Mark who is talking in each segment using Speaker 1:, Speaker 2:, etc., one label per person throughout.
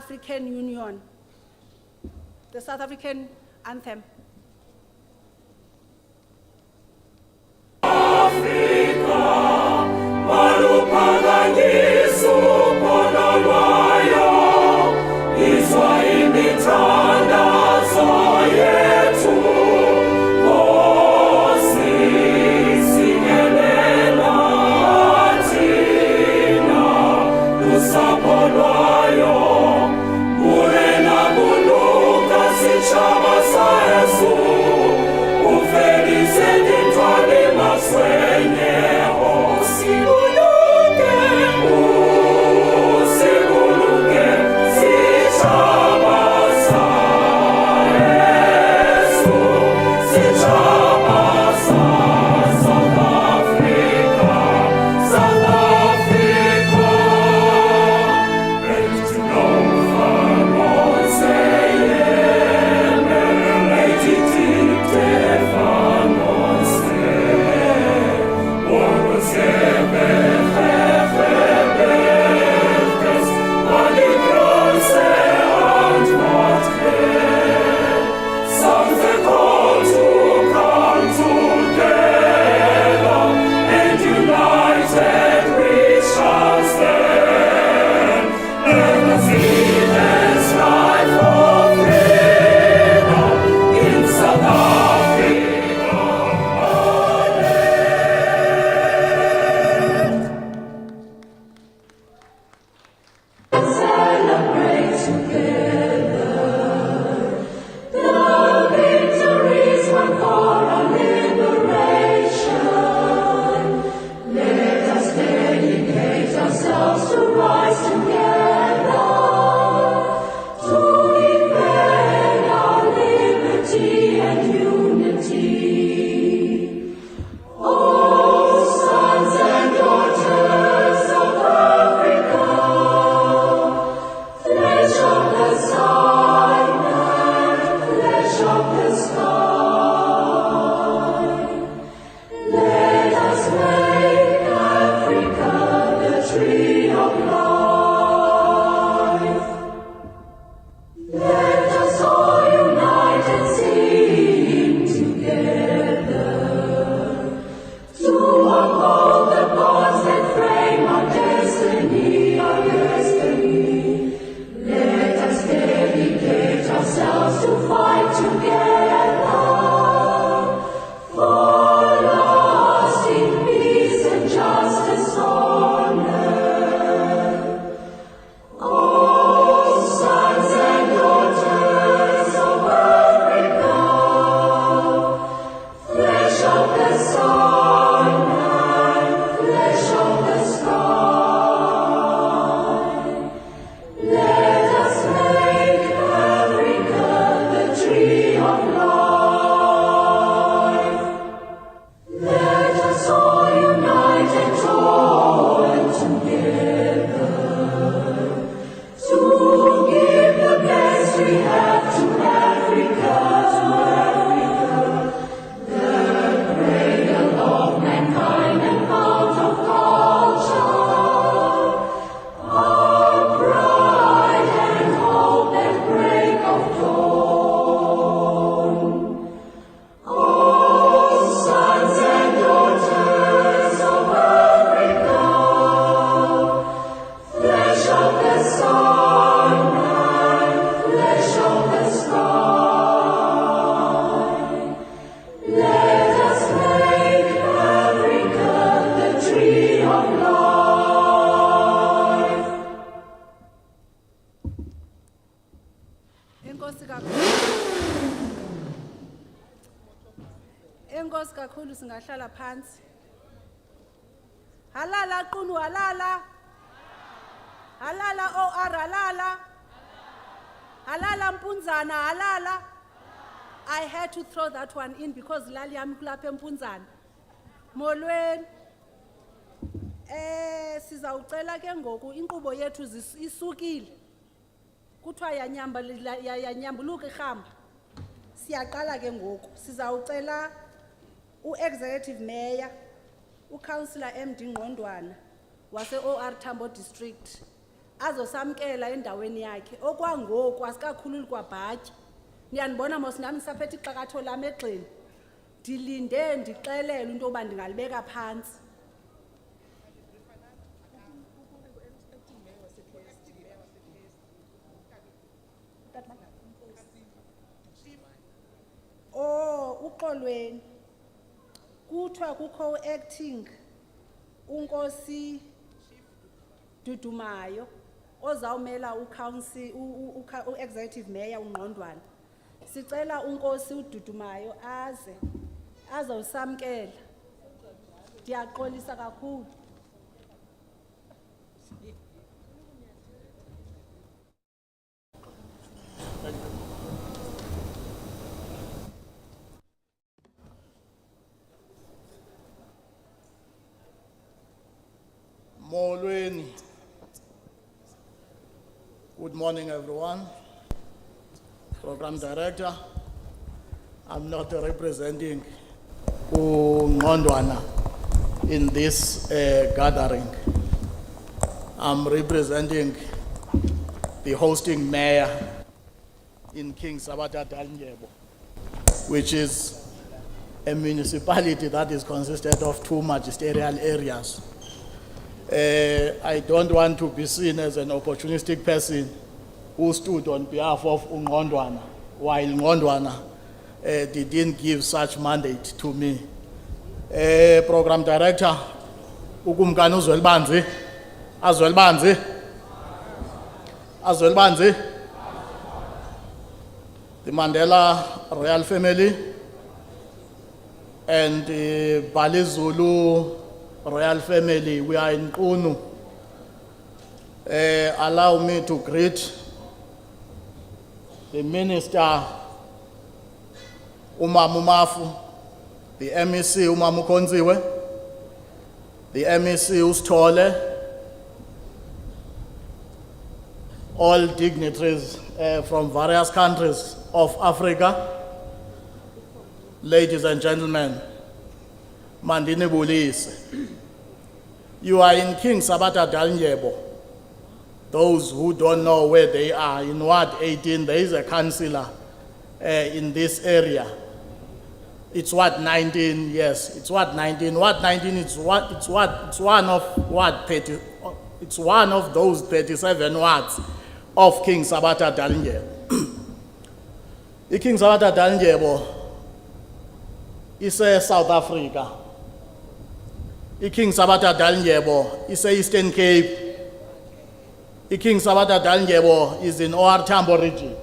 Speaker 1: African Union. The South African anthem. Enkosi kakhulu singahlala phansi. Halala Qunu halala. Halala OR halala. Halala Mpunzana halala. I had to throw that one in because lali yami kulapha eMpunzana. Molweni. Sizawucela ke ngoku inkqubo yethu isukile. Kuthiwa yanyambuluka ihamba. Siyaqala ke ngoku. Sizawucela u-Executive Mayor, u-Councillor MD Ngqondwana wase OR Tambo District azosamkela endaweni yakhe. Okwangoku asikakhululi kwaBhatyi. Niyanibona mos nami ngisaphethe ixakatho lami egxeni. Ndilinde ndixelele into yoba ndingalibeka phantsi. Uxolweni. Kuthiwa kukho acting uNkosi Dudumayo ozawumela uCouncil uExecutive Mayor uNgqondwana. Sicela uNkosi uDudumayo azawusamkela. Ndiyaxolisa kakhulu.
Speaker 2: Molweni. Good morning, everyone. Program Director, I'm not representing Ngqondwana in this gathering. I'm representing the hosting mayor in King Sabata Dalindyebo, which is a municipality that is consisted of 2 magisterial areas. I don't want to be seen as an opportunistic person who stood on behalf of Ngqondwana, while Ngqondwana didn't give such mandate to me. Program Director, ukumkani uzwelibanzi, azwelibanzi, azwelibanzi. The Mandela royal family and the Bali Zulu royal family, we are in Qunu. Allow me to greet the Minister Umamu Mafu, the MEC Umamu Konziwe, the MEC Ustole, all dignitaries from various countries of Africa. Ladies and gentlemen, Mandini Bulise, you are in King Sabata Dalindyebo. Those who don't know where they are, in Ward 18, there is a councillor in this area. It's Ward 19, yes, it's Ward 19. Ward 19 it's one of Ward 30, it's one of those 37 wards of King Sabata Dalindyebo. The King Sabata Dalindyebo is South Africa. King Sabata Dalindyebo is Eastern Cape. King Sabata Dalindyebo is in OR Tambo region.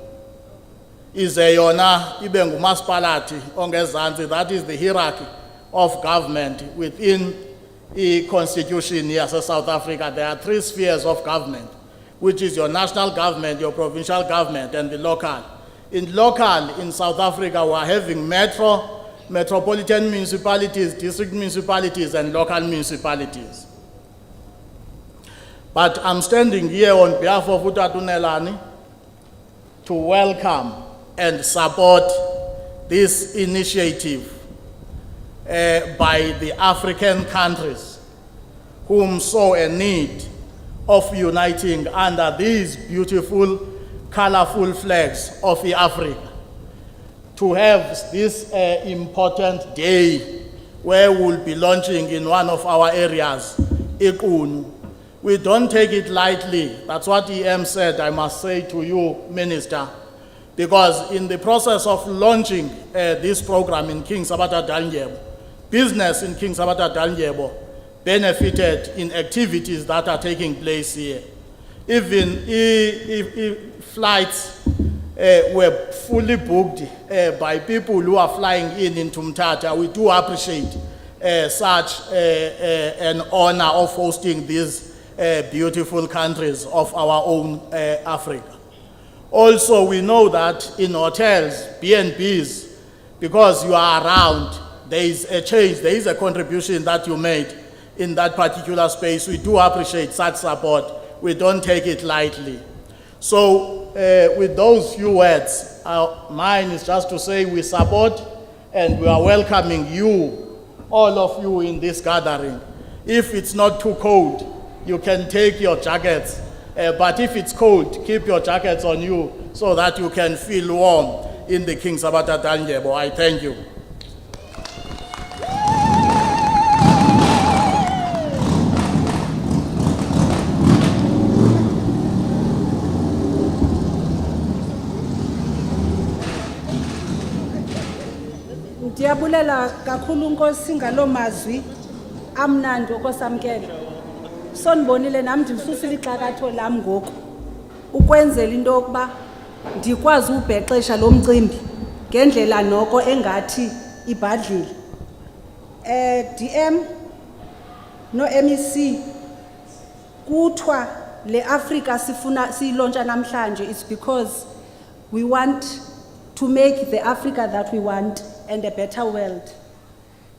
Speaker 2: Is yona ibe ngumasipalati ongezansi. That is the hierarchy of government within the constitution here in South Africa. There are 3 spheres of government, which is your national government, your provincial government, and the local. In local in South Africa, we are having metropolitan municipalities, district municipalities, and local municipalities. But I'm standing here on behalf of Utatu Nelani to welcome and support this initiative by the African countries whom saw a need of uniting under these beautiful, colorful flags of Africa, to have this important day where we'll be launching in one of our areas, Qunu. We don't take it lightly. That's what EM said, I must say to you, Minister, because in the process of launching this program in King Sabata Dalindyebo, business in King Sabata Dalindyebo benefited in activities that are taking place here. Even if flights were fully booked by people who are flying into Mthatha, we do appreciate such an honor of hosting these beautiful countries of our own Africa. Also, we know that in hotels, B&Bs, because you are around, there is a change, there is a contribution that you made in that particular space. We do appreciate such support. We don't take it lightly. So with those few words, mine is just to say we support and we are welcoming you, all of you in this gathering. If it's not too cold, you can take your jackets But if it's cold, keep your jackets on you so that you can feel warm in the King Sabata Tangebo. I thank you.
Speaker 1: Ndiyabulela kakhulu Nkosi ngaloo mazwi amnandi okosamkela. Sonibonile nam ndisusile ixakatho lam ngoku ukwenzela into yokuba ndikwazi ubhexesha lo mcimbi ngendlela noko engathi ibhadlile. DM no MEC kuthiwa le Africa sifuna siyilontsha namhlanje is because we want to make the Africa that we want and a better world.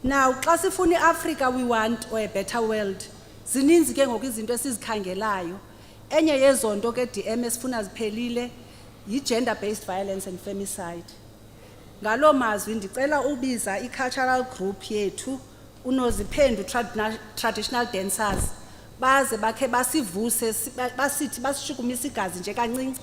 Speaker 1: Now, xa sifuna iAfrica we want or a better world, zininzi ke ngoku izinto esizikhangelayo. Enye yezonto ke DM esifuna ziphelile yi-gender based violence and femicide. Ngaloo mazwi ndicela ubiza i-cultural group yethu uNoziphendu traditional dancers baze bakhe basivuse basithi basishukumisa igazi nje kancinci.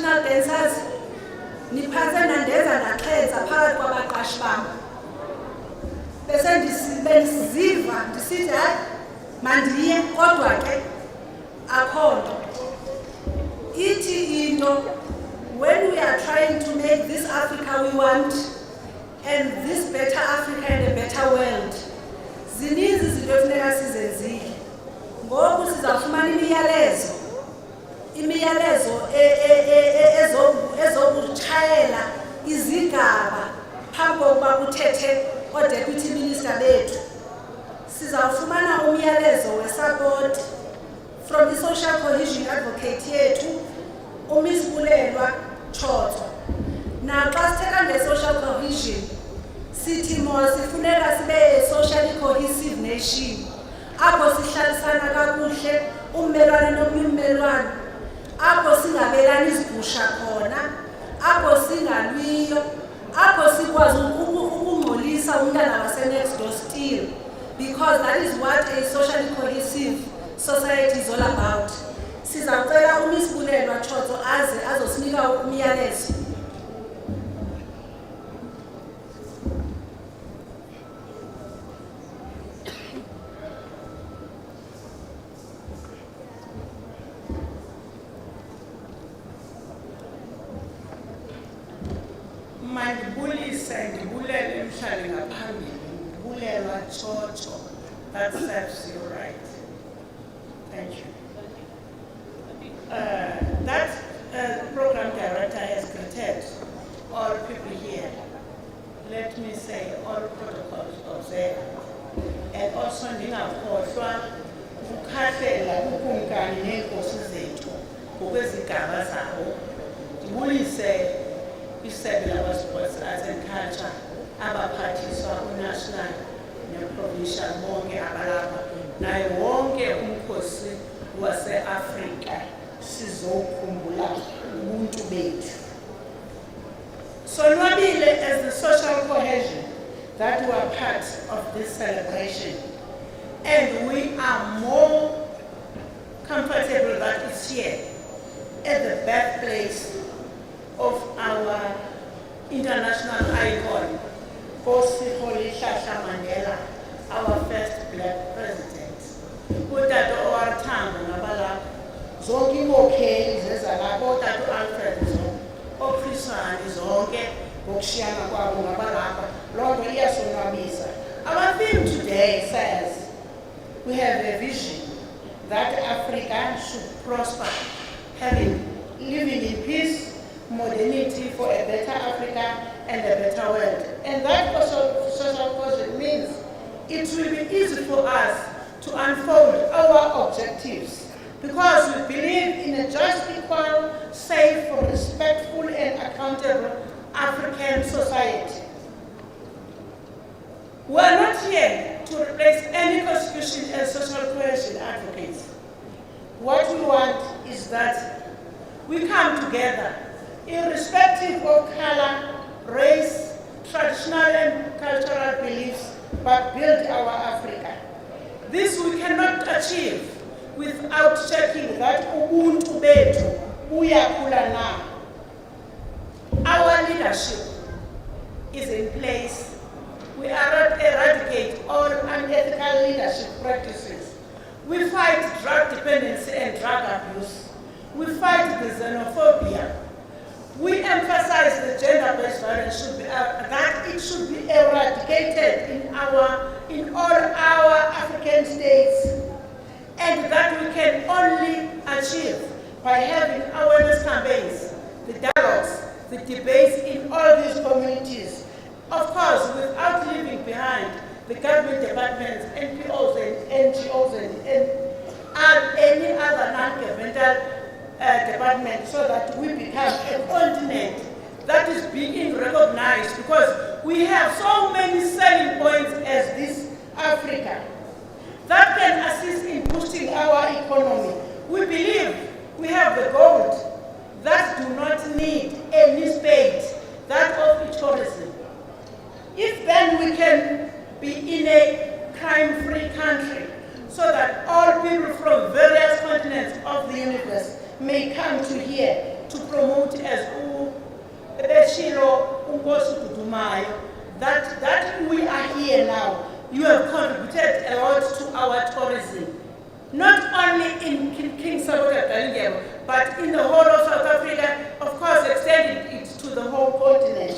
Speaker 1: traditional dancers niphantse nandenza ndaxhenza phakathi kwabaqashi bam bese ndisiziva ndisithi hayi mandiye kodwa ke akho nto ithi into when we are trying to make this Africa we want and this better Africa and a better world zininzi izinto efuneka sizenzile ngoku sizawufumana imiyalezo ezokutshayela izigaba phambi kokuba kuthethe oo-deputy minister bethu sizawufumana umyalezo we-support from the social cohesion advocate yethu uMiss Bulelwa Chotho. Naxa sithetha nge-social cohesion sithi more sifuneka sibe a socially cohesive nation apho sihlalisana kakuhle ummelwane nomnye ummelwane apho singabelani izigusha khona apho singalwiyo apho sikwazi ukungcolisa umntana wase-next door still because that is what a socially cohesive society is all about. Sizawucela uMiss Bulelwa Chotho aze azosinika umyalezo.
Speaker 3: Mandibulise ndibulele emhlali ngaphambili Bulelwa Chotho. That serves you right. Thank you. That program director has greeted all people here. Let me say all protocols observed. And also ndingakhohlwa ukukhahlela ukumkani neenkosi zethu ngokwezigaba zabo. Ndibulise isebe labaSports Arts and Culture abaphathiswa unational neprovincial bonke abalapha naye wonke umkhosi wase-Afrika sizokhumbula ubuntu bethu. Sonwabile as the social cohesion that we are part of this celebration, and we are more comfortable that it's here at the birthplace of our international icon, Nkosi Rolihlahla Mandela, our first black president. Utata owathanda nabalapha zonke inkokheli zezalapha otata uAlfred oChrisani zonke ngokushiyana kwabo ngabalapha loo nto iyasonwabisa. Our theme today says we have a vision that Africa should prosper, living in peace, modernity for a better Africa and a better world. And that social cohesion means it will be easy for us to unfold our objectives because we believe in a just, equal, safe, respectful and accountable African society. We are not here to replace any constitution and social cohesion advocates. What we want is that we come together irrespective of color, race, traditional and cultural beliefs, but build our Africa. This we cannot achieve without checking that ubuntu bethu buyakhula na. Our leadership is in place. We eradicate all unethical leadership practices. We fight drug dependency and drug abuse. We fight the xenophobia. We emphasize the gender-based violence that it should be eradicated in all our African states, and that we can only achieve by having awareness campaigns, the dialogues, the debates in all these communities. Of course, without leaving behind the government departments, NPOs and NGOs and any other non-governmental department, so that we become a continent that is being recognized, because we have so many selling points as this Africa that can assist in boosting our economy. We believe we have the gold that do not need any spade, that of tourism. If then we can be in a crime-free country, so that all people from various continents of the universe may come to here to promote as Beshilo Unkosi Dudumayo, that we are here now. You have contributed a lot to our tourism. Not only in King Salvatore Kalingero, but in the whole of South Africa, of course, extending it to the whole continent.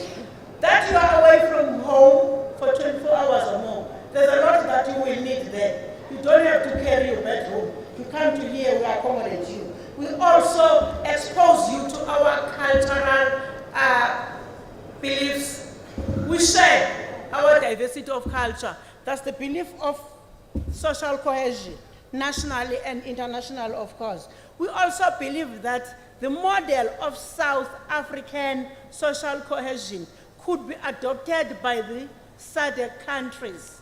Speaker 3: That you are away from home for 24 hours or more, there's a lot that you will need there. You don't have to carry your bedroom. You come to here, we accommodate you. We also expose you to our cultural beliefs. We share our diversity of culture. That's the belief of social cohesion, nationally and international, of course. We also believe that the model of South African social cohesion could be adopted by the SADC countries.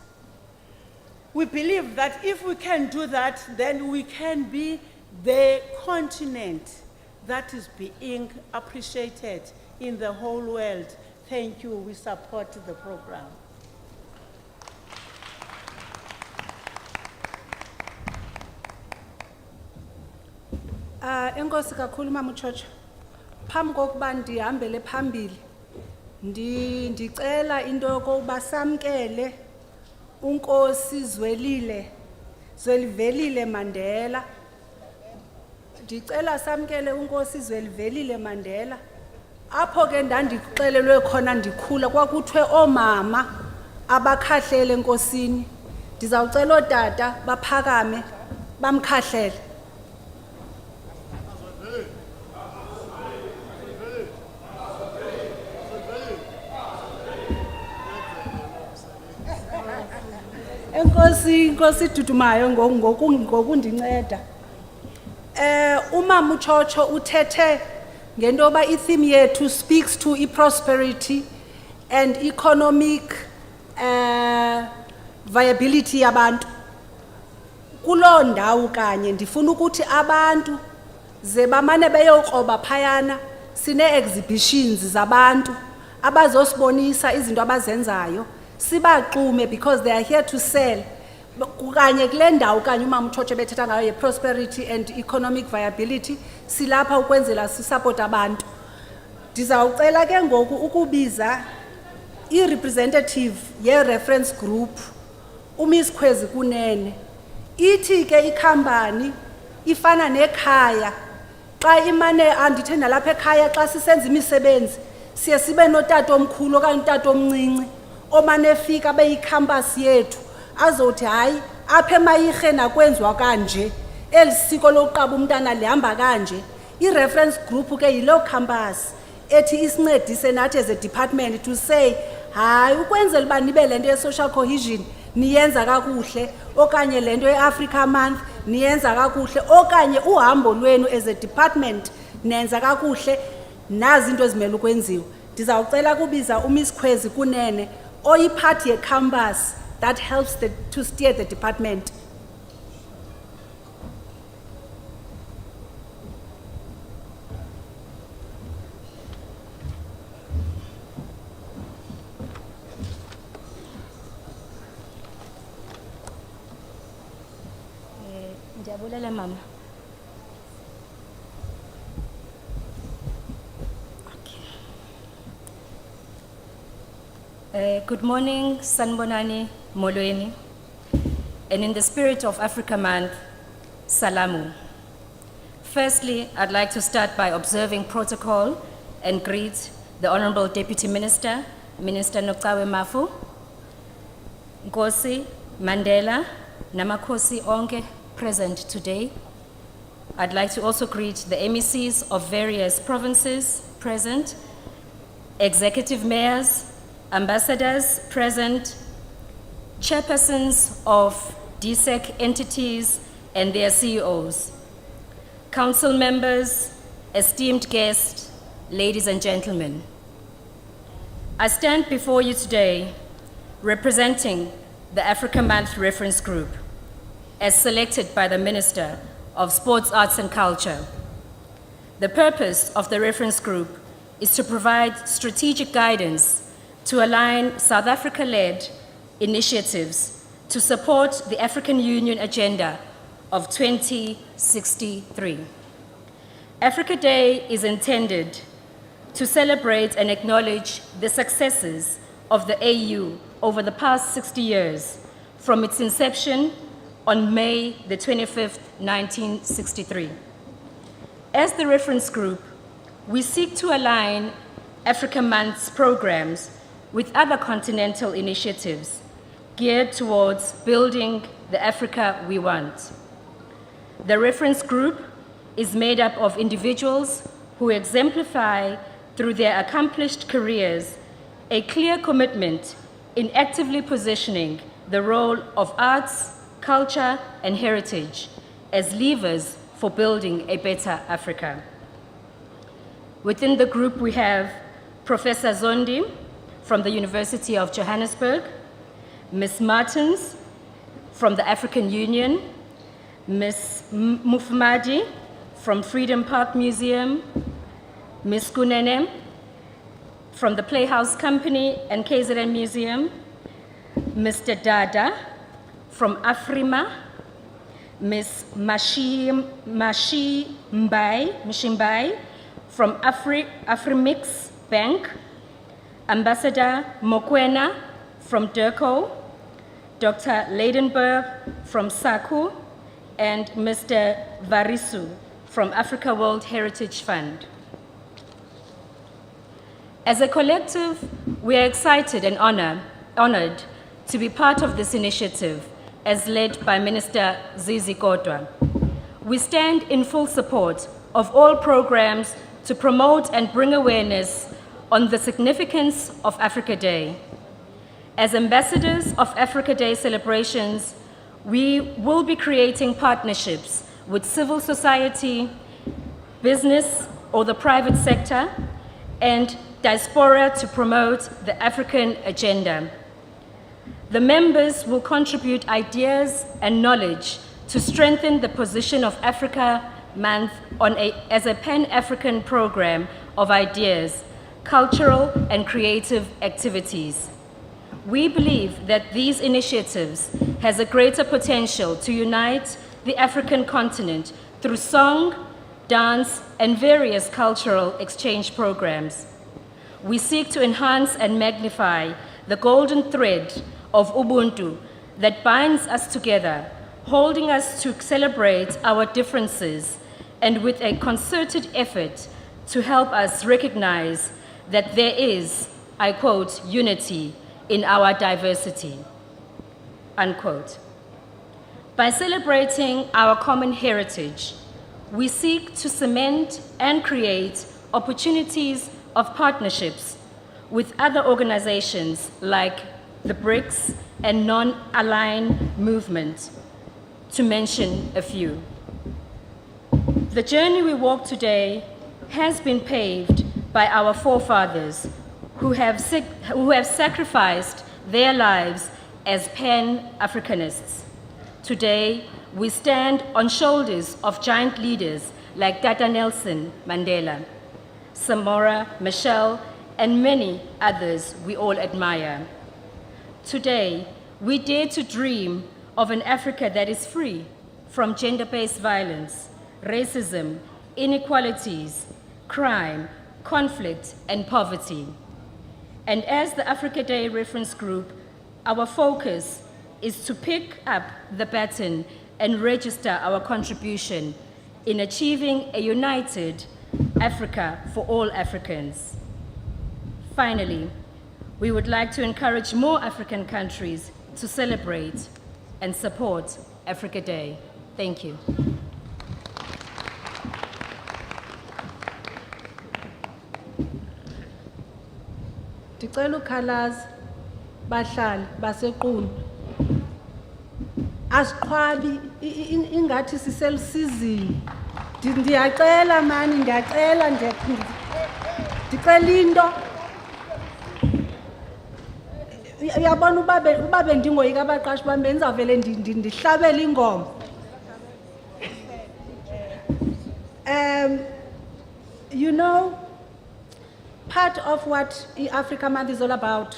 Speaker 3: We believe that if we can do that, then we can be the continent that is being appreciated in the whole world. Thank you. We support the program.
Speaker 1: Enkosi kakhulu Mama Mtshotsho. Phambi kokuba ndihambele phambili, ndicela into yokuba samkele uNkosi Zwelivelile Mandela. Ndicela samkele uNkosi Zwelivelile Mandela. Apho ke ndandixelelwe khona ndikhula kwakuthiwe oomama abakhahlele enkosini. Ndizawucela ootata baphakame bamkhahlele. Enkosi Dudumayo ngokundinceda. Umama Mtshotsho uthethe ngento yoba i-theme yethu speaks to prosperity and economic viability yabantu. Kuloo ndawo kanye ndifuna ukuthi abantu ze bamane beyokroba phayana sine-exhibitions zabantu abazosibonisa izinto abazenzayo. Sibaxume because they are here to sell. Kanye kule ndawo kanye uMama Mtshotsho bethetha ngayo ye-prosperity and economic viability, silapha ukwenzela sisupport abantu. Ndizawucela ke ngoku ukubiza i-representative ye-reference group, uMiss Khwezi Kunene. Ithi ke ikhampani ifana nekhaya. Xa imane andithe nalapha ekhaya xa sisenza imisebenzi, siye sibe notata omkhulu okanye utata omncinci omanefika beyicampus yethu azothi hayi apha eMayirhe nakwenziwa kanje, eli siko lokuqaba umntana lihamba kanje. I-reference group ke yilo campus ethi isincedise nathi as a department to say hayi ukwenzela uba nibe lento ye-social cohesion niyenza kakuhle, okanye lento ye-Africa Month niyenza kakuhle, okanye uhambo lwenu as a department nenza kakuhle, nazi into ezimele ukwenziwa. Ndizawucela kubiza uMiss Khwezi Kunene oyiphathi ye-campus that helps to steer the department.
Speaker 4: Ndiyabulela mama. Good morning, Sanbonani Molweni, and in the spirit of Africa Month, Salamu. Firstly, I'd like to start by observing protocol and greet the Honorable Deputy Minister, Minister Noktawe Mafu, Nkosi Mandela, Namakhosi Onke present today. I'd like to also greet the MECs of various provinces present, executive mayors, ambassadors present, chairpersons of DSEC entities and their CEOs, council members, esteemed guests, ladies and gentlemen. I stand before you today representing the Africa Month Reference Group as selected by the Minister of Sports, Arts and Culture. The purpose of the reference group is to provide strategic guidance to align South Africa-led initiatives to support the African Union Agenda of 2063. Africa Day is intended to celebrate and acknowledge the successes of the AU over the past 60 years, from its inception on May the 25th, 1963. As the reference group, we seek to align Africa Month's programs with other continental initiatives geared towards building the Africa we want. The reference group is made up of individuals who exemplify through their accomplished careers a clear commitment in actively positioning the role of arts, culture, and heritage as levers for building a better Africa. Within the group, we have Professor Zondi from the University of Johannesburg, Ms. Martins from the African Union, Ms. Mufmadi from Freedom Park Museum, Ms. Kunene from the Playhouse Company and KZN Museum, Mr. Dada from Afrima, Ms. Mashimbai from Afrimix Bank, Ambassador Mokwena from DERCO, Dr. Leidenberg from SACU, and Mr. Varisu from Africa World Heritage Fund. As a collective, we are excited and honored to be part of this initiative as led by Minister Zizi Kodwa. We stand in full support of all programs to promote and bring awareness on the significance of Africa Day. As ambassadors of Africa Day celebrations, we will be creating partnerships with civil society, business or the private sector, and diaspora to promote the African agenda. The members will contribute ideas and knowledge to strengthen the position of Africa Month as a Pan-African program of ideas, cultural and creative activities. We believe that these initiatives has a greater potential to unite the African continent through song, dance, and various cultural exchange programs. We seek to enhance and magnify the golden thread of Ubuntu that binds us together, holding us to celebrate our differences, and with a concerted effort to help us recognize that there is, I quote, unity in our diversity, unquote. By celebrating our common heritage, we seek to cement and create opportunities of partnerships with other organizations like the BRICS and non-aligned movement, to mention a few. The journey we walk today has been paved by our forefathers who have sacrificed their lives as Pan-Africanists. Today, we stand on shoulders of giant leaders like Tata Nelson Mandela, Samora Machel, and many others we all admire. Today, we dare to dream of an Africa that is free from gender-based violence, racism, inequalities, crime, conflict, and poverty. And as the Africa Day Reference Group, our focus is to pick up the baton and register our contribution in achieving a united Africa for all Africans. Finally, we would like to encourage more African countries to celebrate and support Africa Day. Thank you.
Speaker 1: Ndicela ukhalaza bahlali basequnu. Asiqhwabi ingathi siselusizini. Ndiyacela mani, ndiyacela ndicela into. Uyabona uba bendingoyika abaqashi bami bendizawuvele ndihlabele ingoma. You know, part of what Africa Month is all about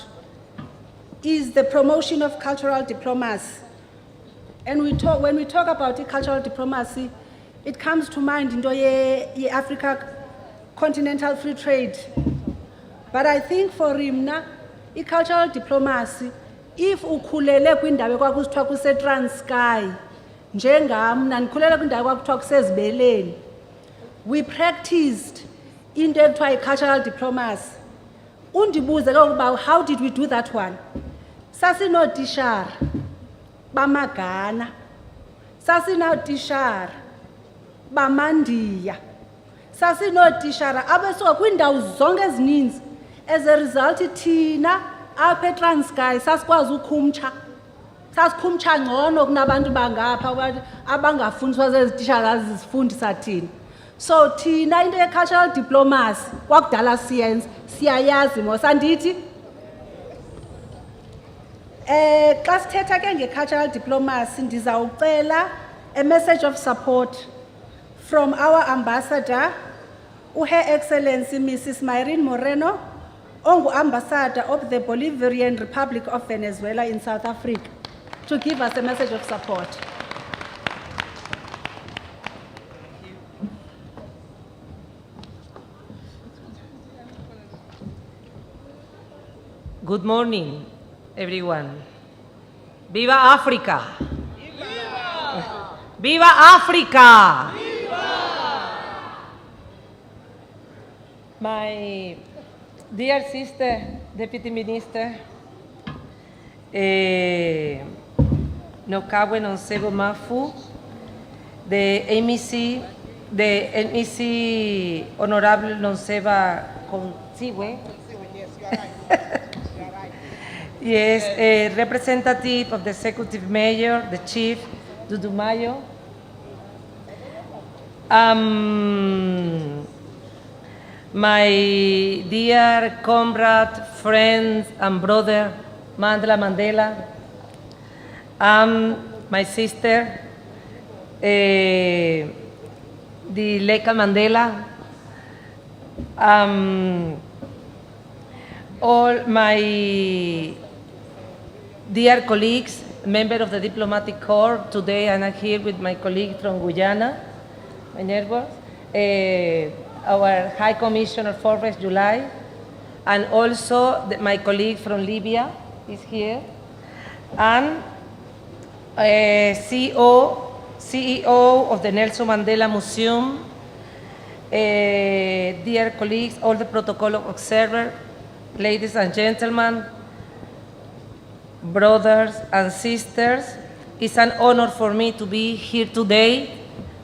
Speaker 1: is the promotion of cultural diplomacy. And when we talk about cultural diplomacy, it comes to mind into Africa continental free trade. But I think for Rimna, cultural diplomacy, if ukhulele kwindawo ekwakusithiwa kuseTranskei, njengam ndikhulele kwindawo ekwakusithiwa kusezibeleni, we practiced into ekuthiwa cultural diplomacy. Undibuze ke ukuba how did we do that one? Sasinotishara bamaGhana, sasinotishara bamaNdiya, sasinotishara abesuka kwiindawo zonke ezininzi. As a result, thina apha eTranskei sasikwazi ukhumtsha. Sasikhumtsha ngcono kunabantu bangapha abangafundiswa zezitishara zisifundisa thina. So thina into ye-cultural diplomacy kwakudala siyenza, siyayazi mos andithi. Xa sithetha ke nge-cultural diplomacy ndizawucela a message of support from our ambassador, Her Excellency Mrs. Mayrene Moreno, Ambassador of the Bolivarian Republic of Venezuela in South Africa, to give us a message of support.
Speaker 5: Good morning, everyone. Viva Africa! Viva! Viva Africa! Viva! My dear sister, Deputy Minister, Nokabwe Nonsebo Mafu, the MEC Honorable Nonseba Consiwe, yes, representative of the Executive Mayor, the Chief, Dudu Mayo, my dear comrade, friend, and brother, Mandela Mandela, my sister, the Leka Mandela, all my dear colleagues, member of the Diplomatic Corps. Today I'm here with my colleague from Guyana, my neighbors, our High Commissioner Forbes July, and also my colleague from Libya is here, and CEO of the Nelson Mandela Museum, dear colleagues, all the protocol observers, ladies and gentlemen, brothers and sisters, it's an honor for me to be here today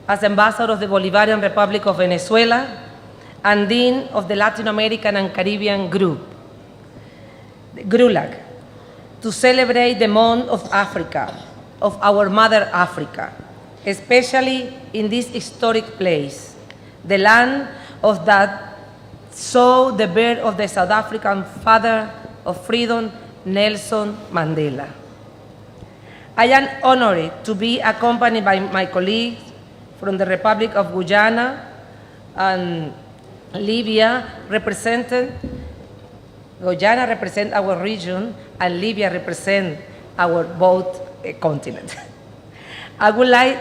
Speaker 5: as Ambassador of the Bolivarian Republic of Venezuela and Dean of the Latin American and Caribbean Group, GRULAC, to celebrate the month of Africa, of our Mother Africa, especially in this historic place, the land of that saw the birth of the South African father of freedom, Nelson Mandela. I am honored to be accompanied by my colleagues from the Republic of Guyana and Libya. Guyana represents our region and Libya represents our both continent. I would like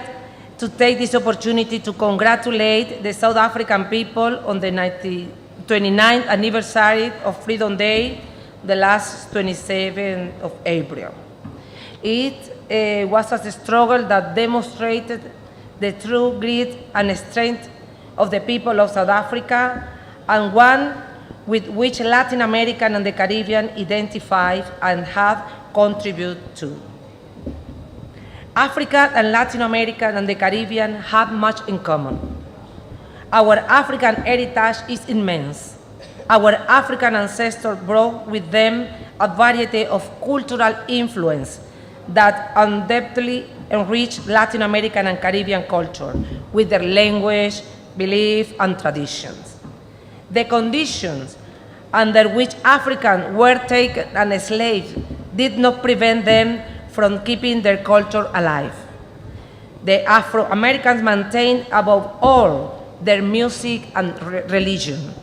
Speaker 5: to take this opportunity to congratulate the South African people on the 29th anniversary of Freedom Day, the last 27th of April. It was a struggle that demonstrated the true grit and strength of the people of South Africa, and one with which Latin America and the Caribbean identify and have contributed to. Africa and Latin America and the Caribbean have much in common. Our African heritage is immense. Our African ancestors brought with them a variety of cultural influence that undoubtedly enrich Latin American and Caribbean culture with their language, belief, and traditions. The conditions under which Africans were taken and enslaved did not prevent them from keeping their culture alive. The Afro-Americans maintained above all their music and religion.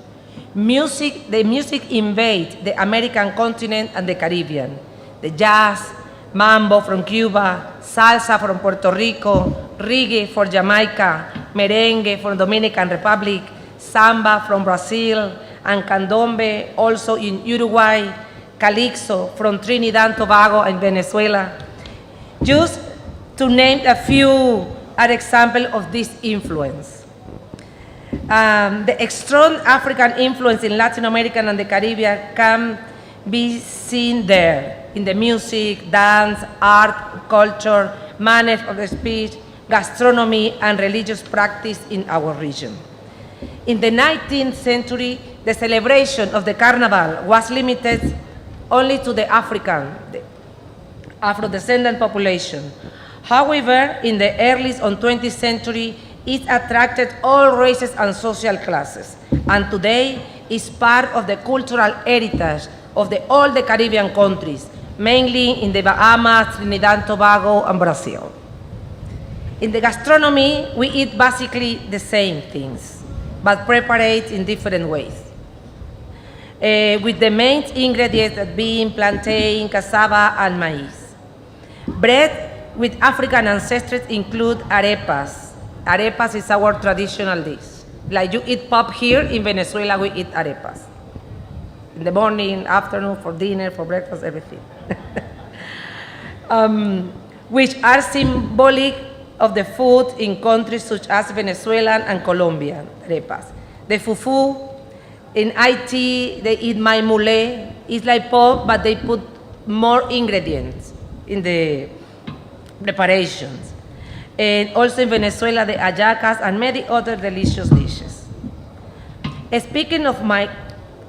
Speaker 5: The music invaded the American continent and the Caribbean. The jazz, mambo from Cuba, salsa from Puerto Rico, reggae for Jamaica, merengue from Dominican Republic, samba from Brazil, and candombe also in Uruguay, calypso from Trinidad and Tobago and Venezuela. Just to name a few are examples of this influence. The strong African influence in Latin America and the Caribbean can be seen there in the music, dance, art, culture, manner of speech, gastronomy, and religious practice in our region. In the 19th century, the celebration of the Carnival was limited only to the Afro-descendant population. However, in the early 20th century, it attracted all races and social classes, and today is part of the cultural heritage of all the Caribbean countries, mainly in the Bahamas, Trinidad and Tobago, and Brazil. In the gastronomy, we eat basically the same things, but prepare it in different ways. With the main ingredients being plantain, cassava, and maize. Bread with African ancestors include arepas. Arepas is our traditional dish. Like you eat pap here, in Venezuela we eat arepas. In the morning, afternoon, for dinner, for breakfast, everything. Which are symbolic of the food in countries such as Venezuela and Colombia, arepas. The fufu, in Haiti, they eat maimule. It's like pork, but they put more ingredients in the preparations. And also in Venezuela, the hallacas and many other delicious dishes. Speaking of my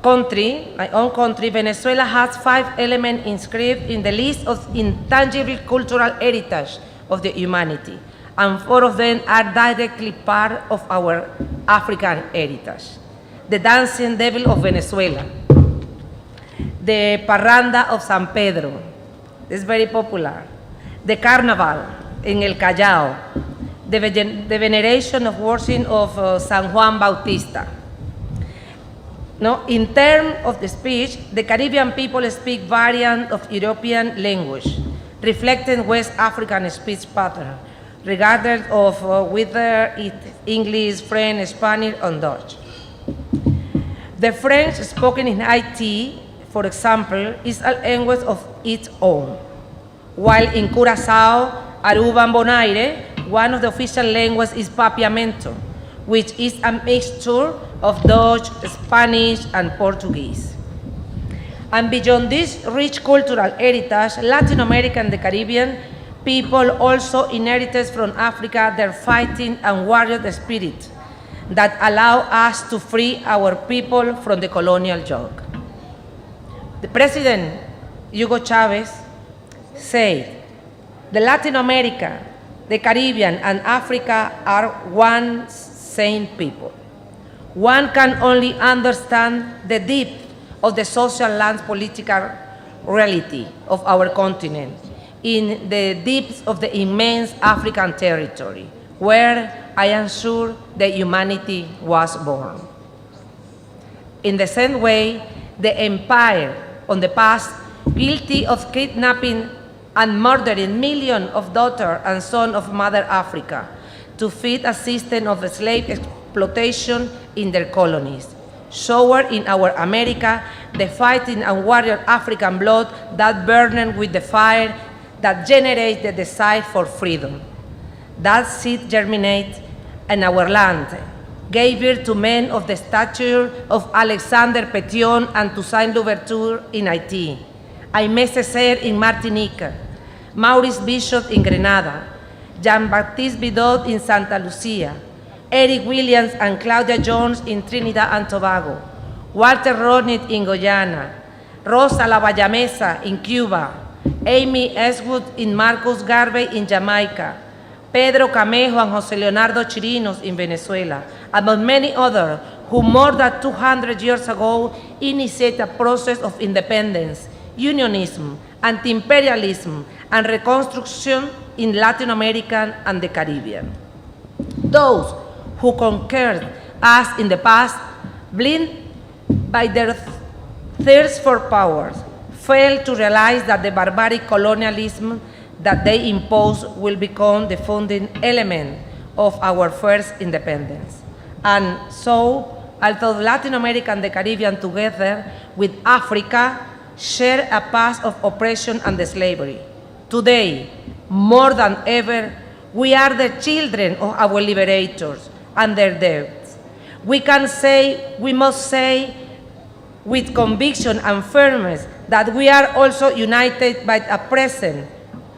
Speaker 5: country, my own country, Venezuela has 5 elements inscribed in the list of intangible cultural heritage of the humanity, and 4 of them are directly part of our African heritage. The dancing devil of Venezuela, the parranda of San Pedro, is very popular, the carnival in El Callao, the veneration of worship of San Juan Bautista. No, in terms of the speech, the Caribbean people speak variant of European language, reflecting West African speech pattern, regardless of whether it's English, French, Spanish, or Dutch. The French spoken in Haiti, for example, is a language of its own, while in Curaçao, Aruba, and Bonaire, one of the official languages is Papiamento, which is a mixture of Dutch, Spanish, and Portuguese. And beyond this rich cultural heritage, Latin America and the Caribbean people also inherited from Africa their fighting and warrior spirit that allow us to free our people from the colonial yoke. The President, Hugo Chavez, said, "The Latin America, the Caribbean, and Africa are one same people. One can only understand the depth of the social and political reality of our continent in the depths of the immense African territory, where I am sure that humanity was born." In the same way, the empire on the past, guilty of kidnapping and murdering millions of daughters and sons of Mother Africa to feed a system of slave exploitation in their colonies, showered in our America the fighting and warrior African blood that burned with the fire that generates the desire for freedom. That seed germinates in our land, gave birth to men of the stature of Alexander Petion and Toussaint Louverture in Haiti, Aimé Césaire in Martinique, Maurice Bishop in Grenada, Jean-Baptiste Bidot in Santa Lucia, Eric Williams and Claudia Jones in Trinidad and Tobago, Walter Rodney in Guyana, Rosa Lavallamesa in Cuba, Amy Eswood in Marcus Garvey in Jamaica, Pedro Camejo and José Leonardo Chirinos in Venezuela, among many others who more than 200 years ago initiated a process of independence, unionism, anti-imperialism, and reconstruction in Latin America and the Caribbean. Those who conquered us in the past, blind by their thirst for power, failed to realize that the barbaric colonialism that they impose will become the founding element of our first independence. And so, although Latin America and the Caribbean together with Africa share a past of oppression and slavery, today, more than ever, we are the children of our liberators and their deaths. We must say with conviction and firmness that we are also united by a present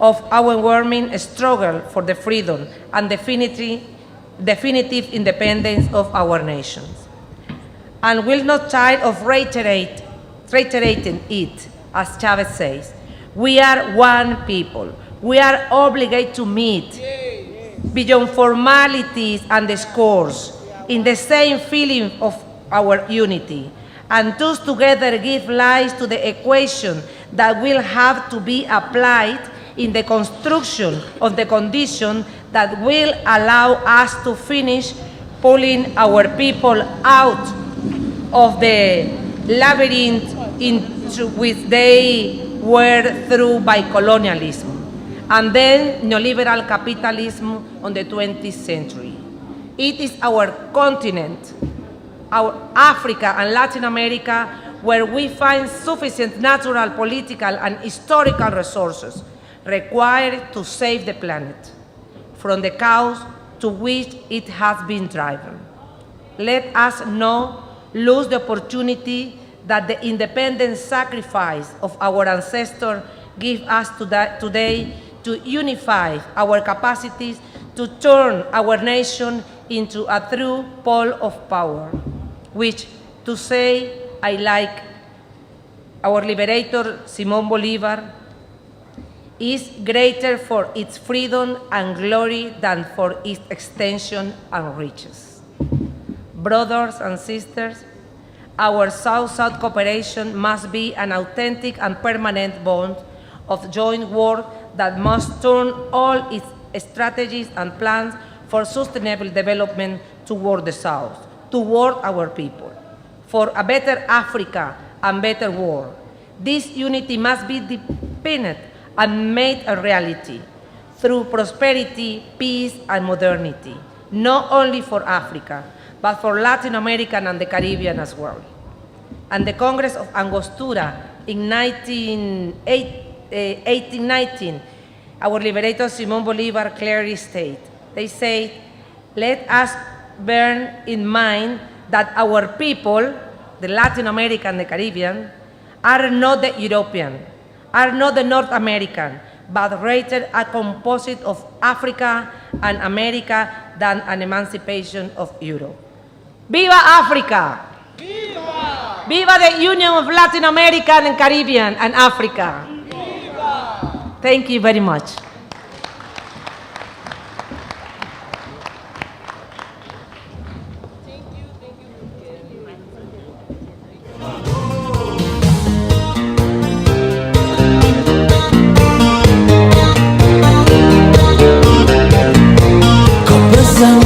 Speaker 5: of our warming struggle for the freedom and definitive independence of our nations. And will not tire of reiterating it, as Chavez says. We are one people. We are obligated to meet beyond formalities and discourse in the same feeling of our unity, and thus together give life to the equation that will have to be applied in the construction of the condition that will allow us to finish pulling our people out of the labyrinth into which they were through by colonialism and then neoliberal capitalism on the 20th century. It is our continent, our Africa and Latin America, where we find sufficient natural, political, and historical resources required to save the planet from the chaos to which it has been driven. Let us not lose the opportunity that the independent sacrifice of our ancestors gives us today to unify our capacities to turn our nation into a true pole of power, which, to say I like our liberator Simón Bolívar, is greater for its freedom and glory than for its extension and riches. Brothers and sisters, our South-South cooperation must be an authentic and permanent bond of joint work that must turn all its strategies and plans for sustainable development toward the South, toward our people, for a better Africa and better world. This unity must be deepened and made a reality through prosperity, peace, and modernity, not only for Africa, but for Latin America and the Caribbean as well. And the Congress of Angostura in 1819, our liberator Simón Bolívar clearly stated, they say, let us bear in mind that our people, the Latin American and the Caribbean, are not the European, are not the North American, but rather a composite of Africa and America than an emancipation of Europe. Viva Africa! Viva! Viva the Union of Latin America and Caribbean and Africa! Viva! Thank you very much.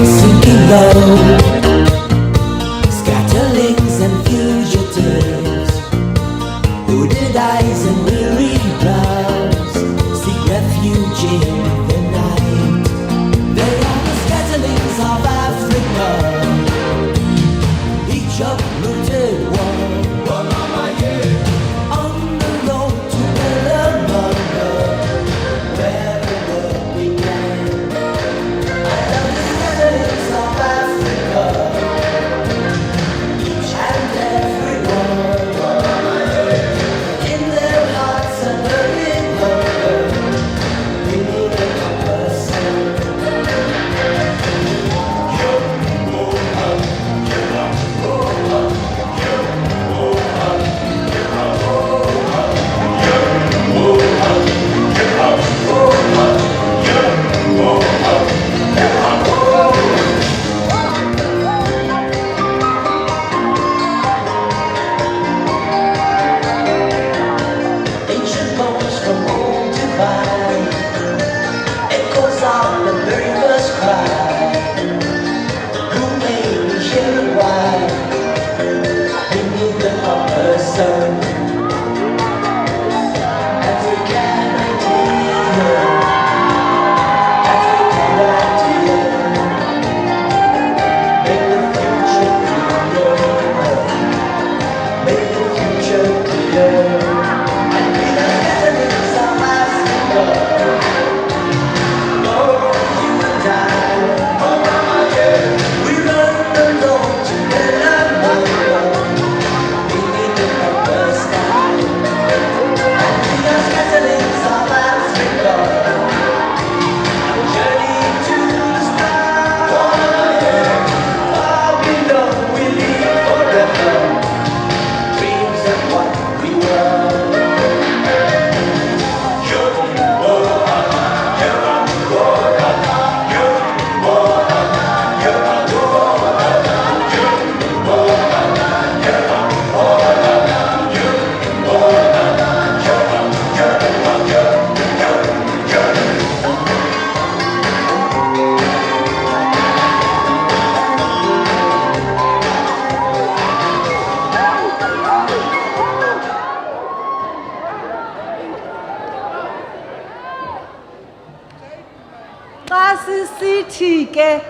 Speaker 6: Sinking low, scatterlings and fugitives, hooded eyes and weary brows seek refuge in the night. They are the scatterlings of Africa, each uprooted one on the road to Bellamanga, where the world began.
Speaker 1: sithi ke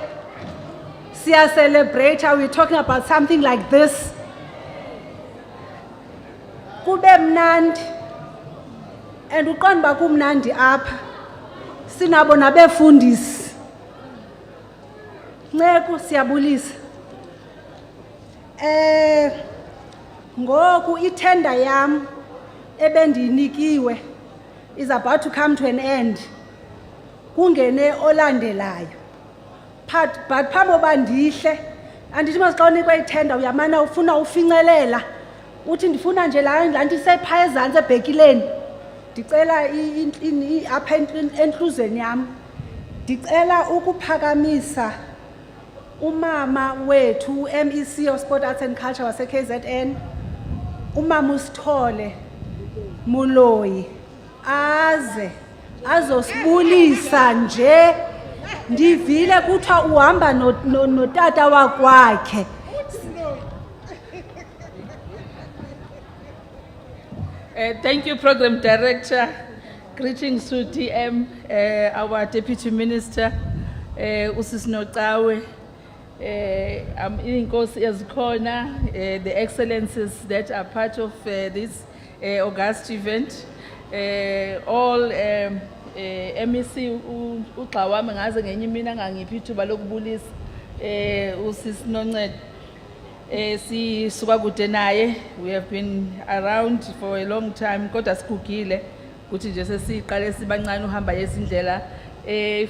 Speaker 1: siya celebrate, we're talking about something like this. Kube mnandi, and uqonda uba kumnandi apha, sinabo nabefundisi. Nceku siyabulisa. Ngoku itender yam ebendiyinikiwe is about to come to an end. Kungene olandelayo. But phambi koba ndihle, andithi masixa unikwe itender uyamana ufuna ufincelela. Uthi ndifuna nje laa nto isephaya ezantsi ebhekileni. Ndicela apha entluzweni yam. Ndicela ukuphakamisa umama wethu, MEC of Sport, Arts and Culture wase KZN, umama uSithole Muloyi, azosibulisa nje. Ndivile kuthiwa uhamba notata wakwakhe.
Speaker 7: Thank you, Program Director. Greetings to DM, our Deputy Minister, Usis Notawe, Inkosi Ezikhona, the excellencies that are part of this August event, all MEC uXawami ngaze ngenye imini angangiphi ithuba lokubulisa Usis Noncedo. Sisuka kude naye, we have been around for a long time kodwa sigugile ukuthi nje sesiqale sibancane uhamba yezindlela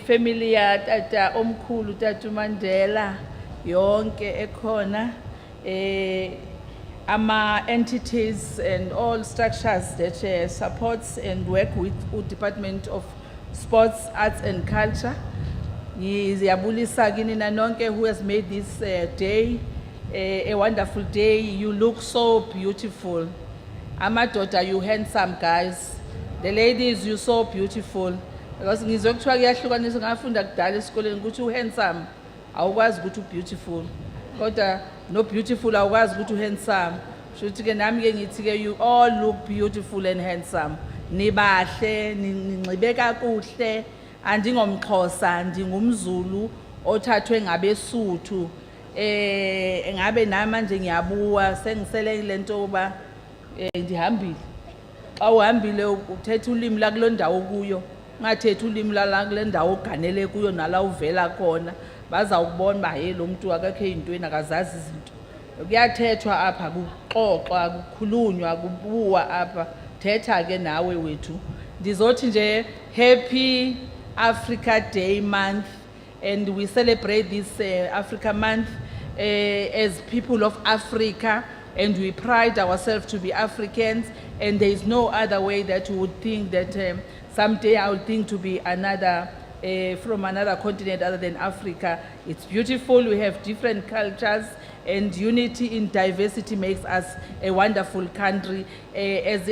Speaker 7: family ya tata omkhulu tata uMandela yonke ekhona ama entities and all structures that supports and work with Department of Sports, Arts and Culture. Ngiyabulisa kini nanonke who has made this day a wonderful day. You look so beautiful. Amadoda, you handsome guys. The ladies, you so beautiful. Because ngizwe kuthiwa kuyahlukaniswa ngafunda kudala esikoleni ukuthi uhandsome awukwazi ukuthi beautiful. Kodwa no beautiful awukwazi ukuthi handsome. Shuthi ke nami ke ngithi ke you all look beautiful and handsome. Nibahle, ninxibe kakuhle. AndingomXhosa, ndingumZulu othathwe ngabeSuthu. Ngabe namanje ngiyabuwa sengisele lento ba ndihambile. Xa uhambile uthetha ulimi la kulondawo kuyo, ungathetha ulimi la kule ndawo oganele kuyo nala uvela khona, bazawubona ba hey lo muntu akakho ezintweni akazazi izinto. Kuyathethwa apha kuxoxwa kukhulunywa kubuwa apha, thetha ke nawe wethu. Ndizothi nje happy Africa Day month, and we celebrate this Africa month as people of Africa, and we pride ourselves to be Africans, and there is no other way that we would think that someday I would think to be another from another continent other than Africa. It's beautiful. We have different cultures, and unity in diversity makes us a wonderful country. As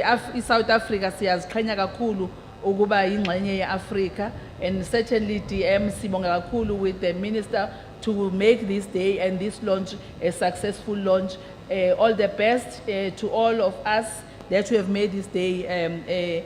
Speaker 7: South Africa siyaziqhenya kakhulu ukuba yingxenye ye-Africa, and certainly DM sibonga kakhulu with the minister to make this day and this launch a successful launch. All the best to all of us that we have made this day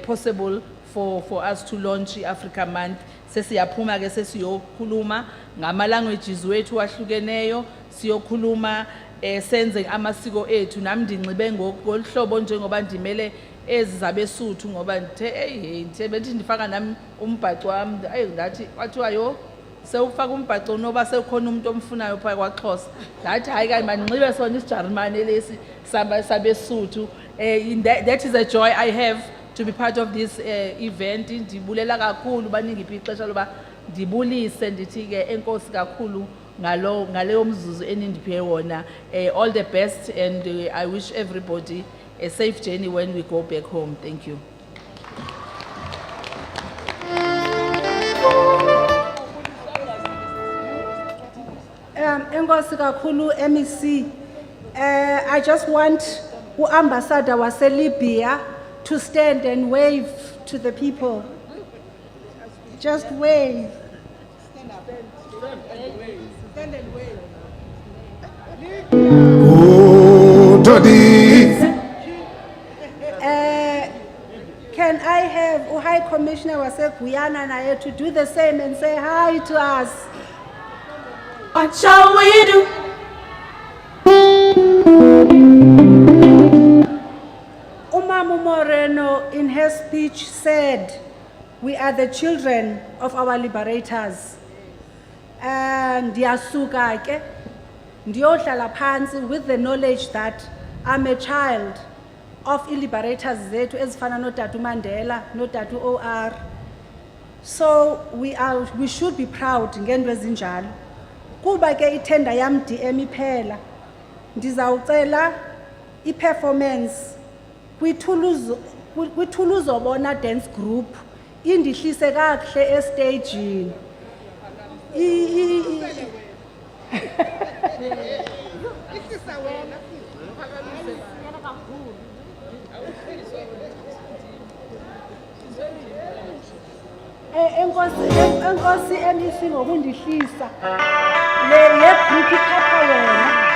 Speaker 7: possible for us to launch Africa Month. Sesiyaphuma ke sesiyokhuluma ngama languages wethu ahlukeneyo, siyokhuluma senze amasiko ethu. Nami ndinxibe ngolhlobo njengoba ndimele ezizabeSuthu ngoba ndithe bethi ndifaka nami umbhaco wami ngathi kwathiwa yo sewufaka umbhaco noba sekukhona umuntu omfunayo phaya kwaXhosa. Ngathi hayi kanti mandinxibe sona isiJarimane lesi sabeSuthu. That is a joy I have to be part of this event. Ndibulela kakhulu baningiphi ixesha loba ndibulise ndithi ke enkosi kakhulu ngaleyo mzuzu enindiphe wona. All the best, and I wish everybody a safe journey when we go back home. Thank you.
Speaker 1: Enkosi kakhulu MEC. I just want uambassador wase Libya to stand and wave to the people. Just wave. Stand and wave. Can I have High Commissioner waseGuyana naye to do the same and say hi to us.
Speaker 3: What shall we do?
Speaker 1: Umamu Moreno in her speech said, we are the children of our liberators. And ndiyasuka ke ndiyohlala phansi with the knowledge that I'm a child of liberators zethu ezifana noTata Mandela, noTata OR. So we should be proud ngento ezinjalo. Kuba ke ithenda yam DM iphela, ndizawucela i-performance kwithuluzi obona dance group indihlise kakuhle estagini. Enkosi MEC ngokundihlisa le group ikhapha wena.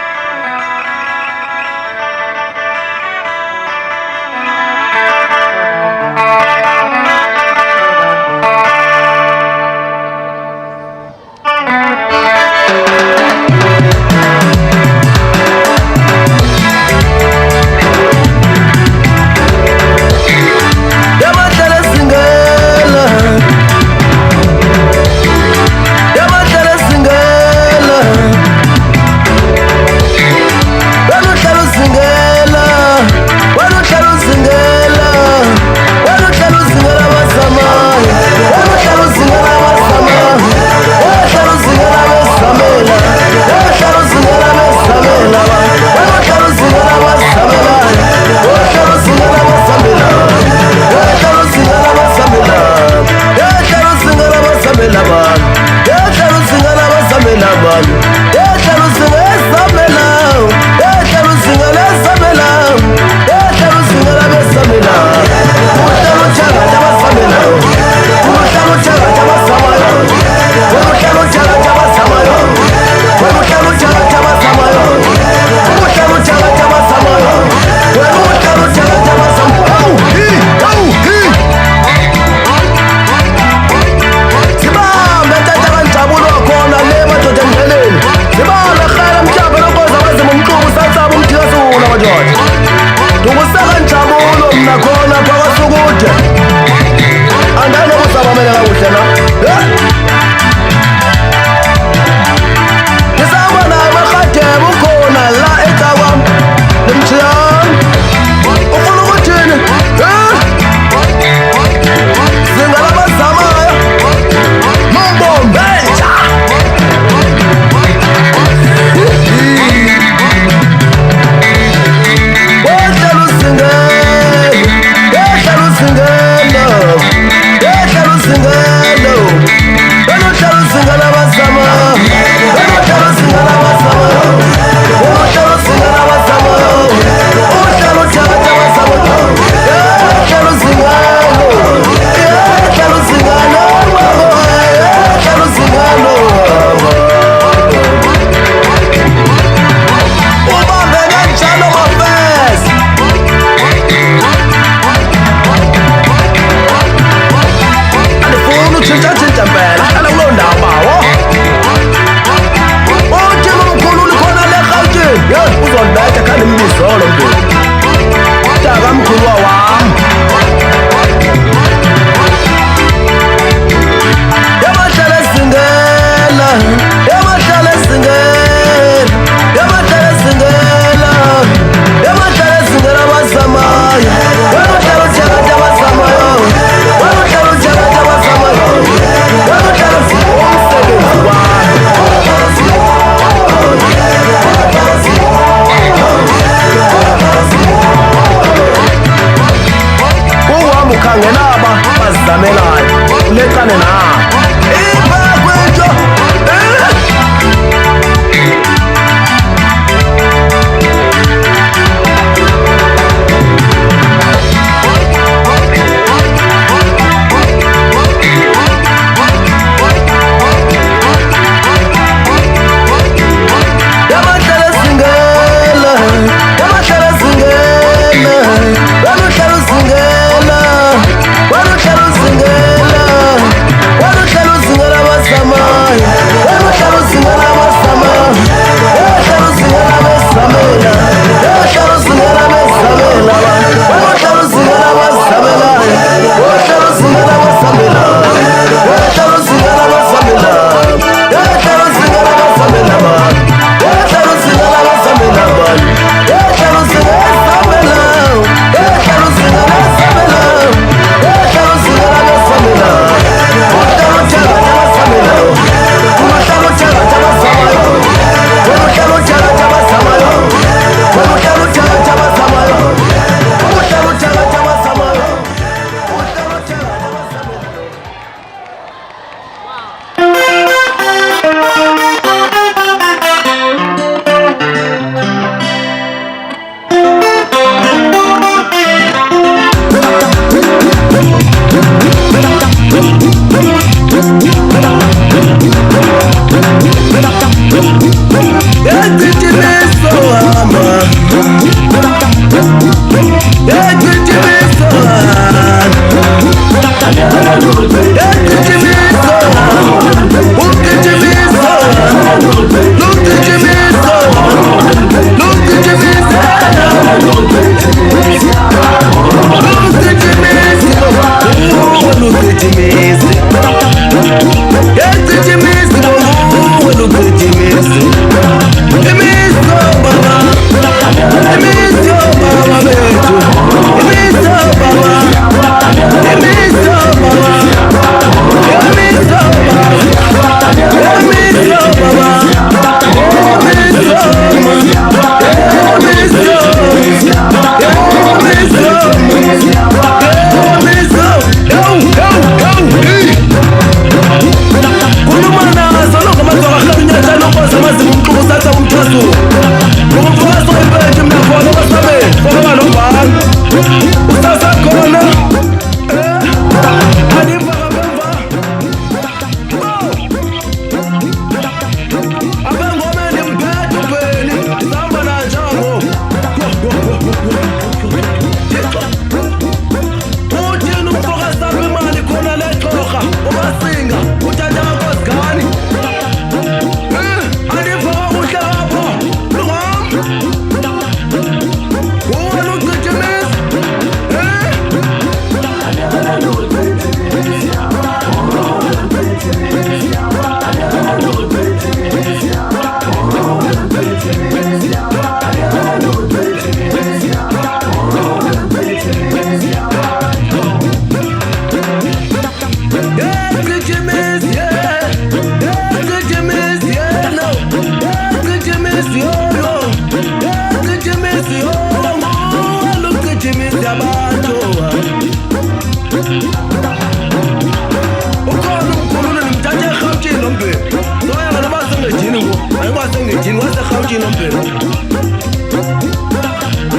Speaker 6: emgodini waserhawutini ombhelo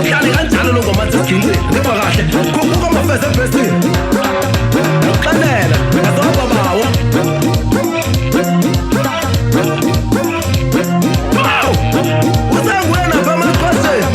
Speaker 6: hlale kanjalo lo ngoma sesigingqini ndiva kahle khuphuka amafeze ebhesini nokuxelela azobabawo usenguye napha emaxhoseni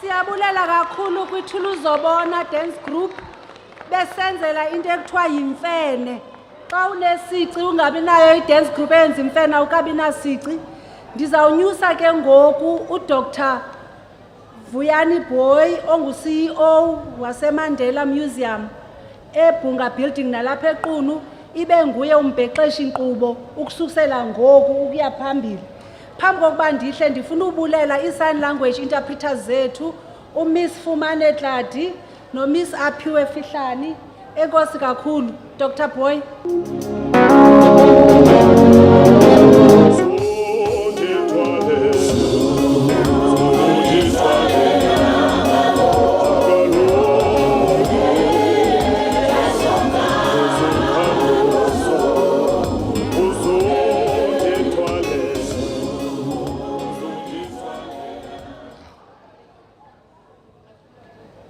Speaker 1: Siyabulela kakhulu kwithulu uzobona dance group besenzela into ekuthiwa yimfene. Xa unesici ungabi nayo i-dance group eyenza imfene awukabi nasici. Ndizawunyusa ke ngoku uDr. Vuyani Boy ongu-CEO waseMandela Museum eBhunga Building nalapha eQunu ibe nguye umbhexeshi inkqubo ukususela ngoku ukuya phambili. Phambi kokuba ndihle ndifuna ubulela i-sign language interpreters zethu uMiss Fumane Tladi noMiss Aphiwe Fihlani. Enkosi kakhulu Dr. Boy.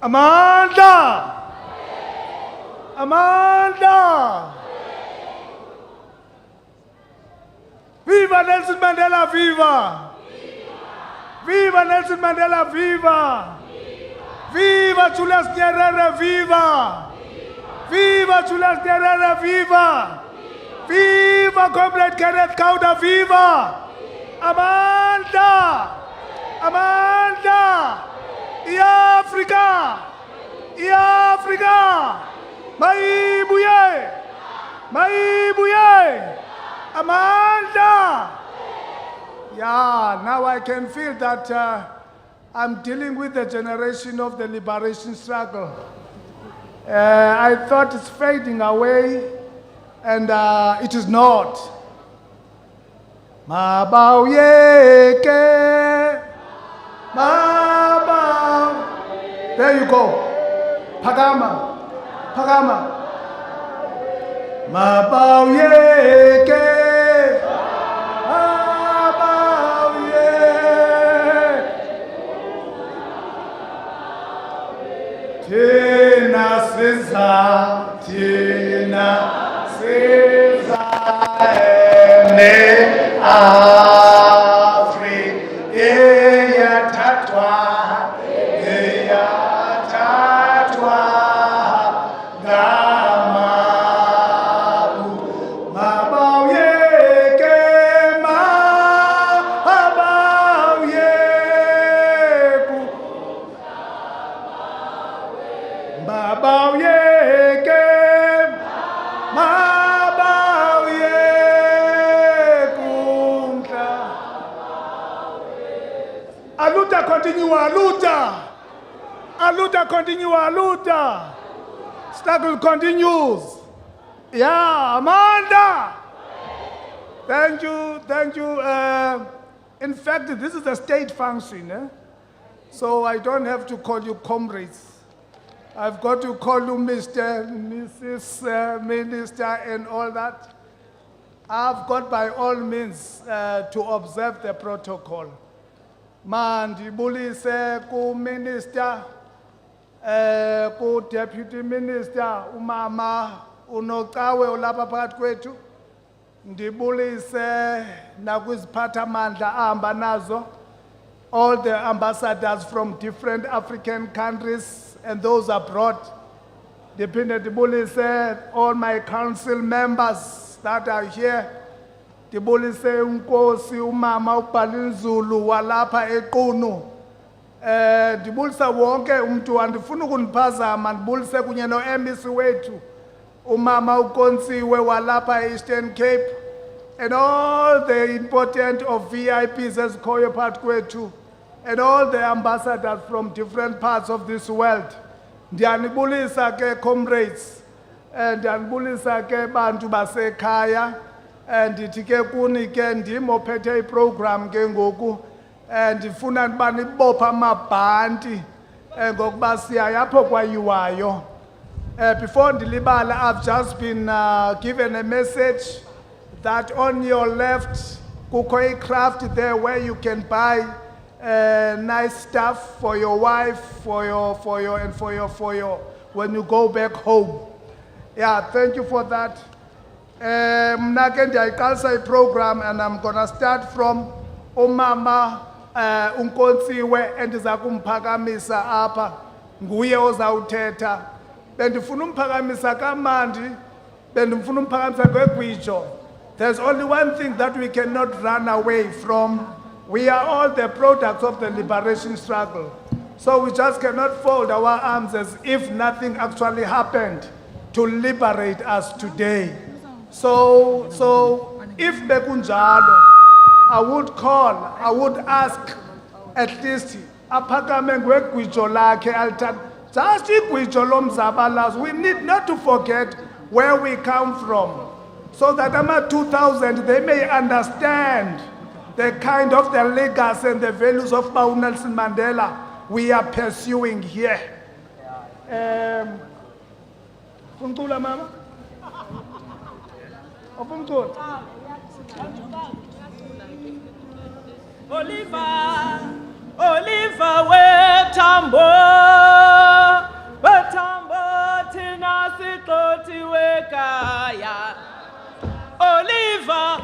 Speaker 8: Amanda! Amanda! Viva Nelson Mandela, viva! Viva Nelson Mandela, viva! Viva Julius Nyerere, viva! Viva Julius Nyerere, viva! Viva Comrade Kenneth Kaunda, viva! Amanda! Amanda! I-Africa! I-Africa! Maibuye! Maibuye! Amanda! Yeah, now I can feel that I'm dealing with the generation of the liberation struggle. I thought it's fading away, and it is not. Mabauyeke, Mabau. There you go. Pagama, Pagama. Mabauyeke, Mabauye. Tina Siza, Tina Siza, Ene Afrika, Eya Tatwa, Gamabu, Mabauyeke, Mabauyeku, Mabauyeke, Mabauyeku. Aluta continua, aluta. Aluta continua, aluta. Struggle continues. Yeah, Amanda. Thank you, thank you. In fact, this is a state function, so I don't have to call you comrades. I've got to call you Mr., Mrs. Minister and all that. I've got by all means to observe the protocol. Mandibulise ku minister, ku deputy minister, umama unocawe ulapha phakathi kwethu. Ndibulise nakwiziphathamandla ahamba nazo, all the ambassadors from different African countries and those abroad. Ndiphinde ndibulise all my council members that are here. Ndibulise unkosi umama uBhalinzulu walapha eQunu. Ndibulisa wonke umuntu, andifuna ukuniphazama, ndibulise kunye no-MEC wethu umama uKontsiwe walapha e-Eastern Cape, and all the important of VIPs ezikhoyo phakathi kwethu, and all the ambassadors from different parts of this world. Ndiyanibulisa ke comrades, ndiyanibulisa ke bantu basekhaya, ndithi ke kuni ke ndim ophethe iprogram ke ngoku, ndifuna ukuba nibopha amabhanti ngokuba siyaya apho kwayiwayo. Before ndilibala, I've just been given a message that on your left kukho i-craft there where you can buy nice stuff for your wife, for your when you go back home. Yeah, thank you for that. Mna ke ndiyayiqalisa iprogram, and I'm gonna start from umama uNkontsiwe endiza kumphakamisa apha, nguye ozawuthetha. Bendifuna umphakamisa kamandi, bendifuna umphakamisa kweGwijo. There's only one thing that we cannot run away from. We are all the products of the liberation struggle. So we just cannot fold our arms as if nothing actually happened to liberate us today. So if bekunjalo, I would ask at least aphakame ngweGwijo lakhe alithatha. Just iGwijo lomzabalazo. We need not to forget where we come from, so that ama 2000 they may understand the kind of the legacy and the values of Nelson Mandela we are pursuing here. Umculo mama? Umculo.
Speaker 9: Oliver wetambo tina siqoti wekaya. Oliver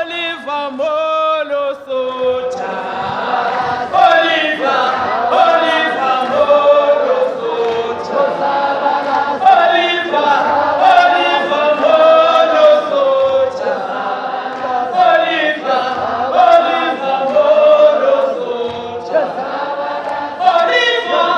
Speaker 9: Oliver Molo Socha. Oliver Molo Socha. Oliver Molo Socha. Oliver Molo Socha. Oliver,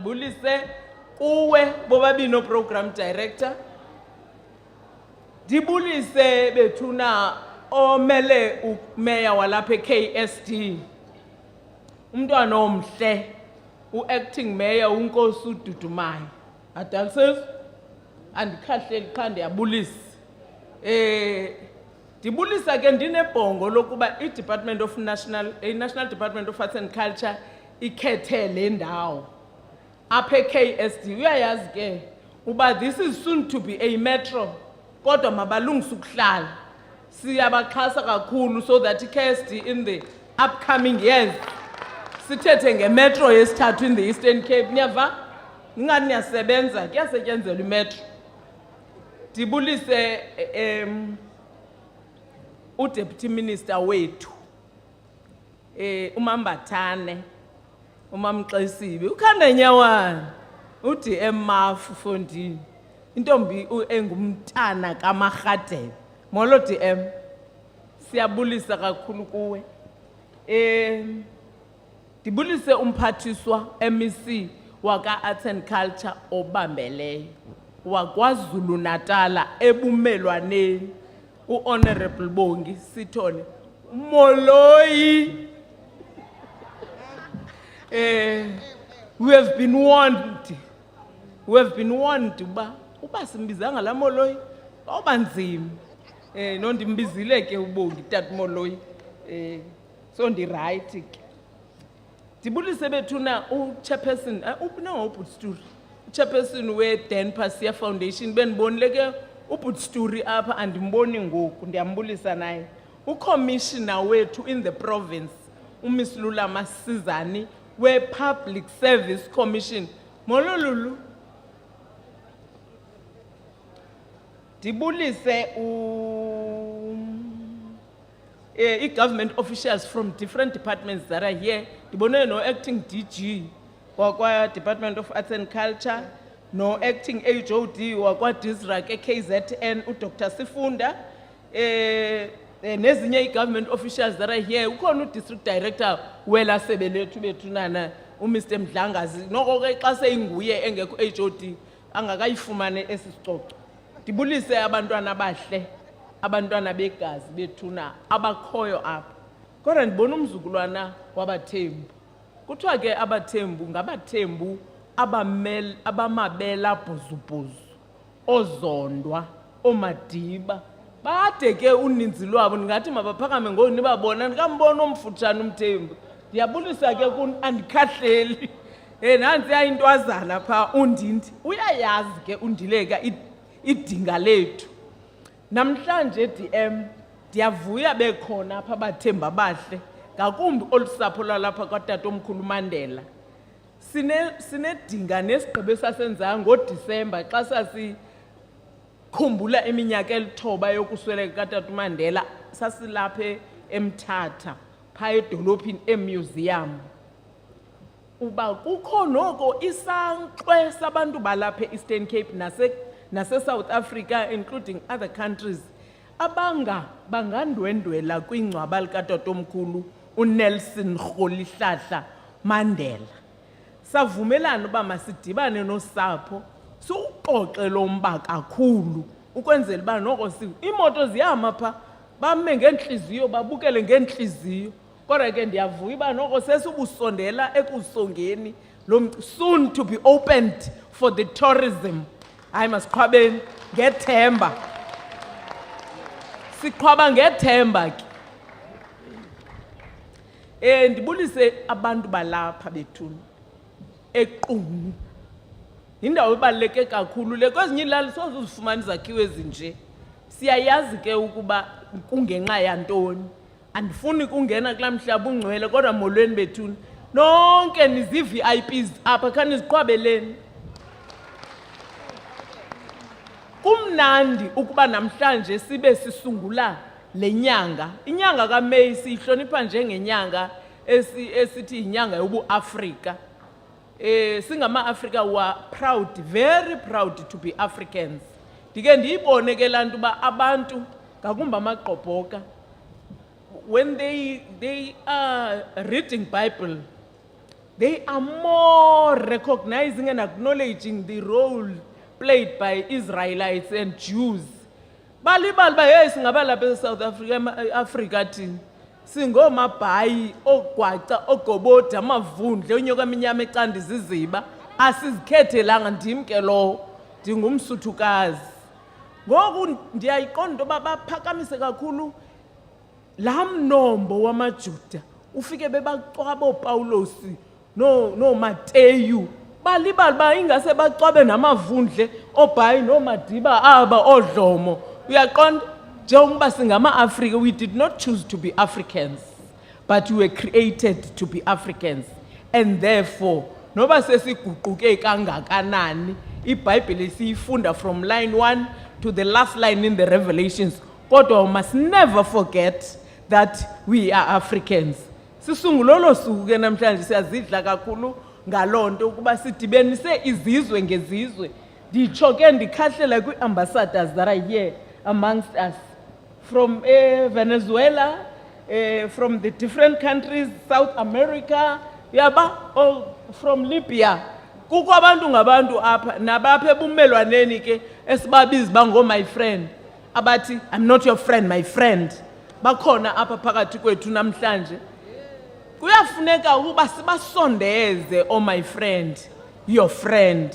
Speaker 9: Bulise uwe bobabino program director dibulise bethuna omele umeya walapha KSD umntwana omhle uacting mayor unkosi uDudumayo adalses andikhahleli xa ndiyabulisa dibulisa ke ndinebhongo lokuba National Department of Arts and Culture ikhethe le ndawo apha KSD uyayazi ke uba this is soon to be a metro kodwa mabalungisa ukuhlala siyabaxhasa kakhulu so that KSD in the upcoming years sithethe ngemetro yesithathu in the Eastern Cape niyava ngani niyasebenza kuyasetyenzelwa imetro dibulise uDeputy Minister wethu uMambathane uMamxesibe ukhanda nyawana uDM Mafu Fondini intombi engumntana kaMarhadebe molo DM siyabulisa kakhulu kuwe dibulise umphathiswa MEC waka Arts and Culture obambeleyo waKwaZulu Natal ebumelwaneni uHonorable Bongi Sithole Moloyi. We have been warned uba simbizanga la Moloyi obanzima nondimbizile ke uBongi tata Moloyi so ndi right ke dibulise bethuna uchairperson uchairperson we Dan Pasia Foundation benibonile ke uButsturi apha andimboni ngoku ndiyambulisa naye ucommissioner wethu in the province uMiss Lula Masizani we Public Service Commission mololulu dibulise government officials from different departments that are here dibone no acting DG wakwa Department of Arts and Culture no acting HOD wakwa DISRAC KZN uDr Sifunda nezinye government officials that are here ukhona uDistrict Director wela sebelethu bethunana uMr Mdlangazi noko ke xa seyinguye engekho HOD angakayifumane esisicoco dibulise abantwana abahle abantwana begazi bethuna abakhoyo apha kodwa ndibona umzukulwana wabathembu kuthiwa ke abathembu ngabathembu abamabela bhuzubhuzu ozondwa omadiba bade ke uninzi lwabo ngathi mabaphakame ngoku nibabona nikambona omfutshane umthembu ndiyabulisa ke andikhahleli nansi yayintwazana pha undindi uyayazi ke undileka idinga lethu namhlanje DM ndiyavuya bekhona apha abathembu abahle ngakumbi olusapho lalapha kwatata omkhulu Mandela sinedinga nesigqibo sasenzayo ngoDisemba xa sasikhumbula iminyaka elithoba yokusweleka katata uMandela sasilaphe eMthatha pha edolophini emuseum uba kukho noko isankxwe sabantu balapha eEastern Cape nase-South Africa including other countries bangandwendwela kwingcwaba likatatomkhulu uNelson Rholihlahla Mandela savumelana uba masidibane nosapho siwuxoxe lo mba kakhulu ukwenzela uba noko iimoto zihamba pha bame ngenhliziyo babukele ngenhliziyo kodwa ke ndiyavuya uba noko sesibusondela ekusongeni soon to be opened for the tourism. Hayi masiqhwabeni ngethemba. Siqhwaba ngethemba ke. Ndibulise abantu balapha bethuna eQunu. Indawo ebaluleke kakhulu le kwezinye ilali sozifumana izakhiwo ezinje. Siyayazi ke ukuba kungenxa yantoni. Andifuni kungena kula mhlaba ungcwele kodwa molweni bethuna. Nonke nizi VIPs apha khani iziqhwabeleni. Kumnandi ukuba namhlanje sibe sisungula lenyanga. Inyanga kaMeyi sihlonipha njengenyanga esithi inyanga yobuAfrika. Singama Africa we are proud, very proud to be Africans. Dike ndiyibone ke lantu ba abantu ngakumba amagqobhoka when they are reading Bible, they are more recognizing and acknowledging the role played by Israelites and Jews. Balibali ba hey singaba lapha eSouth Africa thina singomabhayi ogwaca ogobota amavundle onyoka eminyama ecanda iziziba asizikhethelanga ndim ke lo ndingumsuthukazi. Ngoku ndiyayiqonda uba baphakamise kakhulu la mnombo wamaJuda ufike bebacwaba oPawulosi no Mateyu balibali ba ingase bacwabe namavundle obhayi no Madiba aba odlomo. Uyaqonda njengoba singama Africa, we did not choose to be Africans, but we were created to be Africans, and therefore noba sesiguquke kangakanani iBhayibheli siyifunda from line 1 to the last line in the Revelations, kodwa we must never forget that we are Africans. Sisungulolo suku ke namhlanje siyazidla kakhulu ngalonto ukuba sidibenise izizwe ngezizwe. Nditsho ke ndikhahlela kwi-ambassadors that are here amongst us from Venezuela, from the different countries, South America, yaba, from Libya. Kukho abantu ngabantu apha nabapha ebumelwaneni ke esibabiza bango my friend abathi I'm not your friend, my friend. Bakhona apha phakathi kwethu namhlanje. Kuyafuneka ukuba sibasondeze my friend, your friend,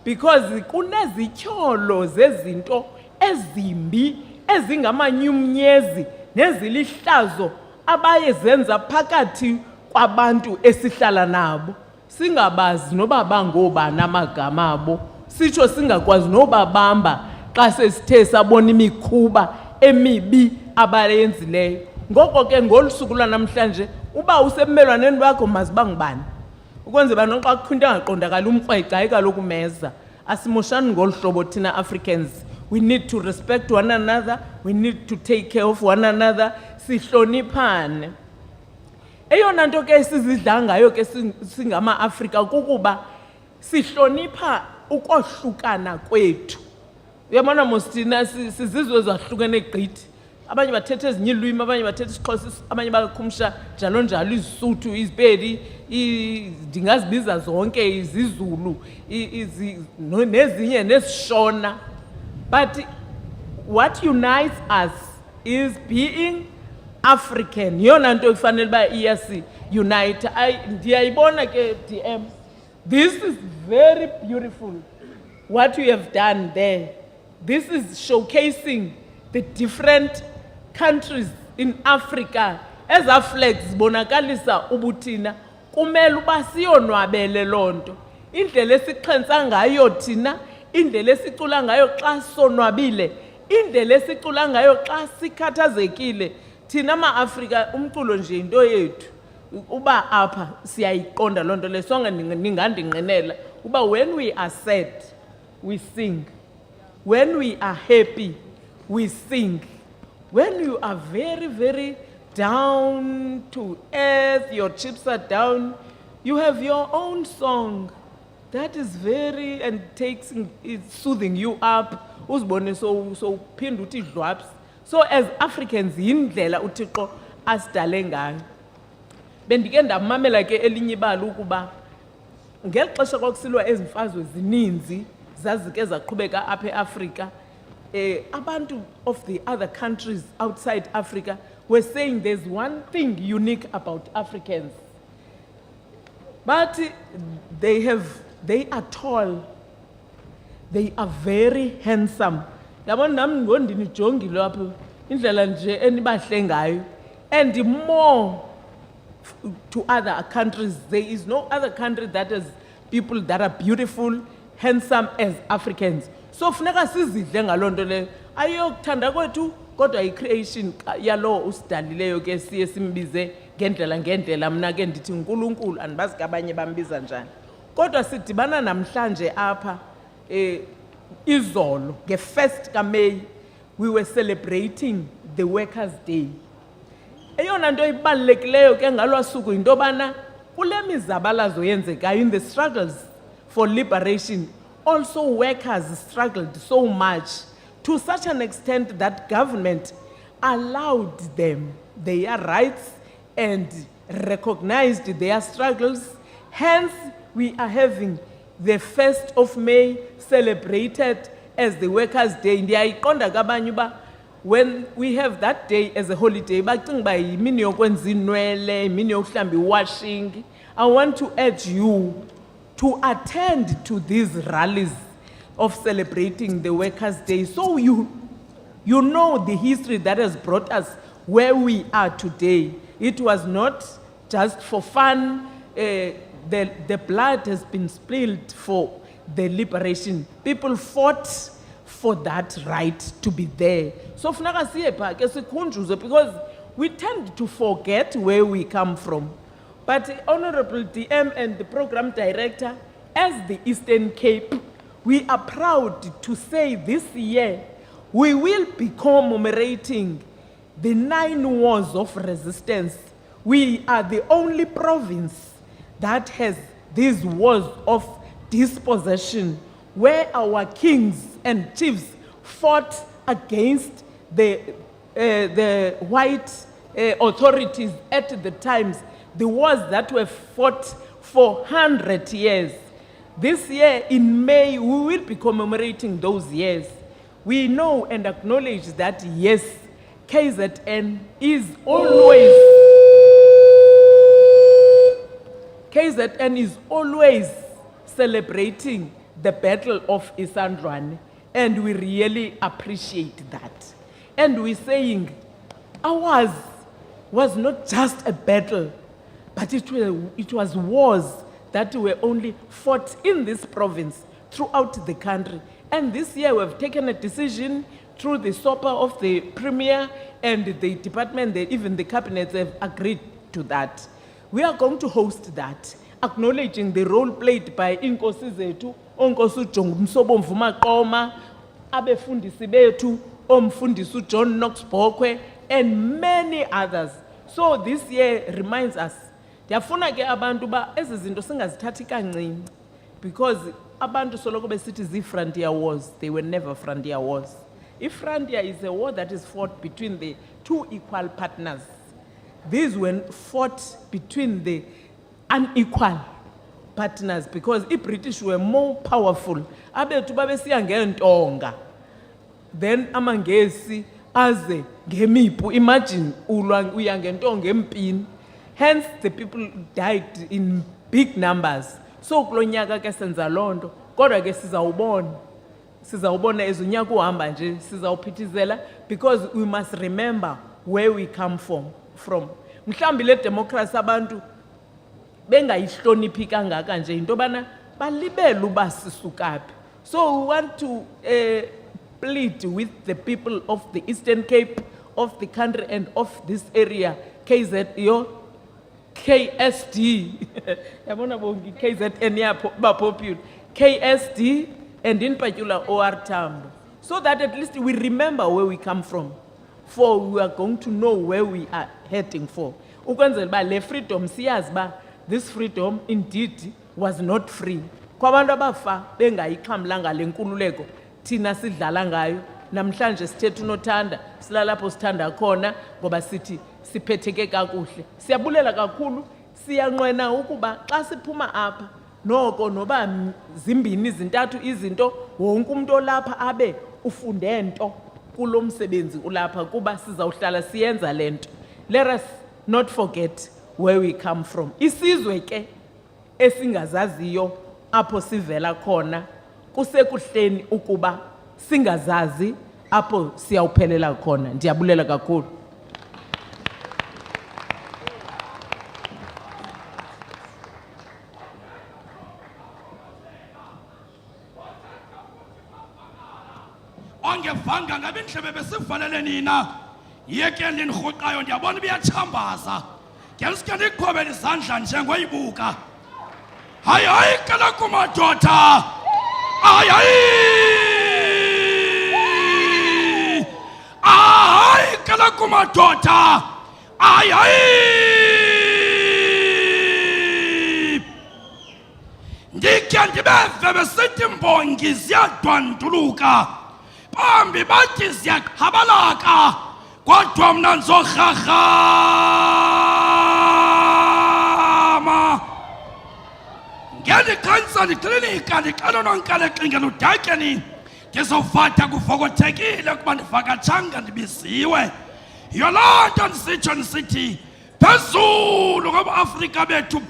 Speaker 9: because kunezityholo zezinto ezimbi ezingamanyumnyezi nezilihlazo abaye zenza phakathi kwabantu esihlala nabo. Singabazi noba bangobani amagama abo, sitsho singakwazi noba bamba xa sesithe sabona imikhuba emibi abayenzileyo. Ngoko ke ngolusuku lwanamhlanje uba usemmelwaneni wakho maziba ngubani ukwenzela noxa kukhunta angaqondakala umkrweca hayi kaloku meza. Asimoshani ngolu hlobo thina Africans. We need to respect one another, we need to take care of one another, sihloniphane. Eyona nto ke sizidla ngayo ke singama Africa kukuba sihlonipha ukohlukana kwethu. Uyabona mosithina sizizwe zahlukene gqithi. Abanye bathethe ezinye ilwimi, abanye bathethe isiXhosa, abanye bakhumsha njalo njalo iziSuthu, iziPedi, ndingazibiza zonke izizulu, nezinye nesishona. But what unites us is being African. Yona nto ifanele ba iyasi unite. Ndiyayibona ke DM. This is very beautiful what you have done there. This is showcasing the different countries in Africa. As our flags bonakalisa ubuthina kumele uba siyonwabele lonto. Indlela esixhensa ngayo thina, indlela esicula ngayo xa sonwabile, indlela esicula ngayo xa sikhathazekile. Thina ama-Afrika umculo nje into yethu. Uba apha siyayiqonda lonto le songa ningandinqenela uba when we are sad we sing, when we are happy we sing, when you are very very down to earth, your chips are down, you have your own song that is very and takes it's soothing you up. Uzibone so phinda uthi dlwaps. So as Africans yindlela uThixo asidale ngayo. Bendike ndamamela ke elinye ibali ukuba ngeli xesha kwakusilwa ezimfazwe zininzi zazike zaqhubeka apha eAfrika, abantu of the other countries outside Africa were saying there's one thing unique about Africans. But they are tall, they are very handsome. Yabona nami ngondinijongile lapho indlela nje enibahle ngayo, and more to other countries. There is no other country that has people that are beautiful, handsome as Africans. So funeka sizidle ngalonto le. Ayokuthanda kwethu kodwa i-creation yalo usidalileyo ke siye simbize ngendlela mina ke ndithi uNkulunkulu andibazi kabanye bambiza njani. Kodwa sidibana namhlanje apha izolo nge1st kaMeyi we were celebrating the Workers' Day. Eyona nto ibalulekileyo ke ngalwasuku into bana kule mizabalazo yenzekayo in the struggles for liberation, also workers struggled so much to such an extent that government allowed them their rights and recognized their struggles. Hence, we are having the 1st of May celebrated as the Workers' Day. Ndiyayiqonda kabanye uba when we have that day as a holiday, bacinga uba yimini yokwenza inwele, yimini yokuhlamba washing. I want to urge you to attend to these rallies of celebrating the Workers' Day, so you know the history that has brought us where we are today. It was not just for fun. The blood has been spilled for the liberation. People fought for that right to be there. So funeka siye pha ke sikhunjuzwe, because we tend to forget where we come from. But Honorable DM and the program director, as the Eastern Cape, we are proud to say this year we will be commemorating the 9 wars of resistance. We are the only province that has these wars of dispossession, where our kings and chiefs fought against the white authorities at the times, the wars that were fought for 100 years. This year in May, we will be commemorating those years. We know and acknowledge that, yes, KZN is always celebrating the Battle of Isandlwane, and we really appreciate that. And we're saying ours was not just a battle, but it was wars that were only fought in this province throughout the country. And this year we've taken a decision through the SOPA of the Premier and the department, even the cabinet have agreed to that. We are going to host that, acknowledging the role played by Inkosi zethu, Onkosi uJonga Umsobomvu Maqoma, abefundisi bethu, Omfundisi uJohn Knox Bokwe, and many others. So this year reminds us, ndiyafuna ke abantu ba ezi zinto singazithathi kancini, because abantu soloko besithi zi-frontier wars, they were never frontier wars. If frontier is a war that is fought between the two equal partners, these were fought between the unequal partners, because the British were more powerful. Abethu babesiya ngentonga, then amangesi aze ngemipu. Imagine ulwa uya ngentonga empini. Hence the people died in big numbers. So kulonyaka ke senza lonto, kodwa ke sizawubona ezunyaka uhamba nje, sizawuphithizela, because we must remember where we come from. Mhlambi le democracy abantu bengayihloniphi kangaka nje into bana balibele uba sisukaphi. So we want to plead with the people of the Eastern Cape, of the country and of this area, KZN, KSD, yabona bonke KZN yapopular, KSD, and in particular OR Tambo, so that at least we remember where we come from, for we are going to know where we are heading for. Ukwenzela ba le freedom siyazi ba this freedom indeed was not free. Kwabantu abafa bengayixhamlanga lenkululeko thina sidlala ngayo, namhlanje sithethe unothanda silalapho sithanda khona ngoba sithi siphetheke kakuhle. Siyabulela kakhulu, siyanqwena ukuba xa siphuma apha noko noba zimbini zintathu izinto wonke umuntu olapha abe ufunde nto kulo msebenzi ulapha kuba sizawuhlala siyenza lento. Let us not forget where we come from. Isizwe ke esingazaziyo apho sivela khona kusekuhleni ukuba singazazi apho siyawuphelela khona. Ndiyabulela kakhulu.
Speaker 10: Ongevanga ngabe indlebe besivalele nina yeke ninirhuqayo ndiyabona biyachambaza ngelike ndikhobele izandla njengoyibuka hayi hayi kala kumadoda hayi hayi kala kumadoda hayi ndike ndibeve besithi mbongi ziyadwanduluka Bambi bathi ziyakhabalaka kodwa mna nzorharhama ngelikhansa ndiklinika ndixela nonkale xingela udakeni ndizovada kuvokothekile kuba ndivakatshanga ndibiziwe yiyo loo nto ndisitsho ndisithi phezulu ngobuAfrika bethu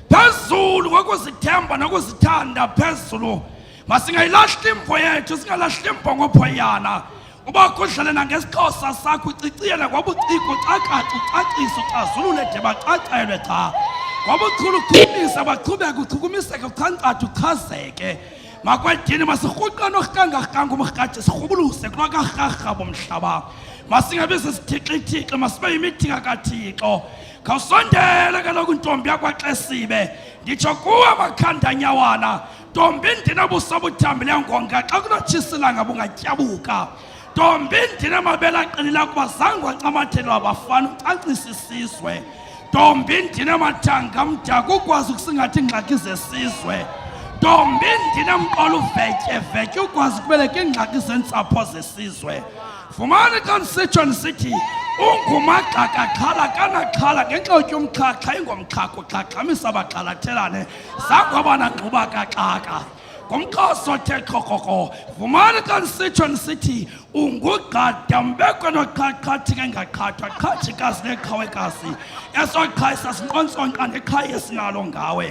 Speaker 10: phezulu ngokuzithemba nokuzithanda phezulu masingayilahli imvo yethu singalahli imbongophoyana uba kudlale nangesixhosa sakho uciciyele ngobuciko ucakace ucacise ucazulule de bacacelwe cha ngobuchuluchumisa baqhubeke uchukumiseke uchancathe uchazeke makwedini masirhuqa norhangahanga umrhatshi sirhubuluse kunokarharha bomhlaba masingabi sisithixithixi masibe yimithinga kaThixo khawusondele kaloku intombi yakwaXesibe nditsho kuwe makhandanyawana Ntombi ndinabuso buthambileyo ngonga xa kunotshiselanga bungatyabuka Ntombi ndinamabele aqinile kuba zange wacamathelwa abafana ucacisa isizwe Ntombi ndinamathanga mdaka ukwazi ukusingatha iingxaki zesizwe Ntombi ndinemqolo uvetyevetje ukwazi ukubeleka iingxaki zentsapho zesizwe Fumani xa ndisitsho ndisithi ungumagxaka xhala kanaxhala ngenxa yotya umxhaxha ingomxhaka uxhaxhamisa abaxhalathelane zange abanangquba kaxaka ngumxhosa othe xhoxhoxho vumani xa ndisitsho ndisithi ungugqada mbekwe noqhaqhathi ke ngaqhathwa qhatshikazi neqhawekazi esoqhayisa sinqontsonqa neqhayi esinalo ngawe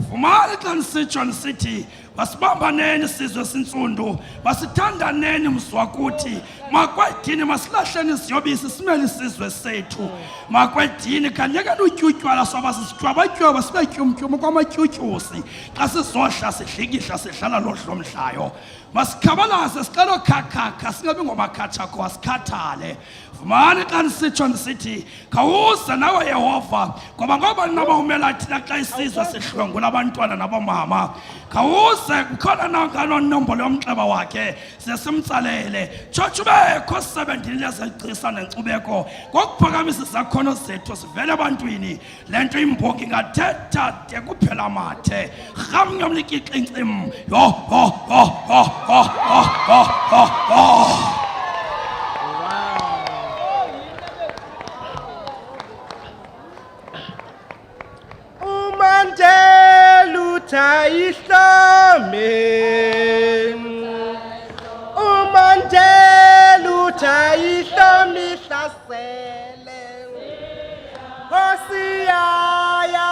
Speaker 10: vumani xa ndisitsho ndisithi masibambaneni sizwe sintsundu masithandaneni mzwakuthi makwedini masilahleni iziyobisi simele isizwe sethu makwedini kanyekeni utyutywala soba sisitwabatywaba sibe tyumtyumu kwamatyutyusi xa sizohla sidlikihla sidlala lohlomdlayo masikhabalaze sicela khakhakha singabi ngomakhatshakho asikhathale vumani xa ndisitsho ndisithi khawuze nawe Yehova ngoba ngoba nabawumela thina xa isizwe sihlwengula abantwana nabomama khawuze kukhona nanganonombolo yomnxeba wakhe sesimtsalele tshotsho ubekho 17 lezegcisa nenkcubeko ngokuphakamisa izakhono zethu sivele ebantwini le nto imbongi ingathetha de kuphela mathe rhamnyomlikixincim yo
Speaker 11: Mandela uthayihlome uMandela uthayihlome ihlasele Hosiyaya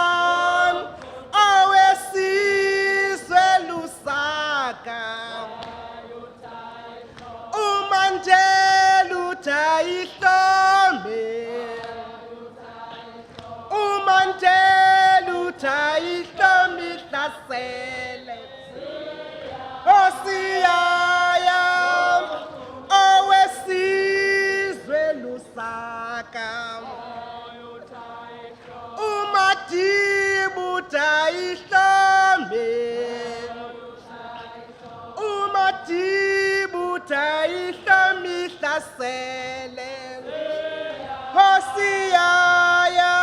Speaker 11: owesizwe lusaka uMandela uthayihlome uMandela uthayihlome ihlasele Hosiyaya owesizwe lusaka uMadiba uthayihlome uMadiba uthayihlome ihlasele Hosiyaya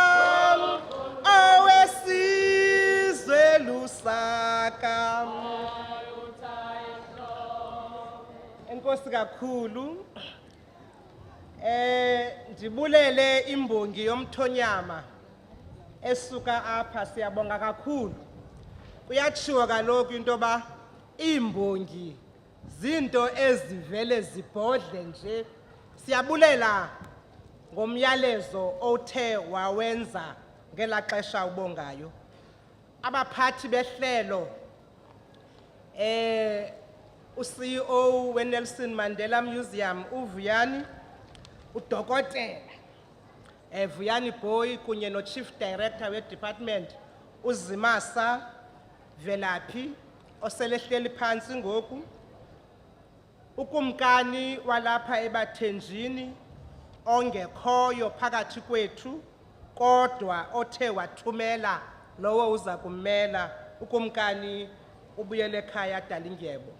Speaker 11: owesizwe lusaka Enkosi kakhulu ndibulele imbongi yomthonyama esuka apha siyabonga kakhulu Kuyatshiwo kaloku into ba iimbongi zinto ezivele zibhodle nje. Siyabulela ngomyalezo othe wawenza ngela xesha ubongayo. Abaphathi behlelo u-CEO we-Nelson Mandela Museum uVuyani, udokotela Vuyani Boy kunye no-Chief Director we-Department uZimasa Velaphi oselehleli phansi ngoku, ukumkani walapha eBathenjini ongekhoyo phakathi kwethu kodwa othe wathumela lowo uza kummela ukumkani ubuyele ekhaya Dalindyebo.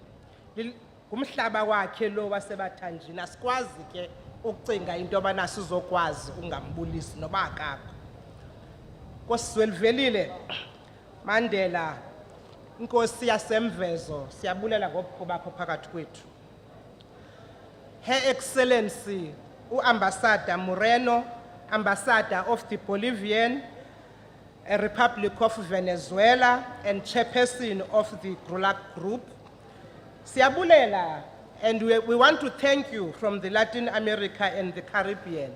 Speaker 11: Ngumhlaba wakhe lo waseBathenjini, asikwazi ke ukucinga into yobana sizokwazi ungambulisi noba akakho. Nkosi Zwelivelile Mandela, inkosi yaseMvezo, siyabulela ngobukho bakho phakathi kwethu. Her Excellency u-Ambassador Moreno, Ambassador of the Bolivian Republic of Venezuela and Chairperson of the GRULAC Group. Siyabulela, and we want to thank you from the Latin America and the Caribbean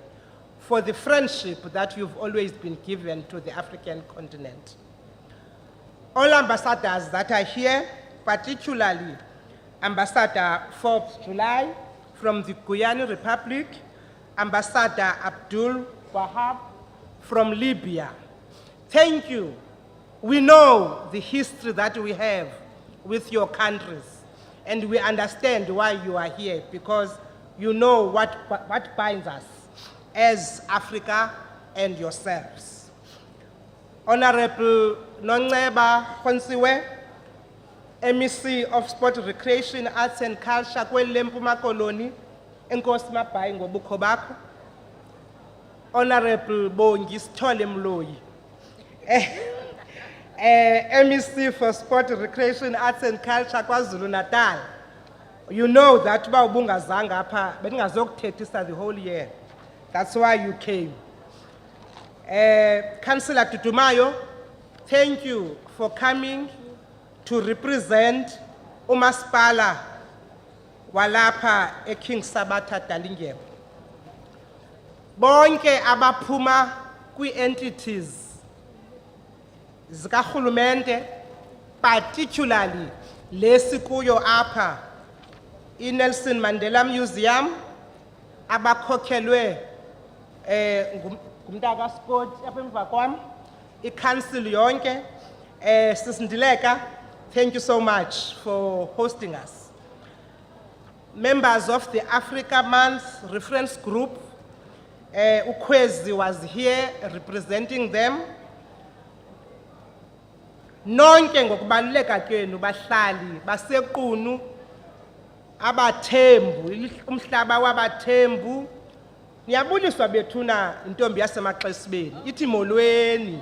Speaker 11: for the friendship that you've always been given to the African continent. All ambassadors that are here, particularly Ambassador Forbes July from the Guyana Republic, Ambassador Abdul Wahab from Libya. Thank you. We know the history that we have with your countries, and we understand why you are here, because you know what binds us as Africa and yourselves. Honorable Nongceba Khonsiwe, MEC of Sport, Recreation, Arts and Culture, kweleMpuma Koloni, enkosi Mabhayi ngobukho bakho. Honorable Bongi Sithole Mloyi, MEC for Sport, Recreation, Arts and Culture, KwaZulu Natal. You know that uba ubungazanga apha bendingazokuthethisa the whole year. That's why you came. Councillor Tutumayo, thank you for coming to represent uMasipala walapha eKing Sabata Dalindyebo. Bonke abaphuma kwi-entities zikahulumente, particularly lesikuyo apha i-Nelson Mandela Museum, abakhokhelwe ngumntaka sport apha emva kwam, i-council yonke, Sisindileka, thank you so much for hosting us. Members of the Africa Month Reference Group, Ukwezi was here representing them. Nonke ngokubaluleka kwenu bahlali baseQunu, abathembu, umhlaba wabathembu. Niyabuliswa bethuna intombi yasemaXesibeni ithi molweni.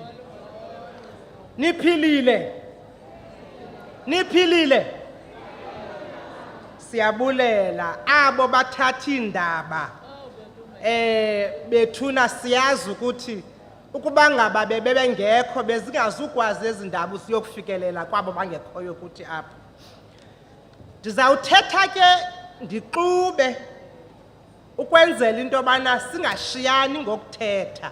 Speaker 11: Niphilile. Niphilile. Siyabulela abo bathathi indaba. Bethuna siyazi ukuthi ukuba ngaba bebengekho bezingazukwazi ezindaba siyokufikelela kwabo bangekhoyo ukuthi apha. Ndizawuthetha ke ndiqube ukwenzela into bana singashiyani ngokuthetha.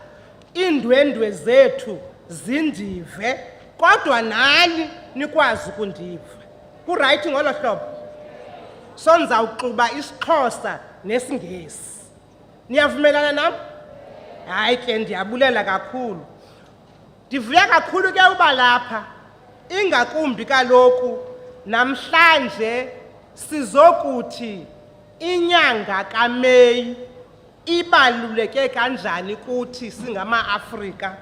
Speaker 11: Iindwendwe zethu zindive kodwa nani nikwazi ukundiva. Ku right ngolo hlobo. So ndizawuxuba isiXhosa nesiNgesi. Niyavumelana nami? Hayi ke ndiyabulela kakhulu. Ndivuya kakhulu ke uba lapha ingakumbi kaloku namhlanje sizokuthi inyanga kaMeyi ibaluleke kanjani kuthi singama-Afrika,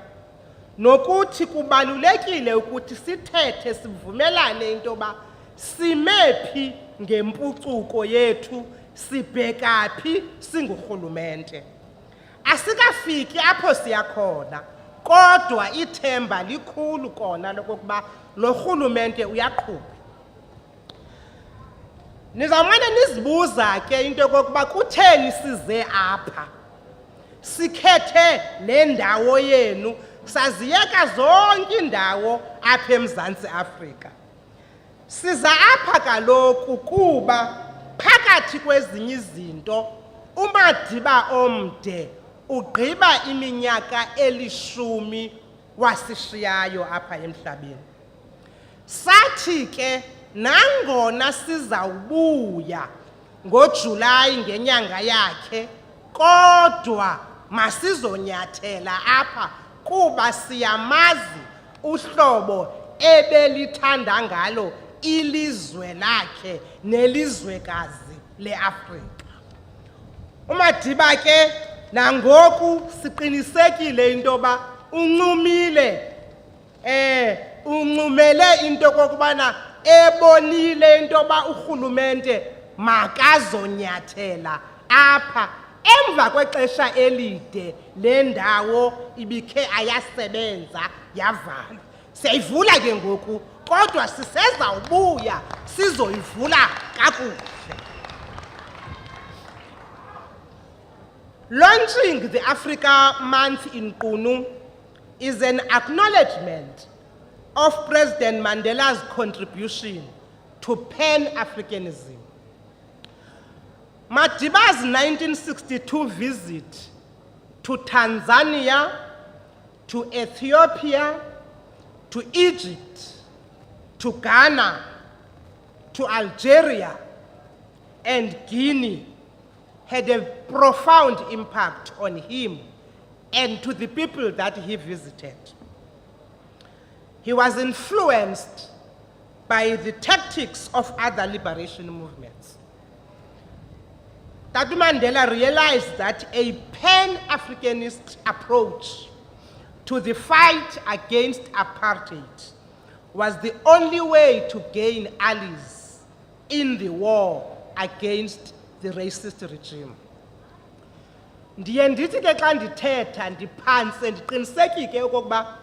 Speaker 11: nokuthi kubalulekile ukuthi sithethe sivumelane into ba simephi ngempucuko yethu, sibhekaphi singurhulumente. Asikafiki apho siyakhona, kodwa ithemba likhulu kona lokuba lo rhulumente uyaqhuba. Nizamane nizibuza ke into yokokuba kutheni size apha. Sikhethe le ndawo yenu, saziyeka zonke indawo apha eMzantsi Afrika. Siza apha kaloku kuba phakathi kwezinye izinto uMadiba omde ugqiba iminyaka 10 wasishiyayo apha emhlabeni. Sathi ke nangona sizawubuya ngoJulayi ngenyanga yakhe, kodwa masizonyathela apha kuba siyamazi uhlobo ebelithanda ngalo ilizwe lakhe nelizwekazi leAfrika. uMadiba ke nangoku siqinisekile into yoba uncumile uncumele into kokubana ebonile into yoba urhulumente makazonyathela apha emva kwexesha elide le ndawo ibikhe ayasebenza yavala. Siyayivula ke ngoku kodwa sisezawubuya sizoyivula kakuhle. Launching the Africa Month in Qunu is an acknowledgement of President Mandela's contribution to Pan-Africanism. Madiba's 1962 visit to Tanzania, to Ethiopia, to Egypt, to Ghana, to Algeria, and Guinea had a profound impact on him and to the people that he visited. He was influenced by the tactics of other liberation movements. Tatu Mandela realized that a Pan-Africanist approach to the fight against apartheid was the only way to gain allies in the war against the racist regime. Ndiye ndithi ke xa ndithetha ndiphantse ndiqinisekile okokuba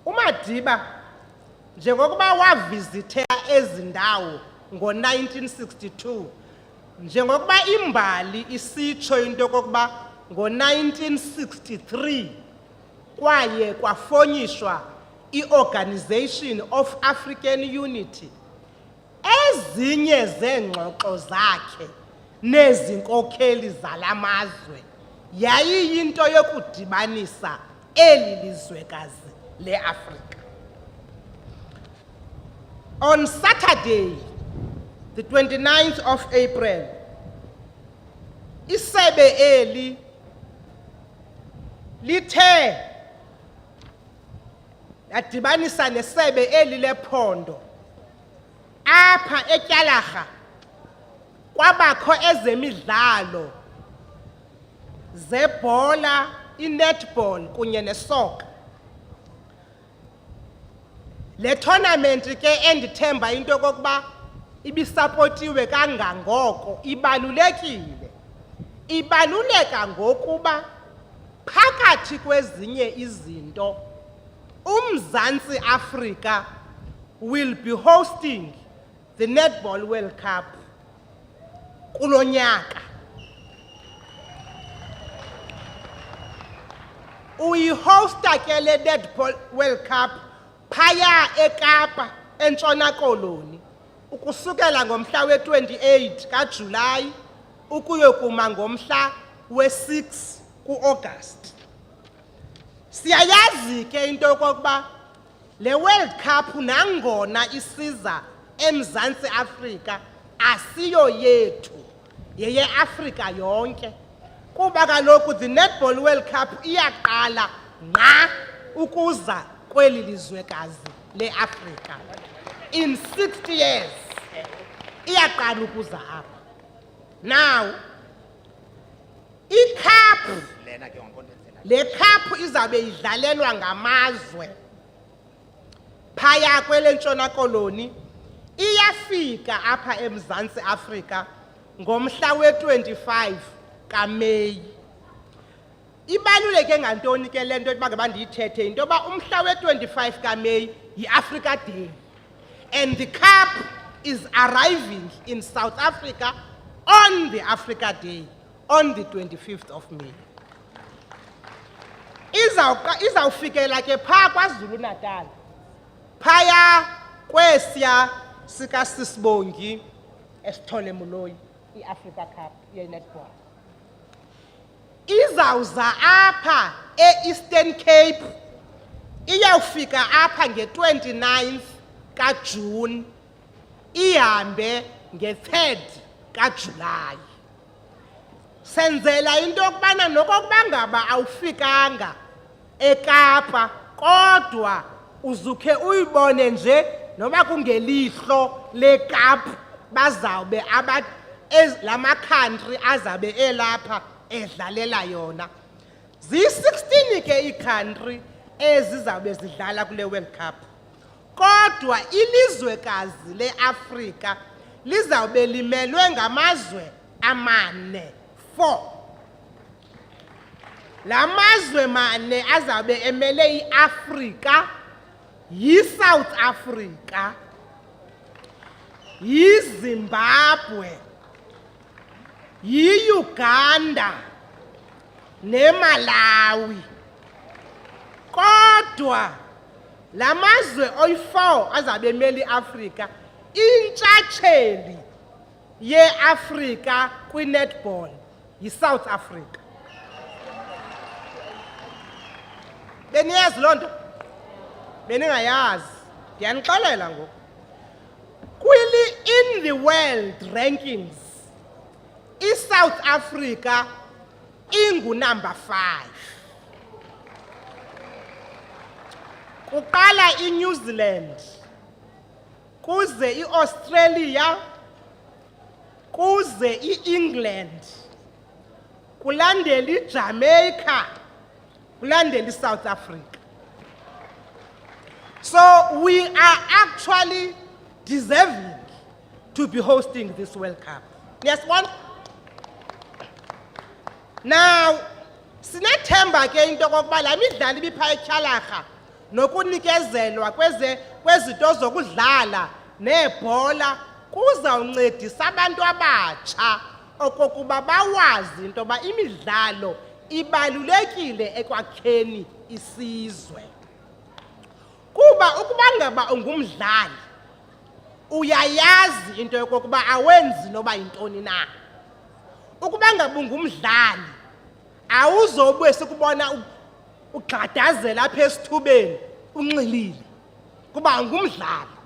Speaker 11: uMadiba njengokuba wavizithela ezi ndawo ngo-1962, njengokuba imbali isitsho into yokokuba ngo-1963 kwaye kwafonyishwa i-Organization of African Unity, ezinye zeengxoxo zakhe nezinkokheli zalamazwe yayiyinto yokudibanisa eli lizwekazi leAfrika. On Saturday, the 29th of April, isebe eli lithe yadibanisa nesebe eli lephondo apha eTyalaga kwabakho ezemidlalo zebhola, i-netball kunye nesoka. Le tournament ke endithemba into yokokuba ibisapotiwe kangangoko ibalulekile. Ibaluleka ngokuba phakathi kwezinye izinto uMzantsi Afrika will be hosting the Netball World Cup kulo nyaka. Uyihosta ke le Netball World Cup phaya eKapa eNtshona Koloni ukusukela ngomhla we-28 kaJulayi ukuyokuma ngomhla we-6 kuAugust. Siyayazi ke into yokokuba le World Cup nangona isiza eMzantsi Afrika asiyo yethu, yeye-Afrika yonke, kuba kaloku the Netball World Cup iyaqala ngqa ukuza kweli lizwekazi leAfrika. In 60 years iyaqala ukuza apha. Now iCup le cup izabe idlalelwa ngamazwe phaya kwele Ntshona Koloni, iyafika apha eMzantsi Afrika ngomhla we-25 kaMeyi. Ibaluleke ngantoni ke le nto yokuba ngaba ndiyithethe into yoba umhla we-25 kaMeyi yi-Africa Day, and the cup is arriving in South Africa on the Africa Day on the 25th of May. Izawufikela ke phaa KwaZulu Natal Phaya kwesiya sika Sisibongi esithole Muloyi iAfrica Cup ye-netball. Izawuza apha e-Eastern Cape iyawufika apha nge-29th kaJune ihambe nge-3rd kaJulayi. Senzela into yokubana nokokuba ngaba awufikanga eKapa kodwa uzukhe uyibone nje noba kungelihlo leKapa bazawube lama country azabe elapha edlalela yona. Zi-16 ke ii-country ezizawube zidlala kule World Cup. Kodwa ilizwekazi leAfrika lizawube limelwe ngamazwe amane, 4. La mazwe mane azawube emele iAfrika yi-South Africa, yi-Zimbabwe, yi-Uganda neMalawi. Kodwa la mazwe oyi-4 azabe emele iAfrika, intshatsheli yeAfrika kwi-netball yi-South Africa. Beniyazi loo nto? Beningayazi. Ndiyanixelela ngoku. In the world rankings, i-South Africa ingu-number 5. Kuqala iNew Zealand, kuze iAustralia, kuze iEngland, kulandela iJamaica, kulandela iSouth Africa. So we are actually deserving to be hosting this World Cup. Yes, one. Now, sinethemba ke into kokuba la midlalo ibiphaya eTyhalarha nokunikezelwa kwezinto zokudlala nebhola kuzawuncedisa abantu abatsha okokuba bawazi into ba imidlalo ibalulekile ekwakheni isizwe. Kuba ukuba ngaba ungumdlali uyayazi into yokokuba awenzi noba yintoni na. Ukuba ngaba ungumdlali awuzobe sikubona ugxadazela apha esithubeni unxilile kuba ungumdlali.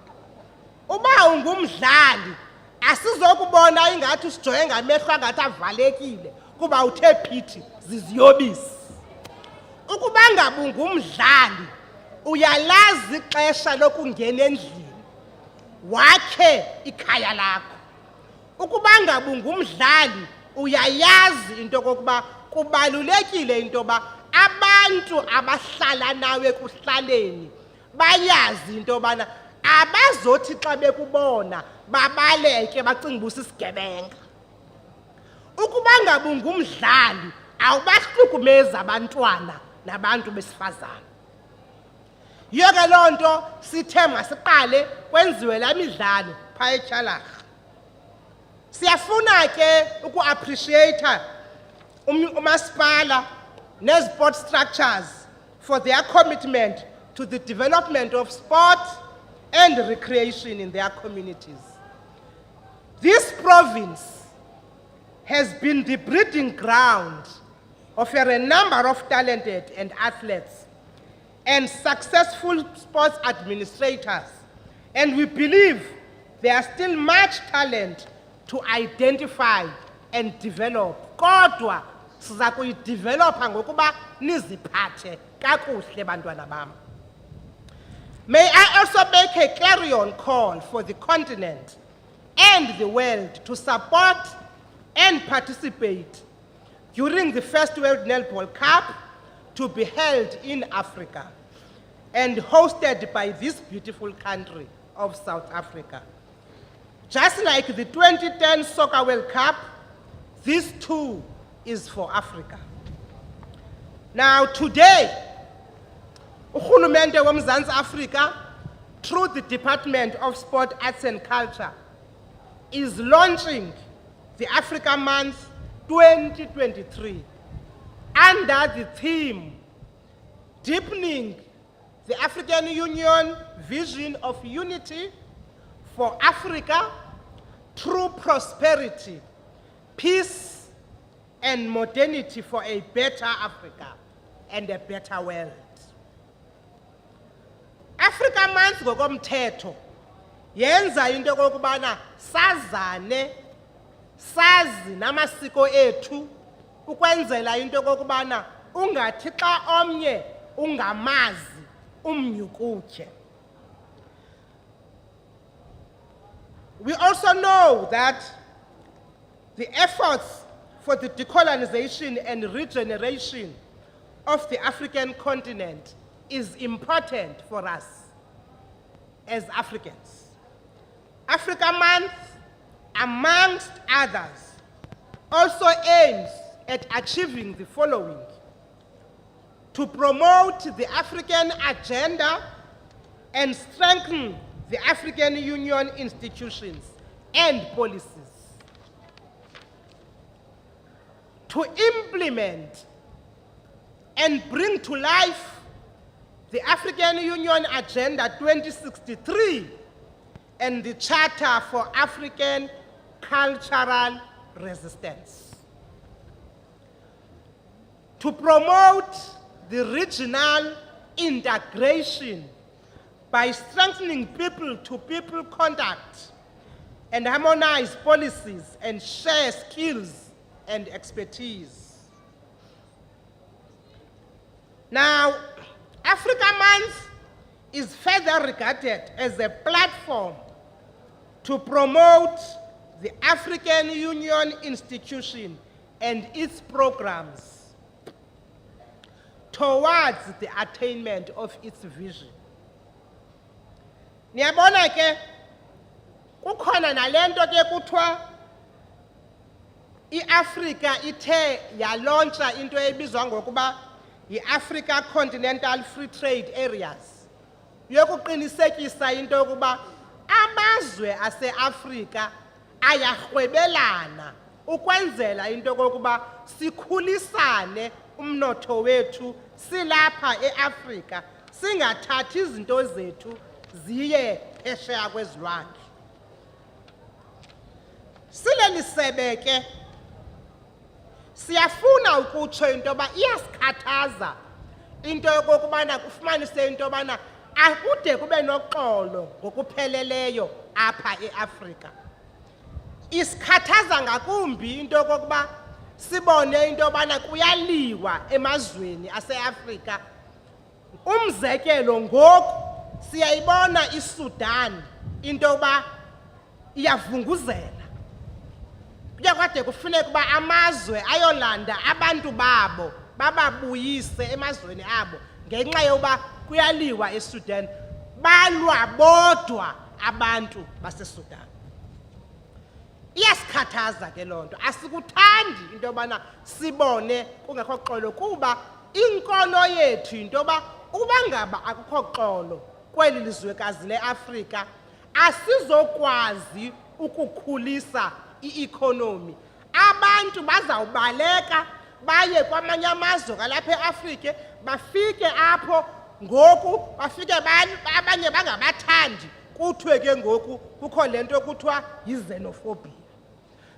Speaker 11: Uba ungumdlali asizokubona ingathi usijoye ngamehlo angathi avalekile kuba uthe phithi ziziyobisi. Ukuba ngaba ungumdlali uyalazi ixesha lokungena endlini wakhe ikhaya lakho. Ukuba ngaba ungumdlali uyayazi into kokuba kubalulekile into ba abantu abahlala nawe kuhlaleni bayazi into bana abazothi xa bekubona babaleke bacinga busisigebenga. Ukuba ngaba ungumdlali awubahlukumeza abantwana nabantu besifazana. Yeke loo nto sithe masiqale kwenziwe la midlalo phaya eTyhalarha. Siyafuna ke uku-appreciate umasipala ne-sport structures for their commitment to the development of sport and recreation in their communities. This province has been the breeding ground of a number of talented and athletes and successful sports administrators, and we believe there is still much talent to identify and develop. Kodwa siza kuyidevelopa ngokuba niziphathe kakuhle bantwana bam. May I also make a clarion call for the continent and the world to support and participate during the first World Netball Cup to be held in Africa and hosted by this beautiful country of South Africa. Just like the 2010 Soccer World Cup, this too is for Africa. Now today, uRhulumente woMzantsi Afrika, through the Department of Sport, Arts and Culture, is launching the Africa Month 2023 under the theme Deepening the African Union vision of unity for Africa, true prosperity, peace, and modernity for a better Africa and a better world. Africa Month ngokomthetho yenza into kokubana sazane, sazi namasiko ethu, ukwenzela into kokubana ungathi xa omnye ungamazi umnyukutye. We also know that the efforts for the decolonization and regeneration of the African continent is important for us as Africans. Africa Month, amongst others, also aims at achieving the following: to promote the African agenda and strengthen the African Union institutions and policies, to implement and bring to life the African Union Agenda 2063 and the Charter for African Cultural Resistance, to promote the regional integration by strengthening people-to-people contact and harmonize policies and share skills and expertise. Now, Africa Month is further regarded as a platform to promote the African Union institution and its programs towards the attainment of its vision. Niyabona ke kukhona nalento ke kuthiwa iAfrica ithe yalauncha into ebizwa ngokuba yiAfrica Continental Free Trade Areas, yokuqinisekisa into yokuba amazwe aseAfrika ayarhwebelana ukwenzela into yokuba sikhulisane umnotho wethu silapha eAfrika, singathathi izinto zethu ziye phesheya kwezilwandle. Sileli sebe ke siyafuna ukutsho into yoba iyasikhathaza into yokokubana kufumanise into yobana akude kube noxolo ngokupheleleyo apha eAfrika. Isikhathaza ngakumbi into yokokuba sibone into yobana kuyaliwa emazweni aseAfrika. Umzekelo ngoku siyayibona iSudan into yoba iyavunguzela. Kuyakade kufuneka ukuba amazwe ayolanda abantu babo bababuyise emazweni abo ngenxa yoba kuyaliwa eSudan, balwa bodwa abantu baseSudan. Iyasikhathaza ke loo nto, asikuthandi into yobana sibone kungekho xolo, kuba inkolo yethu into yoba ukuba ngaba akukho xolo kweli lizwekazi leAfrika, asizokwazi ukukhulisa i-economy. Abantu bazawubaleka baye kwamanye amazwe kalapha eAfrika, bafike apho ngoku bafike abanye bangabathandi, kuthiwe ke ngoku kukho lento kuthiwa yi-xenophobia.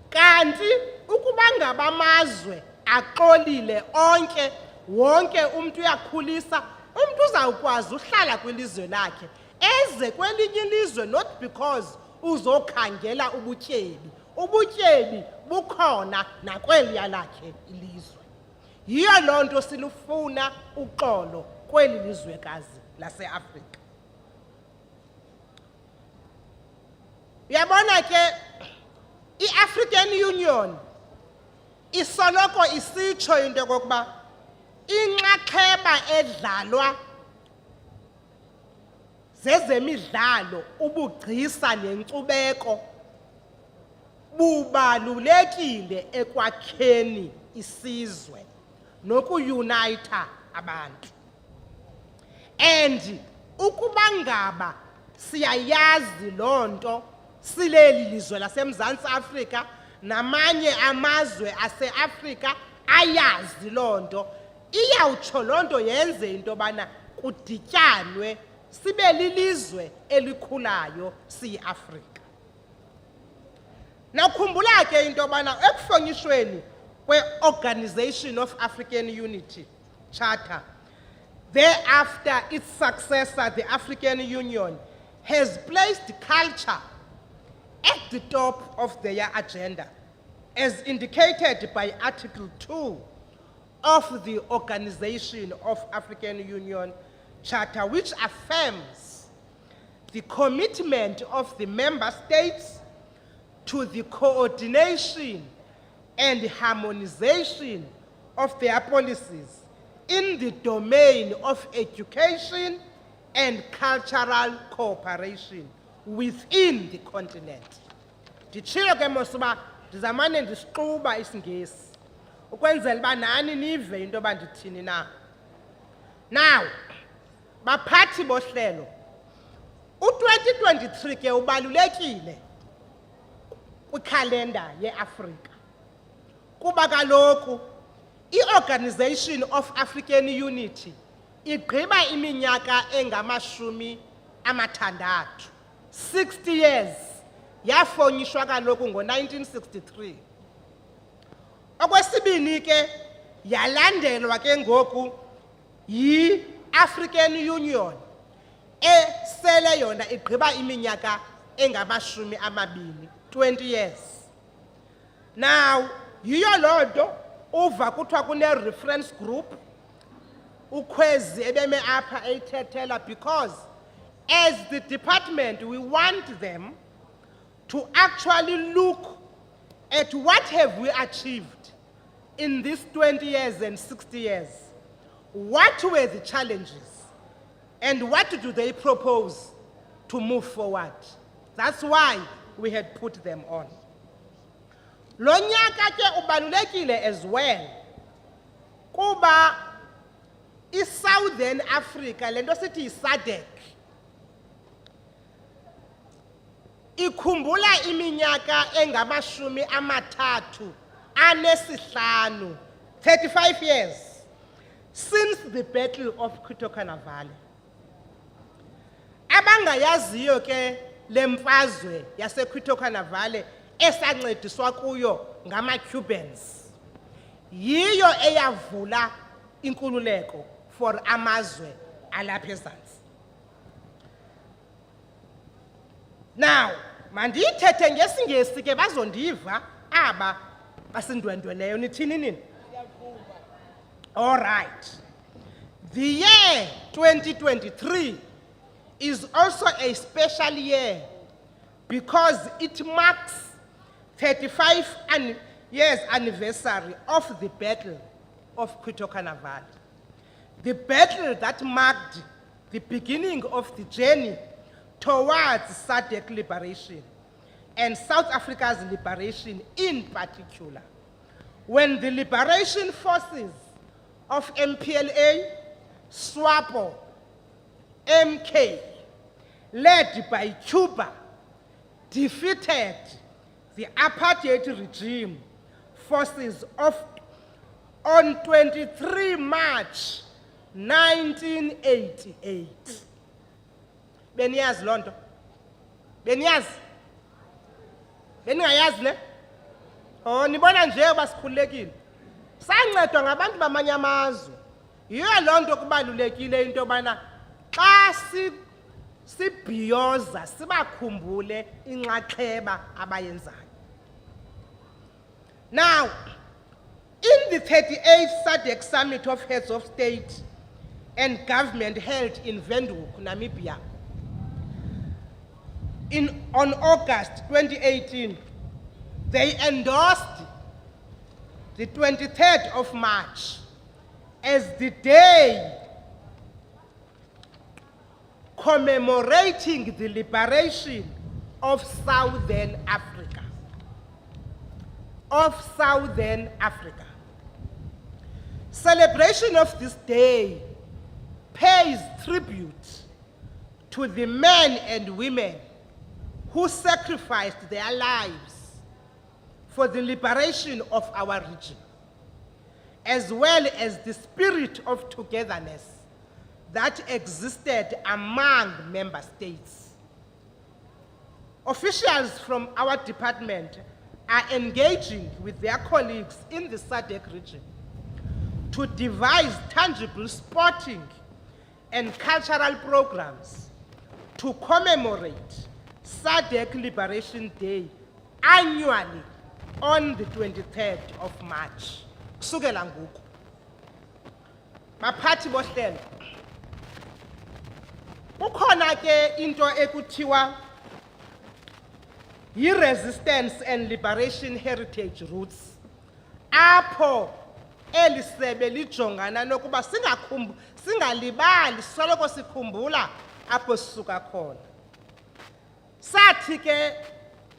Speaker 11: Kanti ukuba ngaba amazwe axolile onke, wonke umuntu uyakhulisa, umuntu uzawukwazi uhlala kwilizwe lakhe eze kwelinye ilizwe, not because uzokhangela ubutyebi. Ubutyebi bukhona nakweliya lakhe ilizwe. Yiyo loo nto silufuna uxolo kweli lizwekazi laseAfrika. Uyabona ke iAfrican Union isoloko isitsho into yokokuba inxaxheba edlalwa zezemidlalo, ubugcisa nenkcubeko bubalulekile ekwakheni isizwe nokuyunayitha abantu. And ukuba ngaba siyayazi loo nto sileli lizwe laseMzantsi Afrika namanye amazwe aseAfrika ayazi loo nto, iyawutsho loo nto yenze into yobana kudityanwe sibe lilizwe elikhulayo siyiAfrika. Nakhumbula ke into yobana ekufonyishweni kwe-Organization of African Unity Charter, thereafter its successor, the African Union, has placed culture at the top of their agenda, as indicated by Article 2 of the Organization of African Union Charter, which affirms the commitment of the member states to the coordination and harmonization of their policies in the domain of education and cultural cooperation within the continent. Ndichilo ke mosuba ndizamane ndisiquba isiNgesi ukwenzela uba nani nive into yoba ndithini na. Now, baphathi bohlelo, u-2023 ke ubalulekile kwikhalenda yeAfrika kuba kaloku i-Organization of African Unity igqiba iminyaka engamashumi amathandathu, 60 years, yafonyishwa kaloku ngo-1963. Okwesibini ke yalandelwa ke ngoku yi-African Union esele yona igqiba iminyaka engamashumi amabini, 20 years. Now, yiyo loo nto uva kuthiwa kune-reference group ukhwezi ebeme apha eyithethela, because as the department we want them to actually look at what have we achieved in these 20 years and 60 years. What were the challenges and what do they propose to move forward? That's why we had put them on. Lo nyaka ke ubalulekile as well kuba i-Southern Africa, le nto sithi yi-SADC, ikhumbula iminyaka engamashumi amathathu anesihlanu, 35 years, since the Battle of Cutocanavale. Abangayaziyo ke le mfazwe yaseCutocanavale esancediswa kuyo ngama-Cubans, yiyo eyavula inkululeko for amazwe alapha ezantsi. Now, mandiyithethe ngesiNgesi ke bazondiva aba basindwendweleyo, nithini nini? All right. The year 2023 is also a special year because it marks 35 years anniversary of the Battle of Cutocanavale. The battle that marked the beginning of the journey towards SADC liberation and South Africa's liberation in particular, when the liberation forces of MPLA, SWAPO, MK, led by Cuba, defeated the apartheid regime forces on 23 March 1988. Beniyazi loo nto? Beniyazi? Beningayazi ne? Oh, nibona nje uba sikhululekile. Sancedwa ngabantu bamanye amazwe. Yiyo loo nto kubalulekile into yobana xa sibhiyoza sibakhumbule inxaxheba abayenzayo. Now, in the 38th SADC Summit of Heads of State and Government held in Windhoek, Namibia, on August 2018, they endorsed the 23rd of March as the day commemorating the liberation of Southern Africa. Celebration of this day pays tribute to the men and women who sacrificed their lives for the liberation of our region, as well as the spirit of togetherness that existed among member states. Officials from our department are engaging with their colleagues in the SADC region to devise tangible sporting and cultural programs to commemorate SADC Liberation Day annually on the 23rd of March. Kusukela ngoku. Baphathi bohlelo. Kukhona ke into ekuthiwa yi-Resistance and Liberation Heritage Routes. Apho elisebe lijongana nokuba singalibali soloko sikhumbula apho sisuka khona. Sathi ke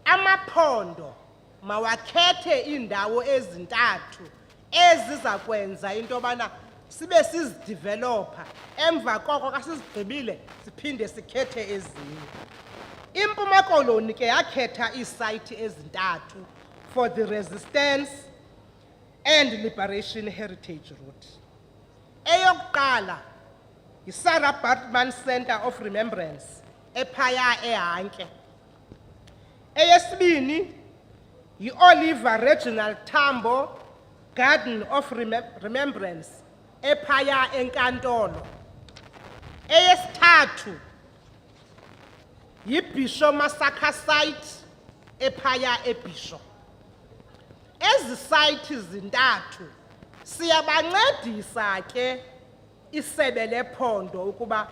Speaker 11: amaphondo mawakhethe indawo ezintathu eziza kwenza into yobana sibe sizidevelopa, emva koko xa sizigqibile siphinde sikhethe ezinye. Impuma Koloni ke yakhetha iisayithi ezintathu for the Resistance and Liberation Heritage Route. Eyokuqala yiSarah Baartman Center of Remembrance ephaya eHanke. Eyesibini yi-Oliver Reginald Tambo Garden of Remembrance ephaya eNkantolo. Eyesithathu yi-Bisho Massacre Site ephaya eBisho. Ezi sayithi zintathu siyabancedisa ke isebe lephondo ukuba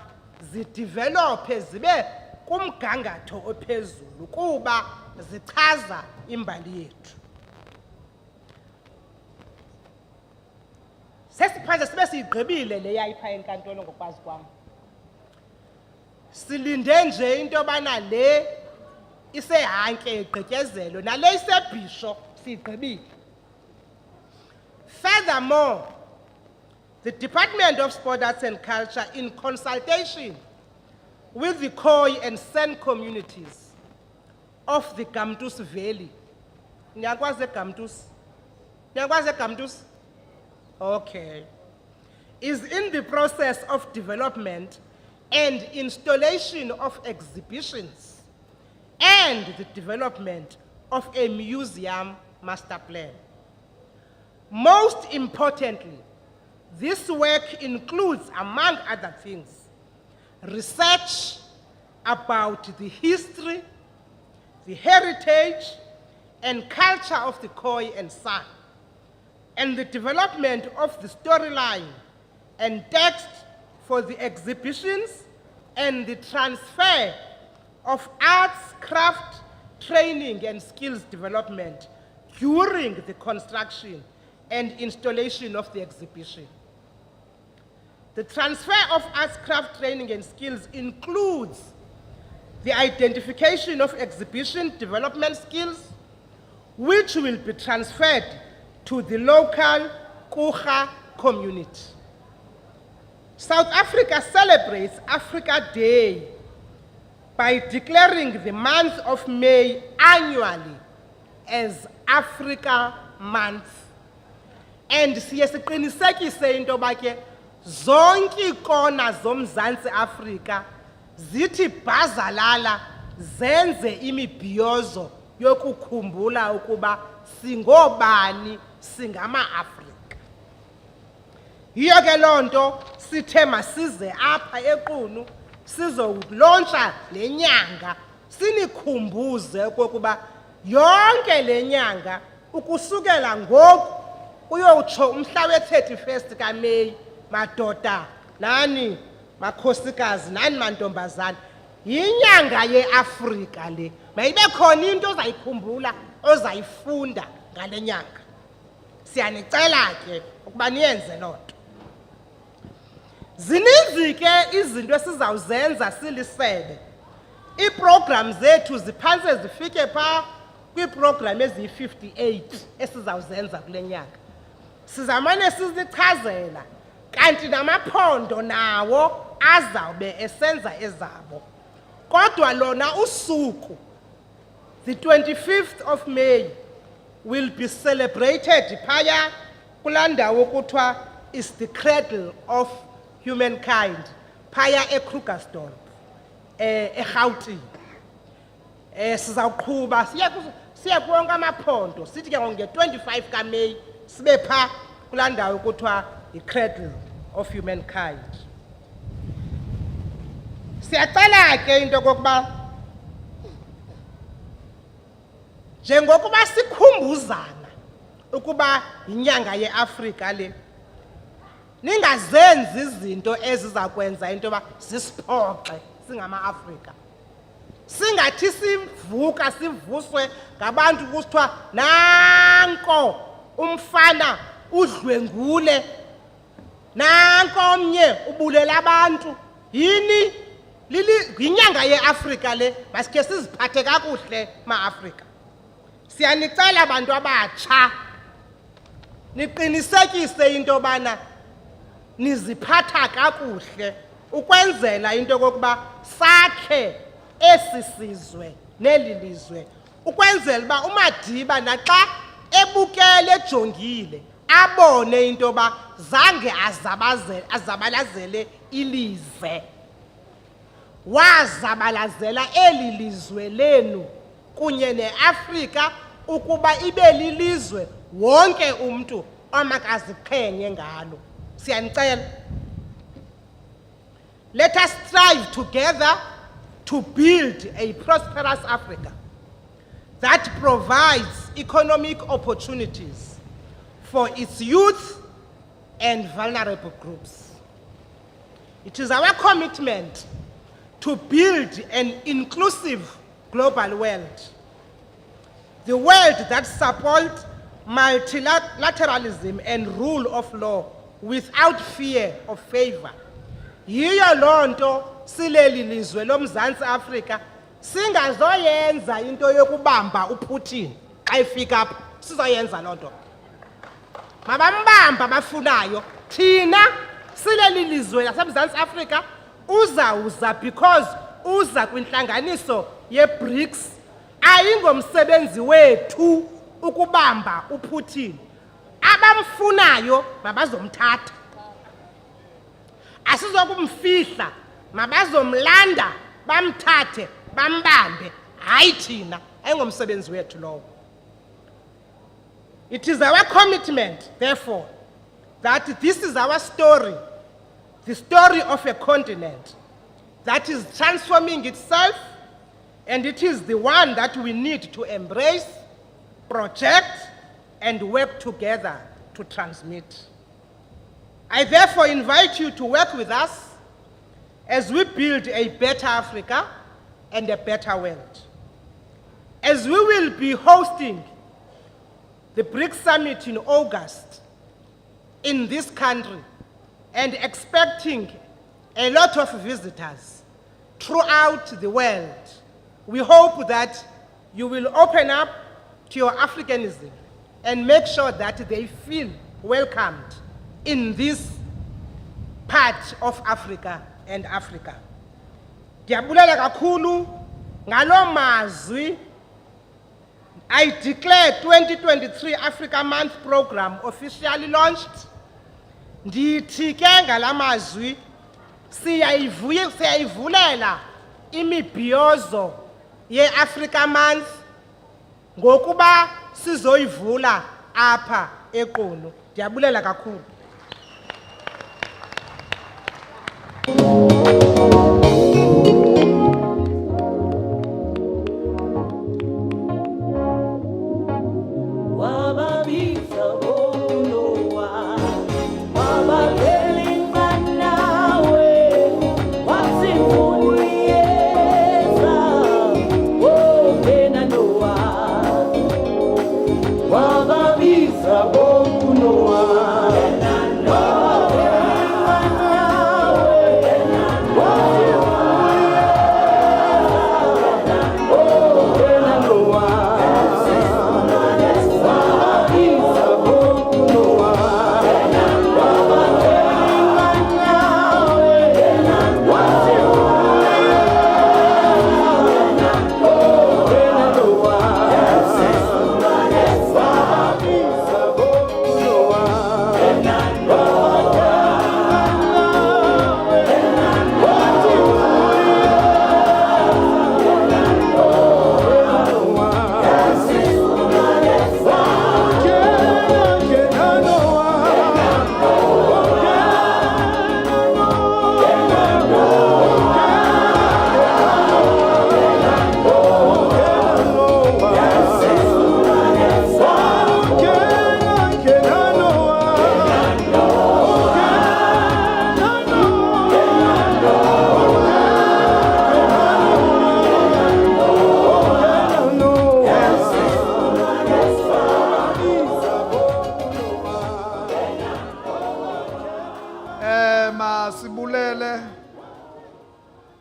Speaker 11: zidevelope zibe kumgangatho ophezulu kuba zichaza imbali yethu. Sesiphanje sibe siyigqibile le yayipha enkantolo ngokwazi kwami. Silinde nje into yobana le iseHanke igqityezelwe nale iseBisho siyigqibile. Furthermore, the Department of Sport, Arts and Culture, in consultation with the Khoi and San communities of the Gamtus Valley. Niyakwazi Gamtus? Niyakwazi Gamtus? Okay. Is in the process of development and installation of exhibitions and the development of a museum master plan. Most importantly, this work includes, among other things, research about the history, the heritage, and culture of the Khoi and San, and the development of the storyline and text for the exhibitions and the transfer of arts, craft, training, and skills development during the construction and installation of the exhibition. The transfer of arts, craft, training, and skills includes the identification of exhibition development skills, which will be transferred to the local Kucha community. South Africa celebrates Africa Day by declaring the month of May annually as Africa Month. And siye siqinisekise into yoba ke zonke ikona zomZantsi Afrika zithi bhazalala zenze imibhiyozo yokukhumbula ukuba singobani singama-Afrika. Yiyo ke loo nto sithe masize apha eQunu sizolontsha le nyanga sinikhumbuze okokuba yonke le nyanga ukusukela ngoku uyotsho umhla we-31st kaMeyi, madoda nani makhosikazi nani mantombazana, yinyanga yeAfrika le. Mayibe khona into ozayikhumbula ozayifunda ngale nyanga. Siyanicela ke ukuba niyenze loo nto. Zininzi ke izinto esizawuzenza silisebe. Iiprogram zethu ziphantse zifike phaa kwiiprogram eziyi-58 esizawuzenza kule nyanga. Sizamane sizichazela kanti namaphondo nawo azawube esenza ezabo. Kodwa lona usuku, the 25th of May, will be celebrated phaya kulaa ndawo kuthiwa is the cradle of humankind phaya eKrugersdorp eGauteng. Sizawuqhuba siya kuwonke amaphondo sithi ke nge-25 kaMeyi sibe pha kulaa ndawo kuthiwa yi-Cradle of Humankind. Siyacela ke into kokuba njengokuba sikhumbuzana ukuba inyanga yeAfrika le, ningazenzi izinto eziza kwenza into yoba zisiphoxe singama-Afrika. Singathi sivuka sivuswe ngabantu kusithiwa nanko umfana udlwengule, nanko omnye ubulela abantu. Yini yinyanga yeAfrika le, masike siziphathe kakuhle ma-Afrika. Siyanicela bantu abatsha niqinisekise into bana niziphatha kakuhle ukwenzela into kokuba sakhe esi sizwe neli lizwe, ukwenzela uba uMadiba naxa ebukele ejongile abone into yoba zange azabalazele ilize, wazabalazela eli lizwe lenu kunye neAfrika ukuba ibe lilizwe wonke umntu amakaziqhenye ngalo. Siyanicela, let us strive together to build a prosperous Africa that provides economic opportunities for its youth and vulnerable groups. It is our commitment to build an inclusive global world, the world that supports multilateralism and rule of law without fear of favor. Yiyo lonto sileli lizwe loMzantsi Afrika singazoyenza into yokubamba uPutin xa efika apha, sizoyenza lonto. Mabambamba bafunayo, thina sileli lizwe laseMzantsi Afrika uzawuza because uza kwintlanganiso yeBRICS. Ayingomsebenzi wethu ukubamba uPutin. Abamfunayo mabazomthatha. Asizokumfihla, mabazomlanda, bamthathe, bambambe, hayi thina, ayingomsebenzi wethu lowo. It is our commitment, therefore, that this is our story, the story of a continent that is transforming itself, and it is the one that we need to embrace, project, and work together to transmit. I therefore invite you to work with us as we build a better Africa and a better world. As we will be hosting the BRICS Summit in August in this country and expecting a lot of visitors throughout the world, we hope that you will open up to your Africanism and make sure that they feel welcomed in this part of Africa and Africa. Ndiyabulela kakhulu ngalo mazwi. I declare 2023 Africa Month program officially launched. Ndithi ke ngala mazwi siyayivulela imibhiyozo ye-Africa Month ngokuba sizoyivula apha eQunu. Ndiyabulela kakhulu.
Speaker 6: Wababisa bokunoa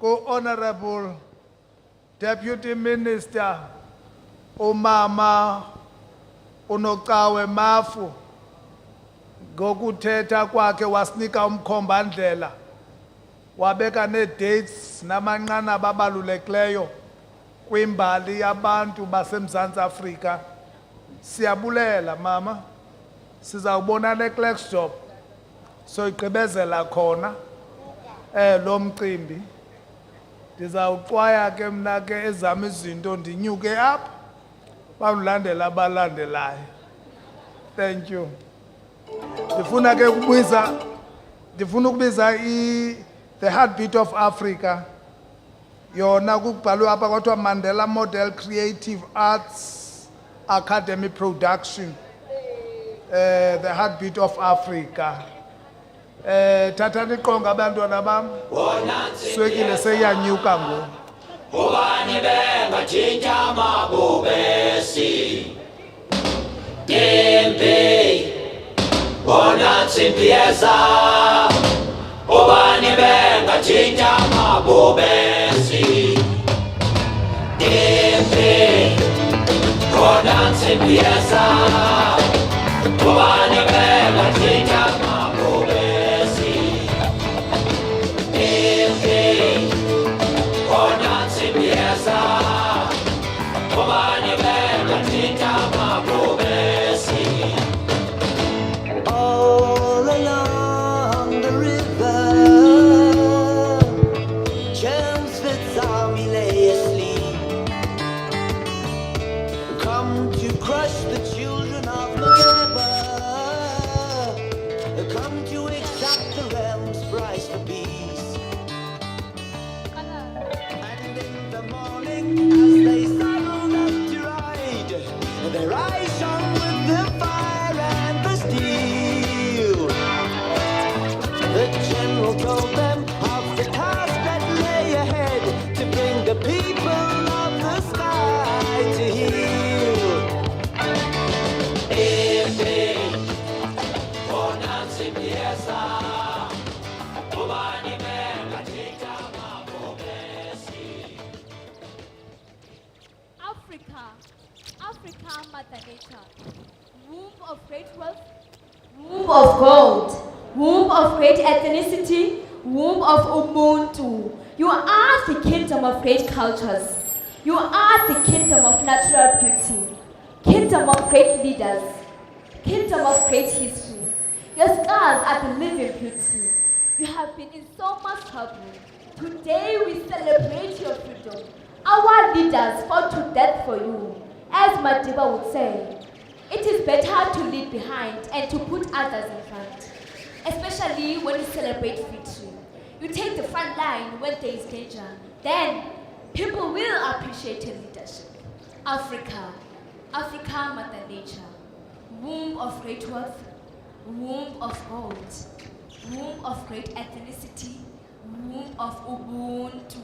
Speaker 8: Honorable Deputy Minister Umama Unokawe Mafu ngokuthetha kwakhe wasinika umkhombandlela wabeka nee-dates namanqanaba abalulekileyo kwimbali yabantu baseMzantsi Afrika. Siyabulela mama, sizawubonana eKlerksdorp soyigqibezela khona lo mcimbi. Ndizawuqwaya ke mna ke ezam izinto ndinyuke apha bandilandela abalandelayo. Thank you. Ndifuna ke ukubiza the Heartbeat of Africa. Yona kubhalwe apha kwathiwa Mandela Model Creative Arts Academy Production. The Heartbeat of Africa. Thathani iqonga abantwana bam. Swekile seyanyuka ngoku.
Speaker 12: Ubani bengatshintsha amabubesi Tempe Bona simpieza Ubani bengatshintsha amabubesi Tempe Bona simpieza Ubani bengatshintsha amabubesi Tempe Bona simpieza Ubani bengatshintsha amabubesi
Speaker 13: All along the river, Chelmsford's army lay asleep. Come to crush the children of November, come to exact the realm's price for peace. And in the morning, as they saddled up to ride, their eyes shone with the fire and the steel. The general told them of the task that lay ahead to bring the people of the sky to heal.
Speaker 12: Tempe Bona simpieza Ubani bengatshintsha amabubesi
Speaker 14: Africa, Africa, Mother Nature, womb of great wealth, womb of gold, womb of great ethnicity, womb of Ubuntu. You are the kingdom of great cultures. You are the kingdom of natural beauty, kingdom of great leaders, kingdom of great history. Your scars are the living beauty. You have been in so much trouble. Today we celebrate your freedom. Our leaders fought to death for you. As Madiba would say, it is better to lead behind and to put others in front, especially when you celebrate victory. You take the front line when there is danger. Then people will appreciate your leadership. Africa, Africa, Mother Nature, womb of great wealth, womb of gold, womb of great ethnicity, womb of Ubuntu.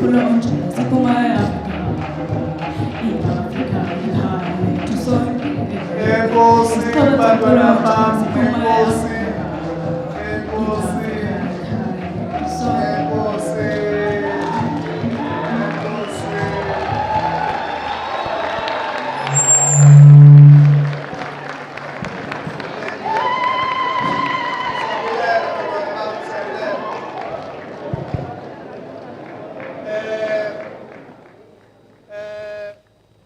Speaker 15: sikhula onje siphuma eAfrika iAfrika ikhaya tusonke
Speaker 8: Enkosi bantwana bam, enkosi. Enkosi. Enkosi.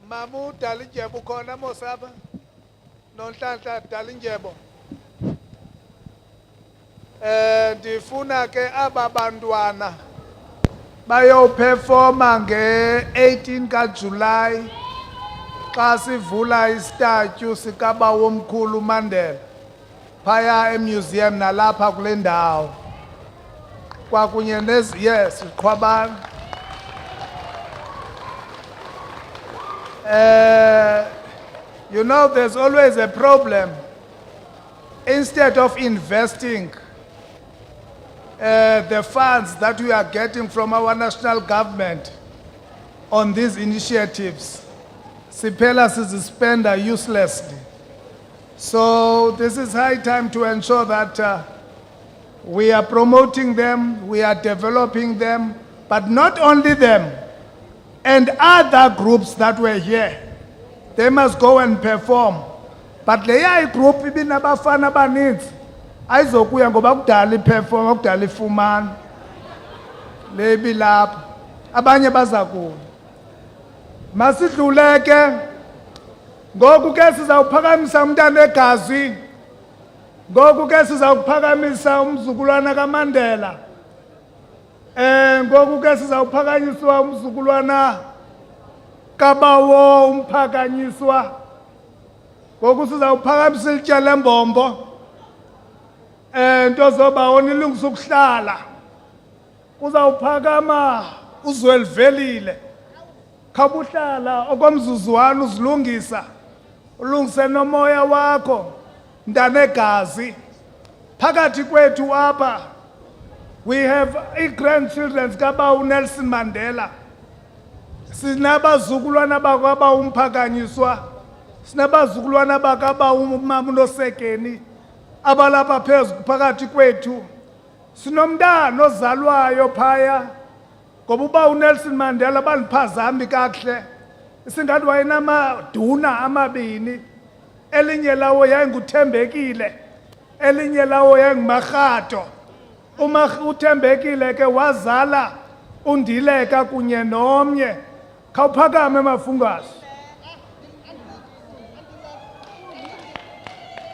Speaker 8: Mamu Dalinjebo khona mosapha nonhlanhla Dalinjebo ndifuna ke aba bantwana bayoperforma nge-18 kaJuly xa sivula istatue sikaBawo Omkhulu uMandela phaya emuseum nalapha kule ndawo kwakunye yes Qwabane. You know, there's always a problem. Instead of investing the funds that we are getting from our national government on these initiatives, siphela sizispenda uselessly. So this is high time to ensure that we are promoting them, we are developing them, but not only them, and other groups that were here, they must go and perform. But leya group ibinabafana abaninzi ayizokuya ngoba kudala iperform kudala ifumana lebi lapha abanye bazakuya masidluleke ngoku ke sizawuphakamisa umntana egazi ngoku ke sizawuphakamisa umzukulwana kaMandela ngoku ke sizawuphakanyiswa umzukulwana kaBawo umphakanyiswa ngoku sizawuphakamisa ilitya lembombo nto zoBawo nilungisa ukuhlala kuzawuphakama uZwelivelile khabuhlala okomzuzwana uzilungisa ulungise nomoya wakho mntanegazi phakathi kwethu apha. We have grandchildren kaBawo Nelson Mandela. Sinabazukulwana bakaBawo umphakanyiswa. Sinabazukulwana bakaBawo uMama uNosekeni abalapha phezulu phakathi kwethu. Sinomntana ozalwayo phaya ngoba uBawo Nelson Mandela baliphazami kakuhle. Singathi wayenamaduna amabini. Elinye lawo yayinguThembekile. Elinye lawo yayinguMarhato. uThembekile ke wazala uNdileka kunye nomnye khawuphakame mafungasi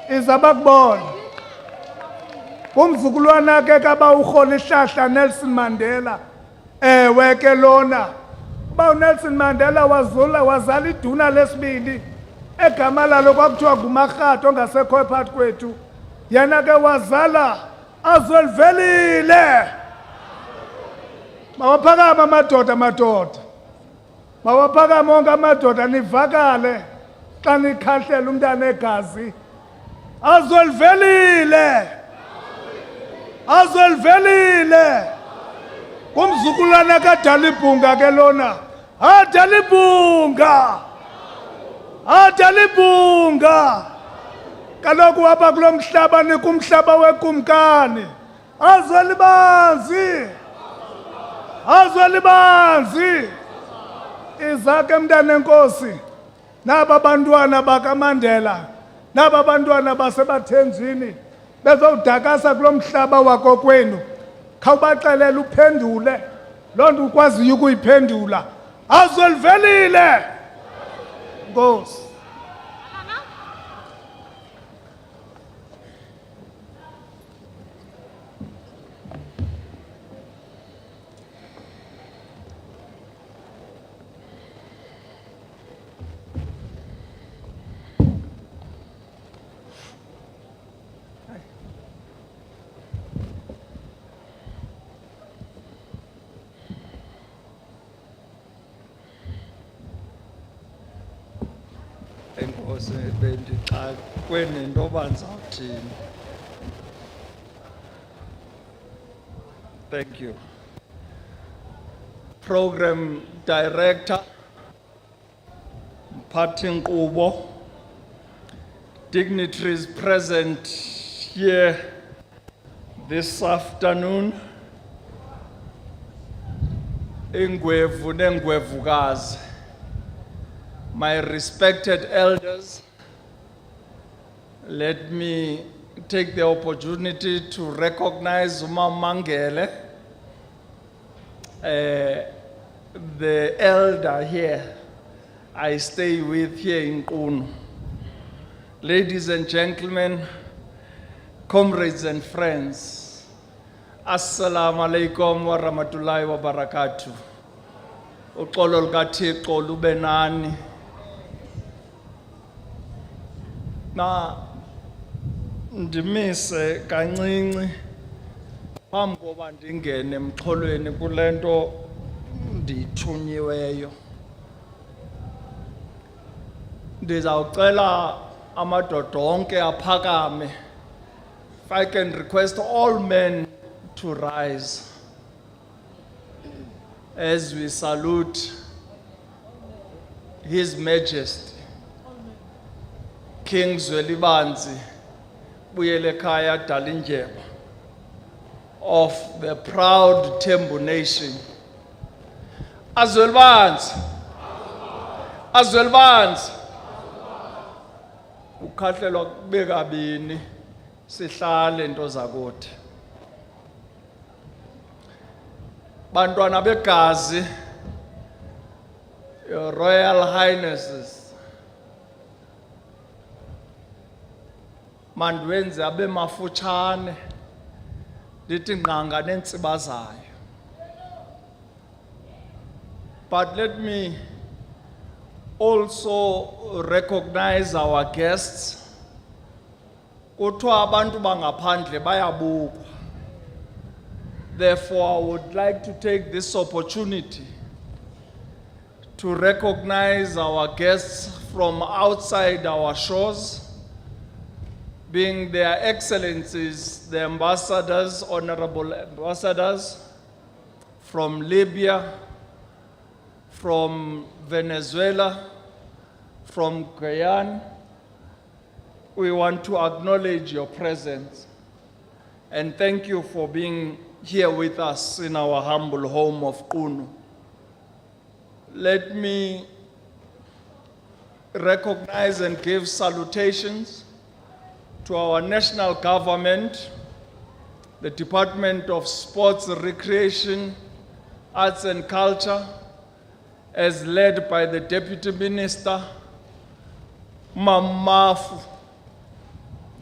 Speaker 8: izabakubona umzukulwana ke kaBawo uRholihlahla Nelson Mandela ewe ke lona uBawo Nelson Mandela wazala iduna lesibili egama lalo kwakuthiwa nguMarhato ongasekho phakathi kwethu yena ke wazala aZwelivelile. Mawaphakama amadoda mawaphakama onke amadoda nivakale xa nikhahlela umntana egazi aZwelivelile aZwelivelile kumzukulwana kaDalibhunga ke lona Dalibhunga kaloku apha kulo mhlaba nikumhlaba wekumkani azwelibanzi izake mntana enkosi naba bantwana bakaMandela naba bantwana basebathenjini bezowudakasa kulo mhlaba wakokwenu khawubaxelela uphendule loo nto ukwaziyo ukuyiphendula aZwelivelile Nkosi.
Speaker 16: Enkosi bendixakwe nento yoba ndizawuthini. Thank you. Program Director, Mphathi Nkqubo, dignitaries present here this afternoon, ingwevu nengwevukazi, my respected elders, let me take the opportunity to recognize Mangele, the elder here I stay with here in Qunu. Ladies and gentlemen, comrades and friends, Assalamu alaikum wa rahmatullahi wa barakatuh. Uxolo lukaThixo lube nani. Na ndimise kancinci phambi koba ndingene emxholweni kule nto ndiyithunyiweyo. Ndizawucela amadoda onke aphakame. If I can request all men to rise as we salute His Majesty King Zwelibanzi Buyelekhaya Dalindyebo of the proud Thembu Nation. Azwelibanzi, Azwelibanzi. Ukhahlelwa kube kabini sihlale into zakuthi. Bantwana begazi, Your Royal Highnesses, mandwenze abe mafutshane ndithi nqanga nentsiba zayo. But let me also recognize our guests. Kuthiwa abantu bangaphandle bayabukwa. Therefore, I would like to take this opportunity to recognize our guests from outside our shores, being their excellencies, the ambassadors, honorable ambassadors from Libya, from Venezuela, from Guyana. We want to acknowledge your presence and thank you for being here with us in our humble home of Qunu. Let me recognize and give salutations to our national government, the Department of Sports, Recreation, Arts and Culture, as led by the Deputy Minister, Mamafu.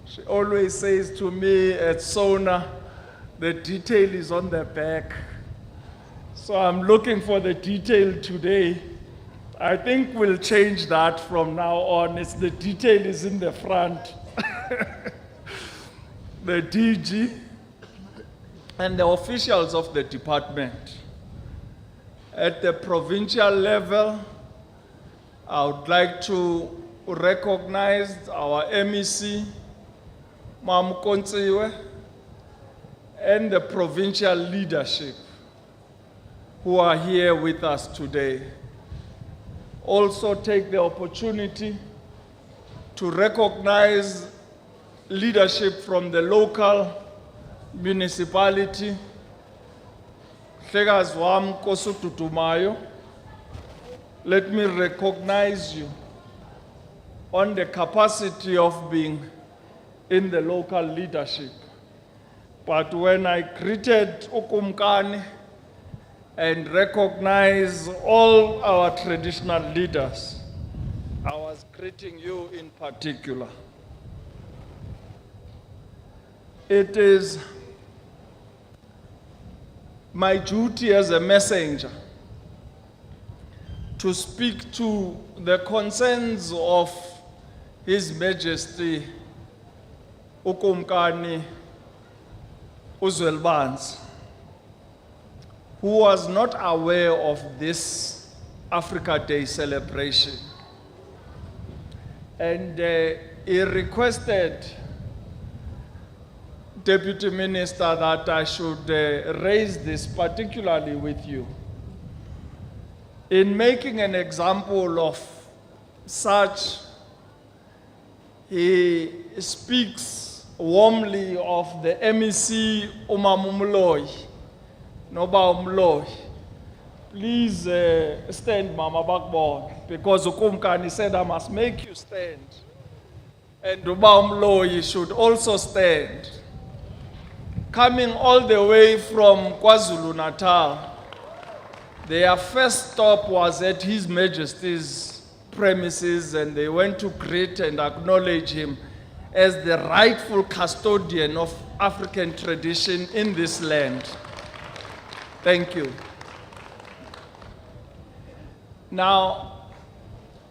Speaker 16: She always says to me at SONA, the detail is on the back. So I'm looking for the detail today. I think we'll change that from now on. It's the detail is in the front. The DG and the officials of the department. At the provincial level, I would like to recognize our MEC, Mam Kontsiwe, and the provincial leadership who are here with us today. Also take the opportunity to recognize leadership from the local municipality. Hlekazi wami Nkosi uDudumayo, let me recognize you on the capacity of being in the local leadership. But when I greeted Ukumkani and recognized all our traditional leaders, I was greeting you in particular. It is my duty as a messenger to speak to the concerns of His Majesty Ukumkani Uzwelibanzi, who was not aware of this Africa Day celebration. And he requested, Deputy Minister, that I should raise this particularly with you. in making an example of such, he speaks warmly of the MEC Umamumloy, Noba Umloy. Please stand, Mama Bakbon, because Ukumkani said I must make you stand. And Uba Umloy should also stand. Coming all the way from KwaZulu-Natal, their first stop was at His Majesty's premises, and they went to greet and acknowledge him as the rightful custodian of African tradition in this land. Thank you. Now,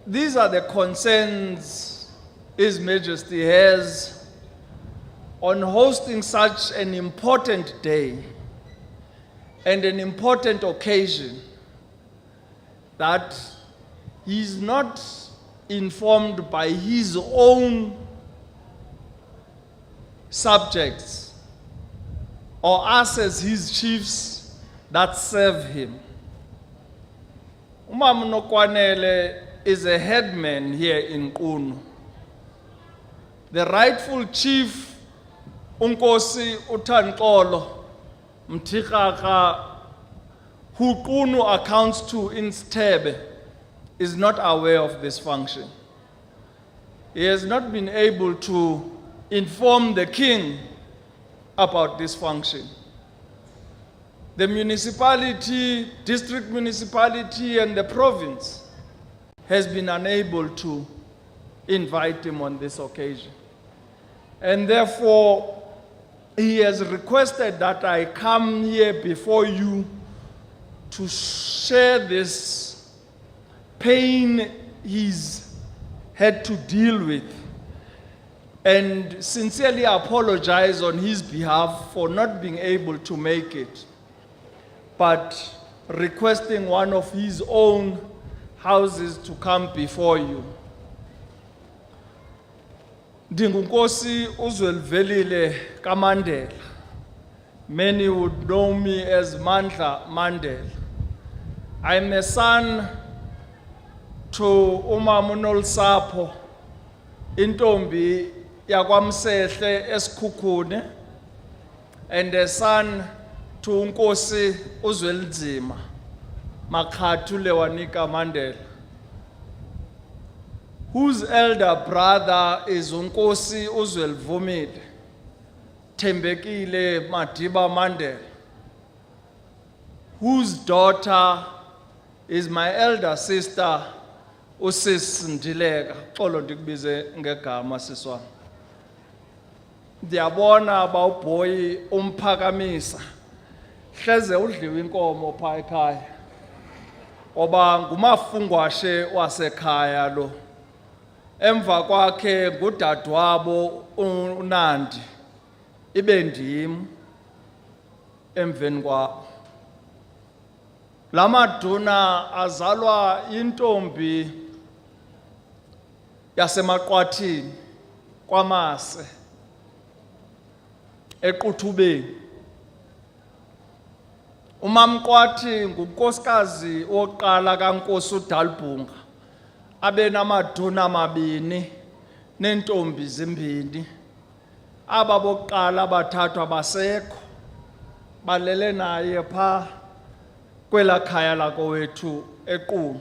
Speaker 16: these are the concerns His Majesty has on hosting such an important day and an important occasion that he's not informed by his own subjects or us as his chiefs that serve him. Umam Nokwanele is a headman here in Qunu. The rightful chief, Unkosi Utanqolo Mtikaka, who Qunu accounts to in Stebe, is not aware of this function. He has not been able to inform the king about this function. The municipality, district municipality, and the province has been unable to invite him on this occasion. And therefore, he has requested that I come here before you to share this pain he's had to deal with, and sincerely apologize on his behalf for not being able to make it, but requesting one of his own houses to come before you. Ndingunkosi Uzwelivelile Kamandela. Many would know me as Mandla Mandela. I'm a son to Umamunol Sapo, Intombi Yakwamsehle Eskukune, and a son to Unkosi Uzwelzima Makhatu Lewanika Mandela, whose elder brother is Unkosi Uzwelvumile Tembekile Madiba Mandela, whose daughter is my elder sister Usis Ndilega. Xolo ndikubize ngegama siswa. Ndiyabona bawubhoyi umphakamisa. Hleze udliwe inkomo pha ekhaya. Oba ngumafungwashe wasekhaya lo. Emva kwakhe ngudadewabo uNandi. Ibe ndim emveni kwabo. Lamaduna azalwa intombi yasemaqwathini kwaMase eQuthubeni. UMamqwathi ngunkosikazi oqala kaNkosi uDalibhunga, abe namaduna amabini nentombi zimbini. Aba bokuqala bathathwa basekho, balele naye pha kwela khaya lakowethu eQunu.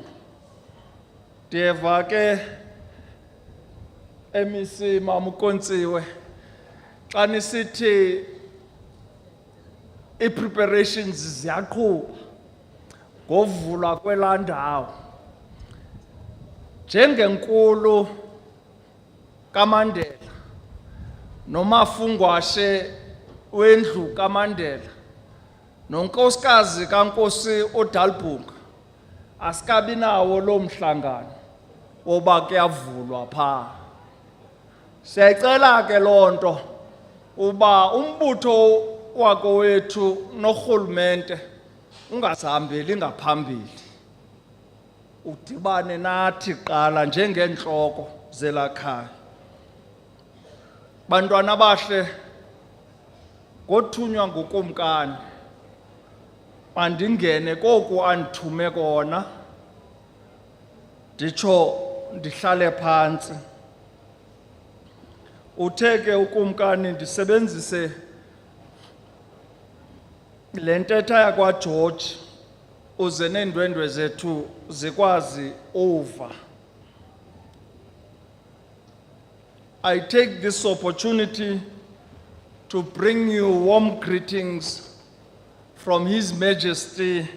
Speaker 16: Ndiyeva ke MEC Mamukontsiwe xa nisithi i-preparations ziyaqhuba ngovulwa kwelaa ndawo. Njengenkulu kaMandela nomafungwashe wendlu kaMandela nonkosikazi kaNkosi uDalibhunga, asikabi nawo lo mhlangano woba kuyavulwa pha. Siyayicela ke lonto uba umbutho wakowethu norhulumente ungasihambeli ngaphambili, udibane nathi qala njengenhloko zelakhaya. Bantwana bahle, ngothunywa ngukumkani mandingene koku andithume kona nditsho ndihlale phantsi. Utheke ukumkani ndisebenzise le ntetha yakwaGeorge uze neendwendwe zethu zikwazi uva. I take this opportunity to bring you warm greetings from His Majesty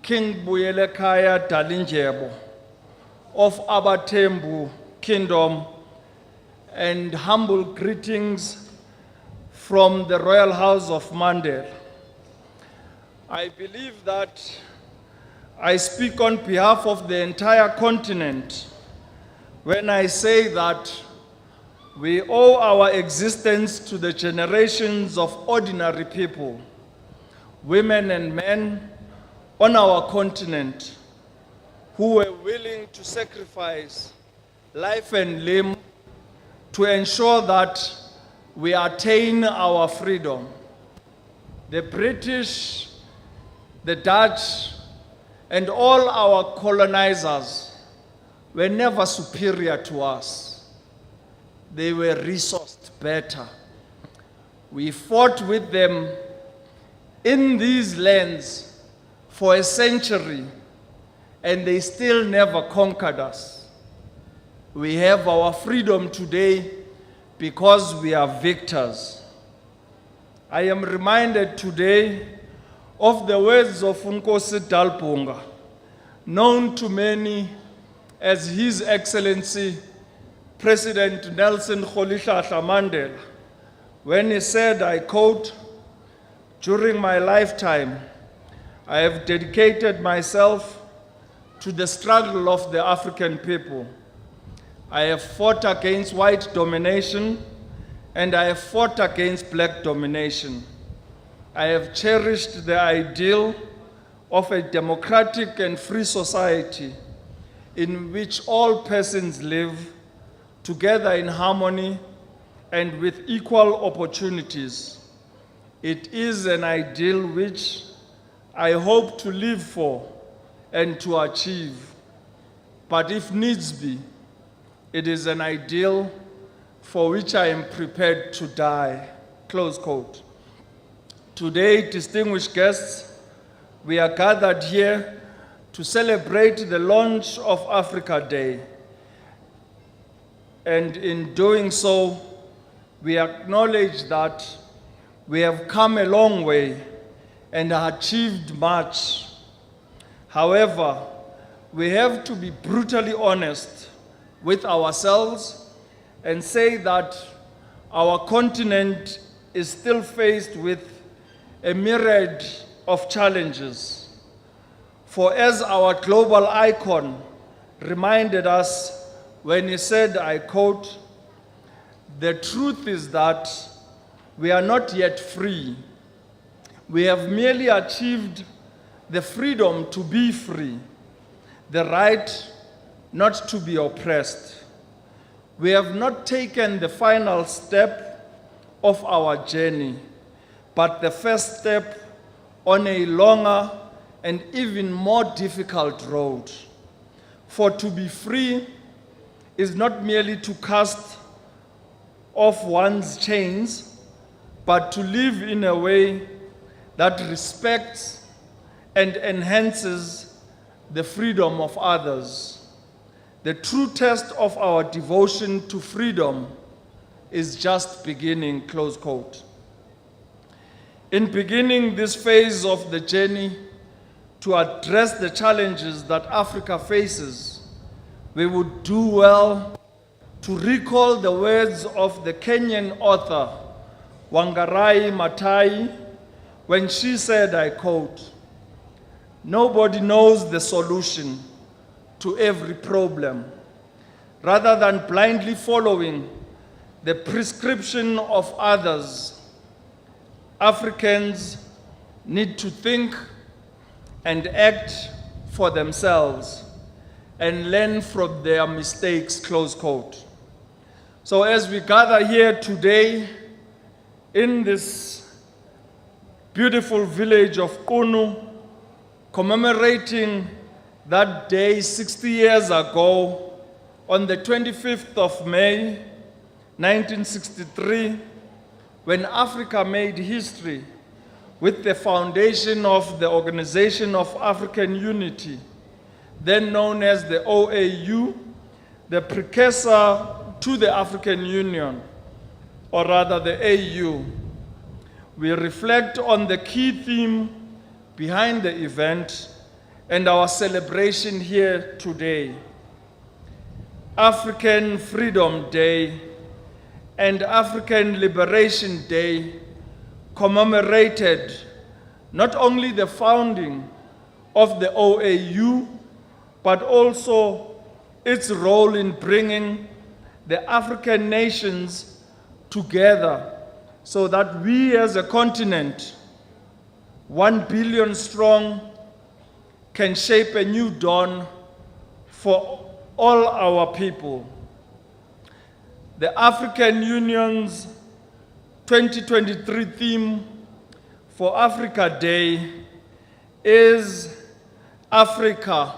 Speaker 16: King Buyelekhaya Dalindyebo of Abathembu Kingdom, and humble greetings from the Royal House of Mandela. I believe that I speak on behalf of the entire continent when I say that we owe our existence to the generations of ordinary people, women and men on our continent who were willing to sacrifice life and limb to ensure that we attain our freedom. The British, the Dutch, and all our colonizers were never superior to us. They were resourced better. We fought with them in these lands for a century, and they still never conquered us. We have our freedom today because we are victors. I am reminded today of the words of Nkosi Dalpunga, known to many as His Excellency President Nelson Rolihlahla Mandela, when he said, I quote, "During my lifetime, I have dedicated myself to the struggle of the African people. I have fought against white domination, and I have fought against black domination. I have cherished the ideal of a democratic and free society in which all persons live together in harmony and with equal opportunities. It is an ideal which I hope to live for and to achieve. But if needs be, it is an ideal for which I am prepared to die." Close quote. Today, distinguished guests, we are gathered here to celebrate the launch of Africa Day. And in doing so, we acknowledge that we have come a long way and achieved much. However, we have to be brutally honest with ourselves and say that our continent is still faced with a myriad of challenges. For as our global icon reminded us when he said, I quote, "The truth is that we are not yet free. We have merely achieved the freedom to be free, the right not to be oppressed. We have not taken the final step of our journey, but the first step on a longer and even more difficult road. For to be free is not merely to cast off one's chains, but to live in a way that respects and enhances the freedom of others. The true test of our devotion to freedom is just beginning," close quote. In beginning this phase of the journey to address the challenges that Africa faces, we would do well to recall the words of the Kenyan author Wangari Maathai when she said, I quote, "Nobody knows the solution to every problem. Rather than blindly following the prescription of others, Africans need to think and act for themselves and learn from their mistakes," close quote. So as we gather here today in this beautiful village of Kunu, commemorating that day 60 years ago, on the 25th of May, 1963, when Africa made history with the foundation of the Organization of African Unity, then known as the OAU, the precursor to the African Union, or rather the AU. We reflect on the key theme behind the event and our celebration here today. African Freedom Day and African Liberation Day commemorated not only the founding of the OAU, but also its role in bringing the African nations together so that we as a continent, 1 billion strong, can shape a new dawn for all our people. The African Union's 2023 theme for Africa Day is Africa,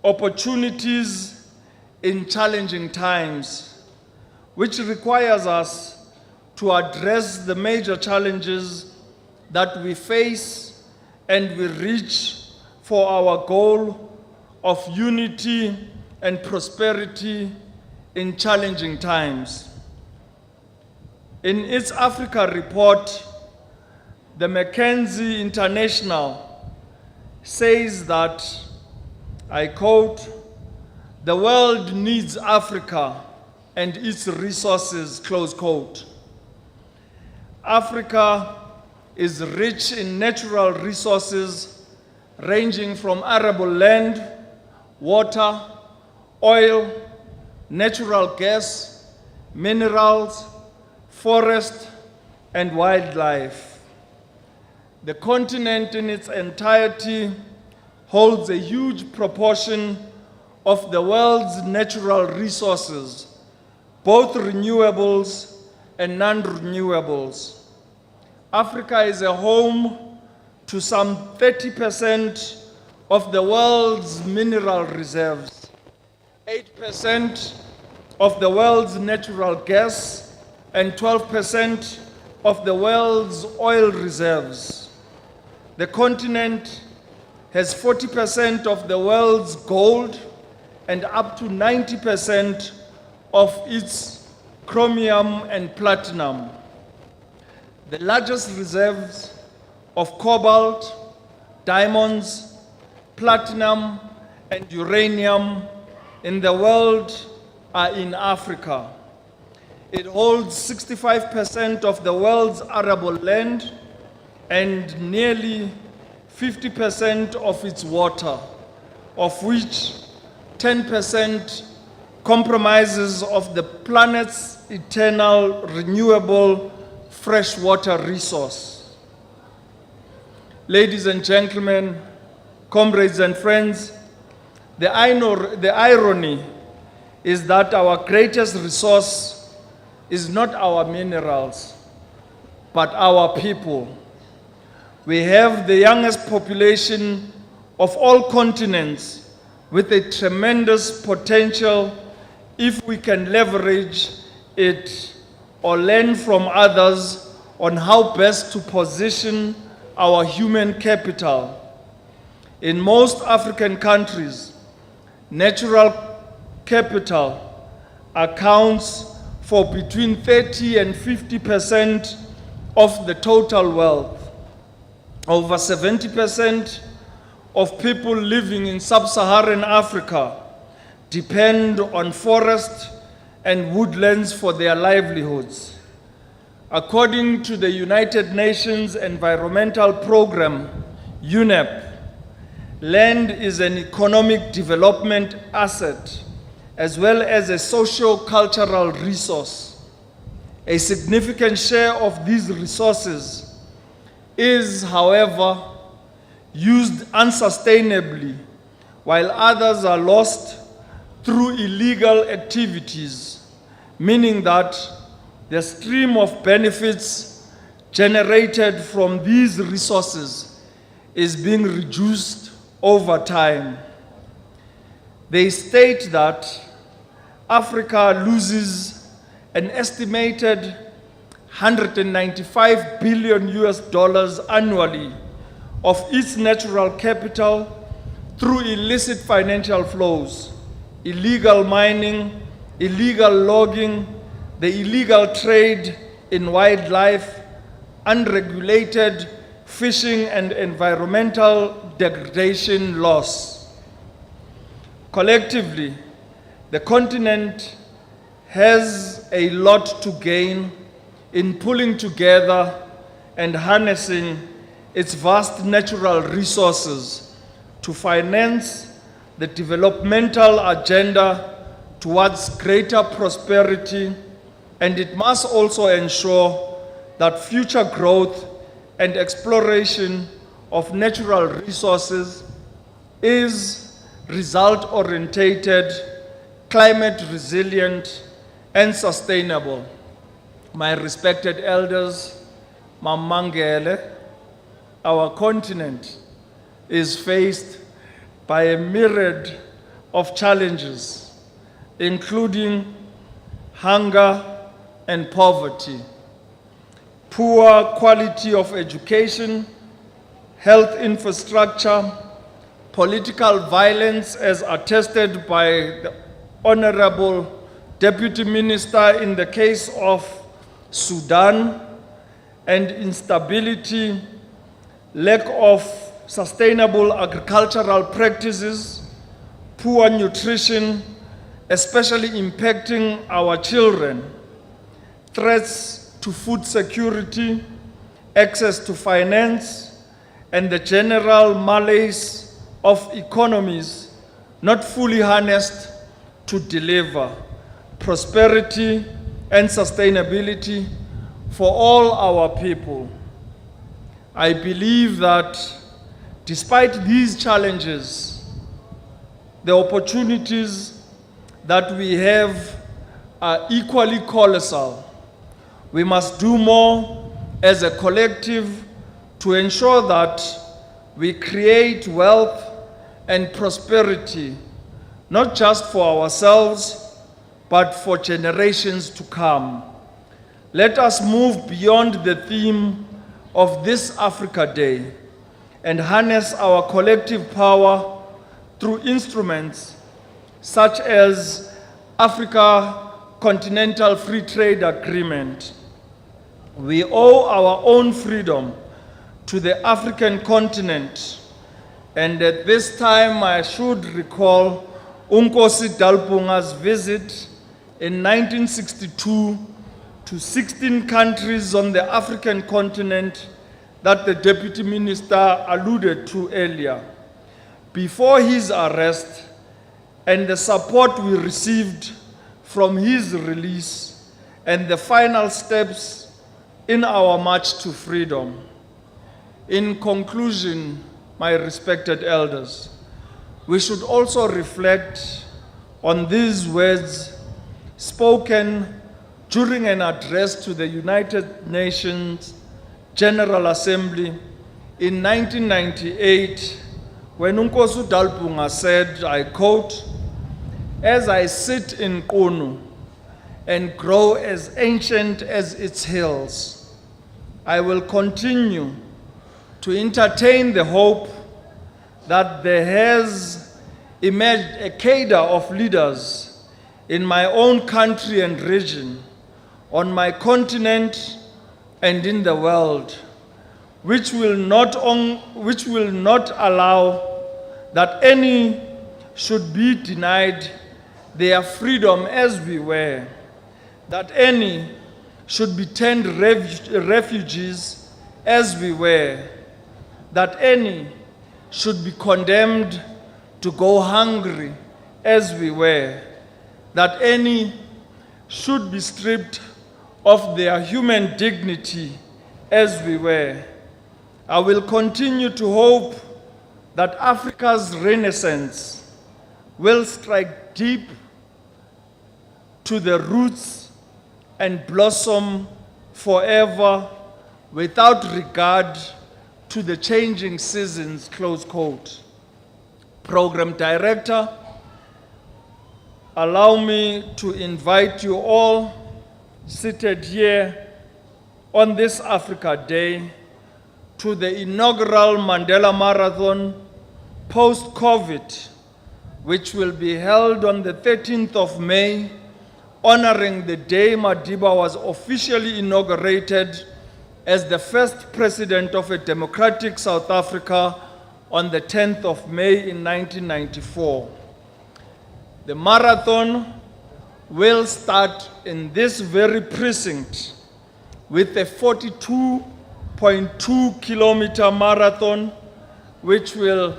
Speaker 16: Opportunities in Challenging Times, which requires us to address the major challenges that we face and we reach for our goal of unity and prosperity in challenging times. In its Africa report, the McKinsey International says that, I quote, "The world needs Africa and its resources," close quote. Africa is rich in natural resources ranging from arable land, water, oil, natural gas, minerals, forest, and wildlife. The continent in its entirety holds a huge proportion of the world's natural resources, both renewables and non-renewables. Africa is a home to some 30% of the world's mineral reserves, 8% of the world's natural gas, and 12% of the world's oil reserves. The continent has 40% of the world's gold and up to 90% of its chromium and platinum. The largest reserves of cobalt, diamonds, platinum, and uranium in the world are in Africa. It holds 65% of the world's arable land and nearly 50% of its water, of which 10% comprises of the planet's eternal renewable freshwater resource. Ladies and gentlemen, comrades and friends, the irony is that our greatest resource is not our minerals, but our people. We have the youngest population of all continents with a tremendous potential if we can leverage it or learn from others on how best to position our human capital. In most African countries, natural capital accounts for between 30 and 50% of the total wealth. Over 70% of people living in sub-Saharan Africa depend on forest and woodlands for their livelihoods. According to the United Nations Environmental Programme, UNEP, land is an economic development asset as well as a socio-cultural resource. A significant share of these resources is, however, used unsustainably, while others are lost through illegal activities, meaning that the stream of benefits generated from these resources is being reduced over time. they state that Africa loses an estimated 195 billion US dollars annually of its natural capital through illicit financial flows, illegal mining, illegal logging, the illegal trade in wildlife, unregulated fishing and environmental degradation loss. Collectively, the continent has a lot to gain in pulling together and harnessing its vast natural resources to finance the developmental agenda towards greater prosperity, and it must also ensure that future growth and exploration of natural resources is result-oriented, climate resilient, and sustainable. My respected elders, Mamangele, our continent is faced by a myriad of challenges, including hunger and poverty, poor quality of education, health infrastructure, political violence as attested by the Honorable Deputy Minister in the case of Sudan, and instability, lack of sustainable agricultural practices, poor nutrition, especially impacting our children, threats to food security, access to finance, and the general malaise of economies not fully harnessed to deliver prosperity and sustainability for all our people. I believe that despite these challenges, the opportunities that we have are equally colossal. We must do more as a collective to ensure that we create wealth and prosperity, not just for ourselves, but for generations to come. Let us move beyond the theme of this Africa Day and harness our collective power through instruments such as Africa Continental Free Trade Agreement. We owe our own freedom to the African continent, and at this time I should recall Unkosi Dalpunga's visit in 1962 to 16 countries on the African continent that the Deputy Minister alluded to earlier. Before his arrest and the support we received from his release and the final steps in our march to freedom. In conclusion, my respected elders, we should also reflect on these words spoken during an address to the United Nations General Assembly in 1998, when Nkosi Dalpunga said, I quote, "As I sit in Qunu and grow as ancient as its hills, I will continue to entertain the hope that there has emerged a cadre of leaders in my own country and region, on my continent and in the world, which will not allow that any should be denied their freedom as we were, that any should be turned refugees as we were, that any should be condemned to go hungry as we were, that any should be stripped of their human dignity as we were. I will continue to hope that Africa's renaissance will strike deep to the roots and blossom forever without regard to the changing seasons," close quote. Program Director, allow me to invite you all seated here on this Africa Day to the inaugural Mandela Marathon post-COVID, which will be held on the 13th of May, honoring the day Madiba was officially inaugurated as the first president of a democratic South Africa on the 10th of May in 1994. The marathon will start in this very precinct with a 42.2 kilometer marathon, which will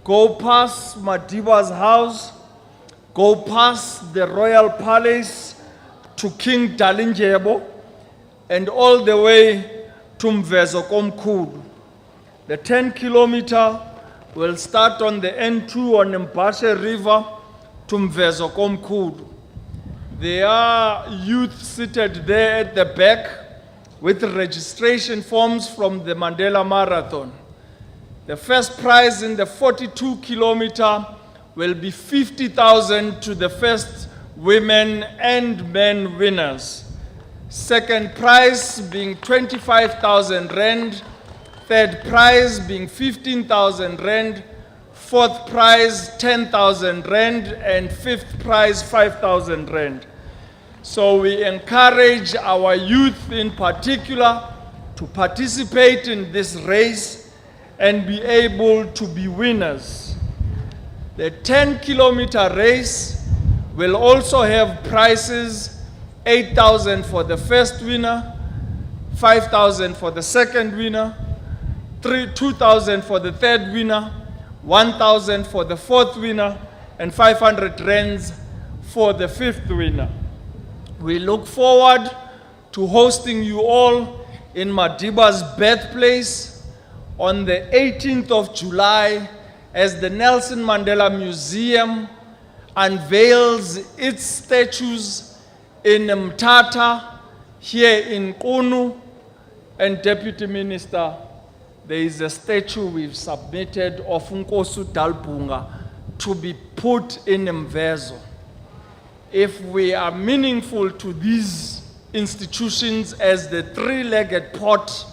Speaker 16: go past Madiba's house, go past the Royal Palace to King Dalindyebo, and all the way to Mvezo Komkhulu. The 10-kilometer will start on the N2 on Mbashe River to Mvezo Komkhulu. There are youth seated there at the back with registration forms from the Mandela Marathon. The first prize in the 42-kilometer will be 50,000 to the first women and men winners. Second prize being 25,000 rand, third prize being 15,000 rand, fourth prize 10,000 rand, and fifth prize 5,000 rand. So we encourage our youth in particular to participate in this race and be able to be winners. The 10-kilometer race will also have prizes: 8,000 for the first winner, 5,000 for the second winner, 2,000 for the third winner, 1,000 for the fourth winner, and 500 rands for the fifth winner. We look forward to hosting you all in Madiba's birthplace on the 18th of July as the Nelson Mandela Museum unveils its statues in Mthatha, here in Qunu, and Deputy Minister, there is a statue we've submitted of Nkosi Dalpunga to be put in Mvezo. If we are meaningful to these institutions as the three-legged pot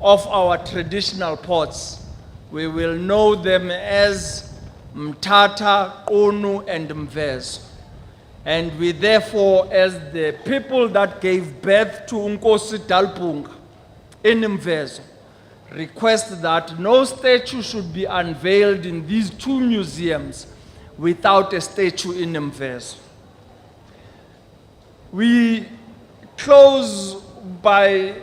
Speaker 16: of our traditional pots, we will know them as Mthatha, Qunu, and Mvezo. And we therefore, as the people that gave birth to Nkosi Dalpunga in Mvezo, request that no statue should be unveiled in these two museums without a statue in Mvezo. We close by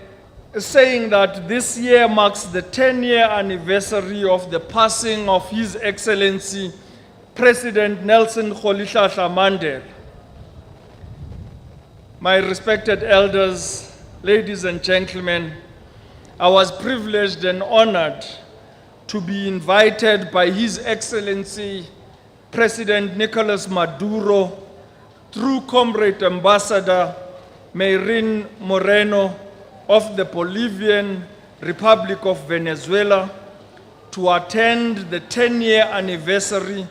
Speaker 16: saying that this year marks the 10-year anniversary of the passing of His Excellency President Nelson Rolihlahla Mandela. My respected elders, ladies and gentlemen, I was privileged and honored to be invited by His Excellency President Nicolas Maduro through Comrade Ambassador Mayrin Moreno of the Bolivian Republic of Venezuela to attend the 10-year anniversary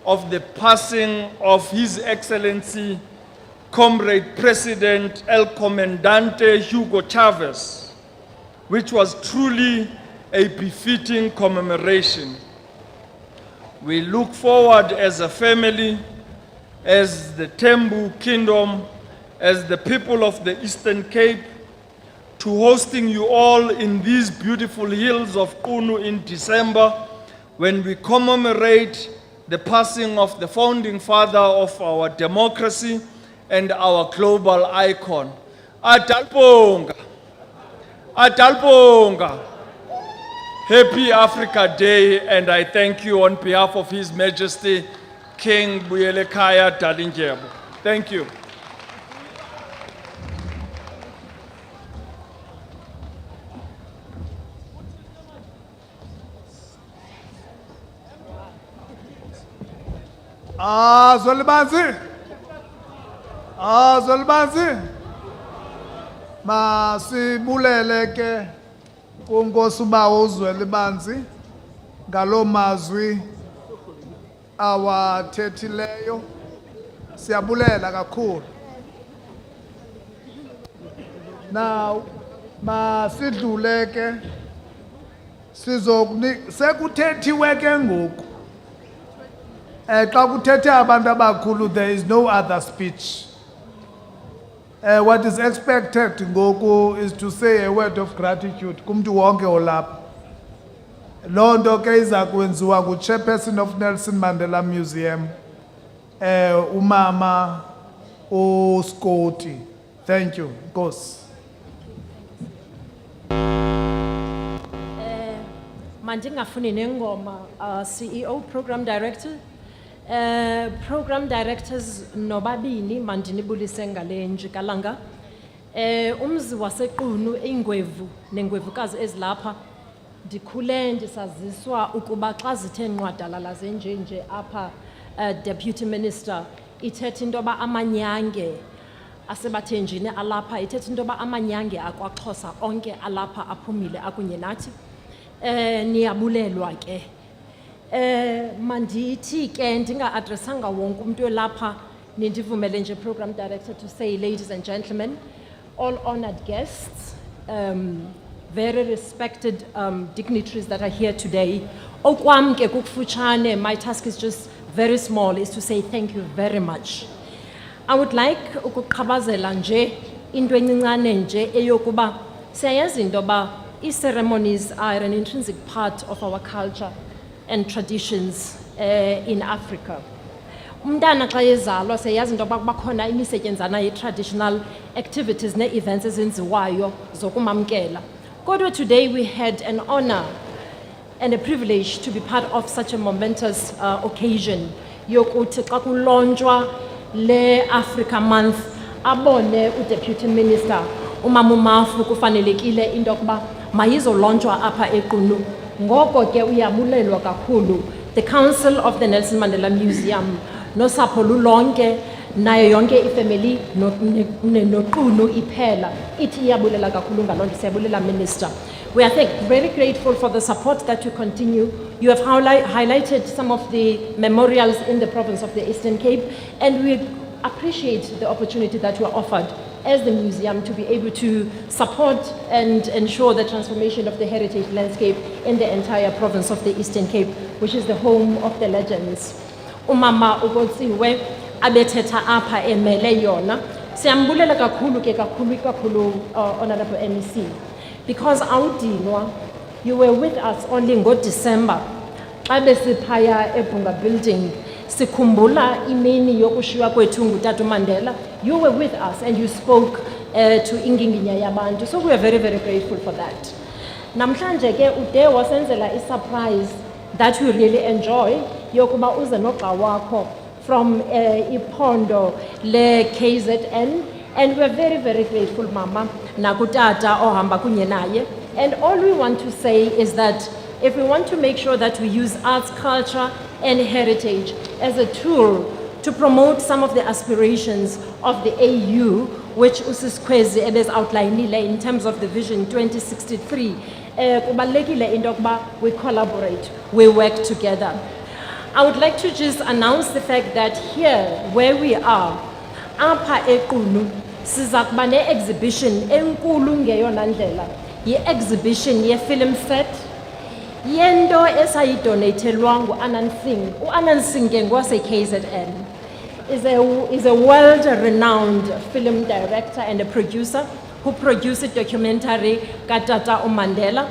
Speaker 16: of the passing of His Excellency Comrade President El Comandante Hugo Chavez, which was truly a befitting commemoration. We look forward as a family, as the Tembu Kingdom, as the people of the Eastern Cape, to hosting you all in these beautiful hills of Qunu in December, when we commemorate the passing of the founding father of our democracy and our global icon. Adalbonga. Adalbonga. Happy Africa Day, and I thank you on behalf of His Majesty King Buyelekhaya Dalindyebo. Thank you.
Speaker 8: Zolibanzi. Zolibanzi. Masibulele ke kuNkosi uBawo uZwelibanzi ngalo mazwi awathethileyo Siyabulela kakhulu. Now, masidlule ke sekuthethiwe ke ngoku. Xa kuthethe abantu abakhulu, there is no other speech. What is expected ngoku is to say a word of gratitude kumntu wonke olapha. Loo nto ke iza kwenziwa ngu-chairperson of Nelson Mandela Museum, umama uScotty. Thank you. Nkosi.
Speaker 17: Mandingafuni nengoma, CEO, Program Director. Program Directors nobabini mandinibulise ngale njikalanga. Umzi waseQunu ingwevu nengwevukazi ezilapha ndikhule ndisaziswa ukuba xa zithe nqwadalala zenjenje apha Deputy Minister ithetha into yoba amanyange asebathenjini alapha ithetha into yoba amanyange akwaXhosa onke alapha aphumile akunye nathi. Niyabulelwa ke. Mandithi ke ndinga-adressanga wonke umuntu elapha nindivumele nje Program Director to say, ladies and gentlemen, all honored guests, very respected dignitaries that are here today. Okwam ke kukufutshane, my task is just very small, is to say thank you very much. I would like ukuqhabazela nje into encinane nje eyokuba siyayazi into yoba ceremonies are an intrinsic part of our culture and traditions in Africa. Umntana xa ezalwa siyayazi into yoba bakhona imisetyenzana ye-traditional activities ne-events ezenziwayo zokumamkela. Kodwa today we had an honor and a privilege to be part of such a momentous occasion yokuthi xa kulonjwa le Africa Month abone uDeputy Minister uMama uMafu kufanelekile into yokuba mayizolonjwa apha eQunu. Ngoko ke uyabulelwa kakhulu the Council of the Nelson Mandela Museum nosapho lulonke nayo yonke ifamily noQunu iphela ithi iyabulela kakhulu ngaloo nto. Siyabulela Minister. We are very grateful for the support that you continue. You have highlighted some of the memorials in the province of the Eastern Cape, and we appreciate the opportunity that you are offered as the museum to be able to support and ensure the transformation of the heritage landscape in the entire province of the Eastern Cape, which is the home of the legends. Umama ubotsiwe abethetha apha emele yona. Siyambulela kakhulu Honorable MEC, because awudinwa, you were with us only ngo-December xa besiphaya eBhunga Building sikhumbula imini yokushiywa kwethu ngutata uMandela. You were with us and you spoke to inginginya yabantu, so we are very grateful for that. Namhlanje ke ude wasenzela i-surprise that we really enjoy yokuba uze nogxa wakho from iphondo le KZN, and we are very grateful mama nakutata ohamba kunye naye. And all we want to say is that if we want to make sure that we use arts, culture and heritage as a tool to promote some of the aspirations of the AU, which Usis Kwezi has outlined in terms of the Vision 2063, kubalulekile into yokuba we collaborate, we work together. I would like to just announce the fact that here, where we are, apha eQunu, siza kuba ne-exhibition enkulu ngeyona ndlela, yi-exhibition ye-film set, yento esayidonatelwa ngu-Anand Singh. U-Anand Singh ke ngowase-KZN is a world-renowned film director and a producer who produced a documentary kaTata uMandela.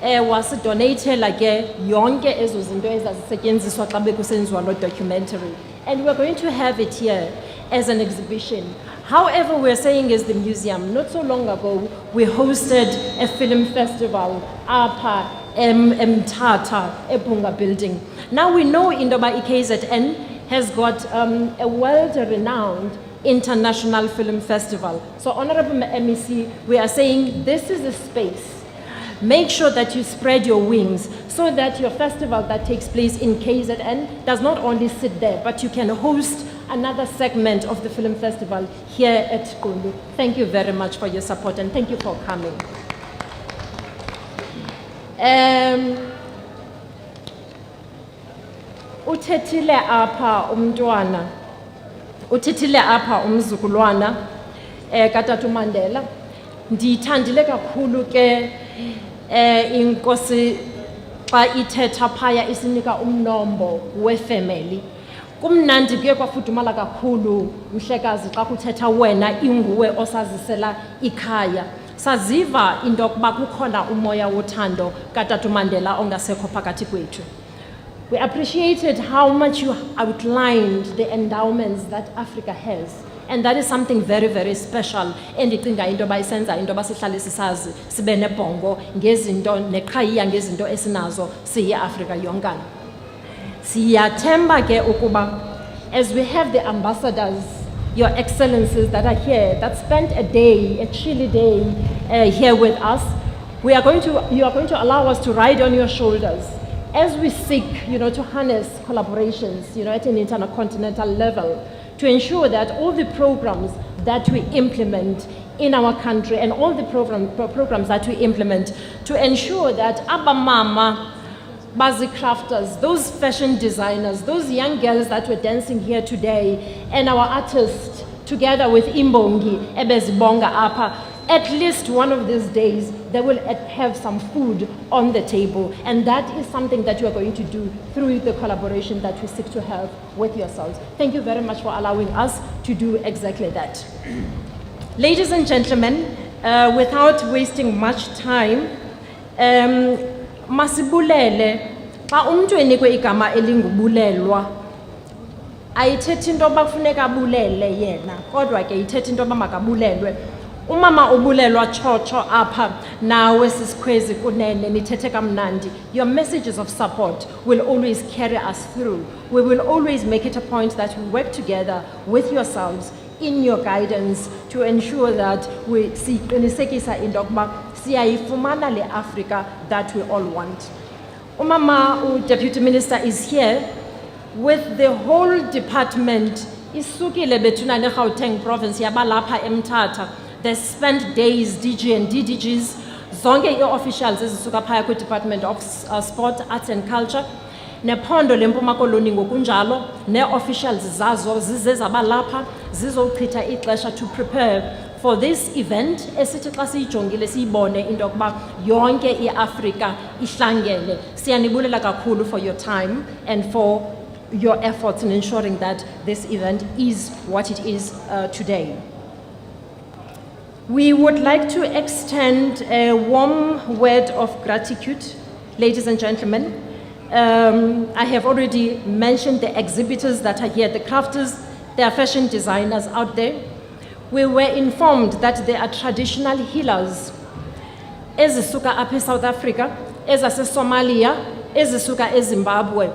Speaker 17: Wasidonatela ke yonke ezo zinto ezazisetyenziswa xa bekusenziwa lo documentary, and we're going to have it here as an exhibition. However, we're saying as the museum, not so long ago we hosted a film festival apha Mthatha eBhunga Building. Now we know Indoba KZN has got a world-renowned international film festival. So Honorable MEC, we are saying this is a space. Make sure that you spread your wings so that your festival that takes place in KZN does not only sit there, but you can host another segment of the film festival here at Qunu. Thank you very much for your support and thank you for coming. Uthethile apha umntwana Uthithile apha umzukulwana kaTata Mandela. Ndithandile kakhulu ke inkosi xa ithetha phaya isinika umnombo wefamily. Kumnandi kuye kwafudumala kakhulu mhlekazi xa kuthetha wena inguwe osazisela ikhaya. Saziva into yokuba kukhona umoya wothando kaTata Mandela ongasekho phakathi kwethu. We appreciated how much you outlined the endowments that Africa has. And that is something very, very special. Endicinga into yoba isenza into yoba sihlale sisazi sibe nebhongo ngezinto neqhayiya ngezinto esinazo siyi-Afrika yonkana. Siyathemba ke ukuba as we have the ambassadors, your excellencies that are here, that spent a day, a chilly day here with us, you are going to allow us to ride on your shoulders as we seek, to harness collaborations, at an intercontinental level to ensure that all the programs that we implement in our country and all the programs that we implement to ensure that Abba Mama, Bazi crafters, those fashion designers, those young girls that were dancing here today, and our artists, together with Imbongi, Ebezibonga Apa, at least one of these days, they will have some food on the table. And that is something that you are going to do through the collaboration that we seek to have with yourselves. Thank you very much for allowing us to do exactly that. Ladies and gentlemen, without wasting much time, masibulele xa umuntu enikwe igama elingubulelwa ayithethi into yoba kufuneka abulele yena kodwa ke ithethi into yoba makabulelwe. Umama ubulelwa chocho apha nawe sisikhwezi kunene nithethe kamnandi. Your messages of support will always carry us through. We will always make it a point that we work together with yourselves in your guidance to ensure that we siqinisekisa into yokuba siyayifumana le Africa that we all want. Umama, Deputy Minister, is here with the whole department. Isukile bethuna ne Gauteng province yabalapha eMthatha. They spent days, DG and DDGs, zonke i-officials ezisuka phaya kwi-Department of Sport, Arts and Culture, nephondo lempuma koloni ngokunjalo, ne-officials zazo zize zabalapha zizochitha ixesha to prepare for this event esithi xa siyijongile siyibone into yokuba yonke i-Afrika ihlangene. Siyanibulela kakhulu for your time and for your efforts in ensuring that this event is what it is today. We would like to extend a warm word of gratitude, ladies and gentlemen. I have already mentioned the exhibitors that are here, the crafters, there are fashion designers out there. We were informed that there are traditional healers. Ezisuka apha South Africa, ezase Somalia, ezisuka eZimbabwe.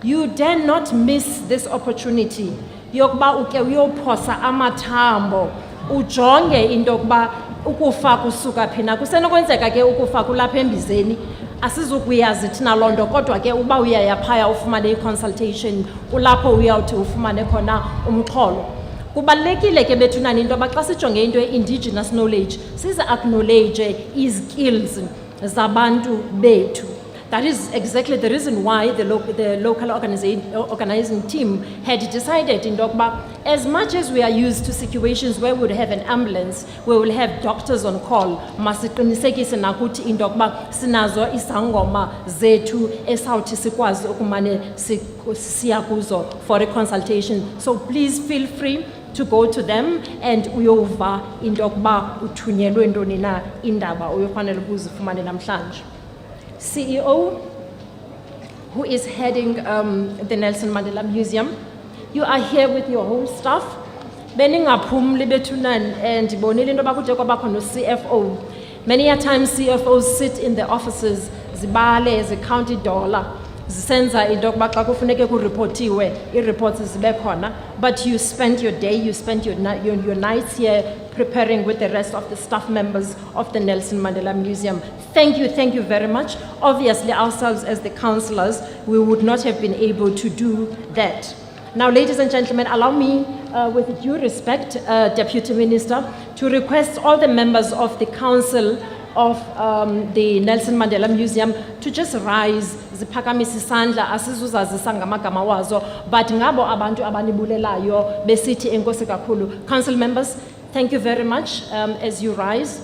Speaker 17: You dare not miss this opportunity. Yokuba uke uyophosa amathambo. Ujonge into yokuba ukufa kusuka phina kusenokwenzeka ke ukufa kulapha embizeni asizukuyazi thina londo kodwa ke uba uyaya phaya ufumane i-consultation kulapho uyawuthi ufumane khona umxholo. Kubalulekile ke bethunani into yoba xa sijonge into ye-indigenous knowledge sizi-acknowledge izikills zabantu bethu. That is exactly the reason why the local organizing team had decided in Dokba, as much as we are used to situations where we would have an ambulance, we will have doctors on call. Masiqinisekise nakuthi in Dokba sinazo isangoma zethu esawuthi sikwazi ukumane siya kuzo for a consultation. So please feel free to go to them and uyova in Dokba uthunyelwe ntoni na indaba uyofanele ukuzifumane namhlanje. CEO, who is heading the Nelson Mandela Museum, you are here with your whole staff. Beningaphumli bethunani and bonile into bakuje kwabakho no CFO. Many a times CFOs sit in the offices, zibale, zicount dollar, zisenza into yokuba xa kufuneke kureportiwe i-reports zibe khona, but you spent your day, you spent your nights here preparing with the rest of the staff members of the Nelson Mandela Museum. Thank you very much. Obviously, ourselves as the councillors, we would not have been able to do that. Now, ladies and gentlemen, allow me, with due respect, Deputy Minister, to request all the members of the council of the Nelson Mandela Museum to just rise, ziphakamise isandla, asizuzazisa ngamagama wazo, but ngabo abantu abanibulelayo besithi enkosi kakhulu. Council members, thank you very much as you rise.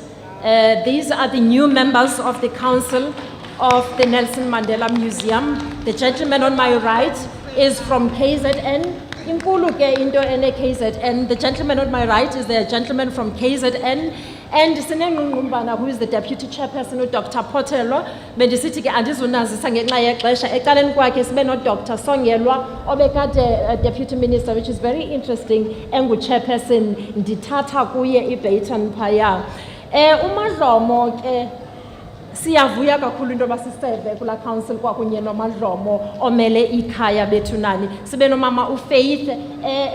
Speaker 17: These are the new members of the Council of the Nelson Mandela Museum. The gentleman on my right is from KZN. Inkulu ke into ene KZN. The gentleman on my right is the gentleman from KZN. And Sinengumbana, who is the deputy chairperson, Dr. Potelo. Bendisithi ke andizunazisa ngenxa yexesha. Ecaleni kwakhe sibe no Dr. Songelwa, obekade deputy minister, which is very interesting. Engu chairperson, ndithatha kuye ibaton phaya. Umadlomo ke siyavuya kakhulu into basiseve kula council kwakunye nomadlomo omele ikhaya bethunani sibe nomama uFaith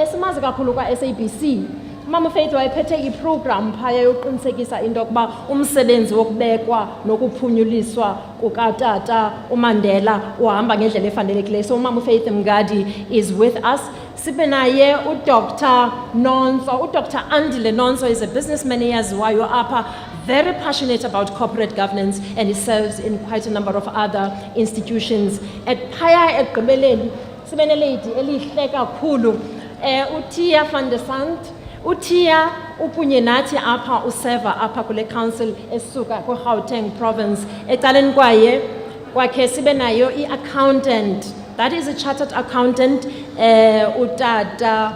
Speaker 17: esimazi kakhulu kwa SABC. Mama Faith wayephethe iprogram phaya yokuqinisekisa into yokuba umsebenzi wokubekwa nokuphunyuliswa kukatata uMandela uhamba ngendlela efanelekileyo. So Mama Faith Mgadi is with us. Sibe naye uDr. Nonso. uDr. Andile Nonso is a businessman eyaziwayo apha, very passionate about corporate governance, and he serves in quite a number of other institutions. At phaya ekugqibeleni sibe nelady elihle kakhulu uTia van der Sant. Utia ukunye nathi apha useva apha kule council esuka kwiGauteng province. Ecaleni kwaye kwakhe sibe nayo i-accountant, that is a chartered accountant, utata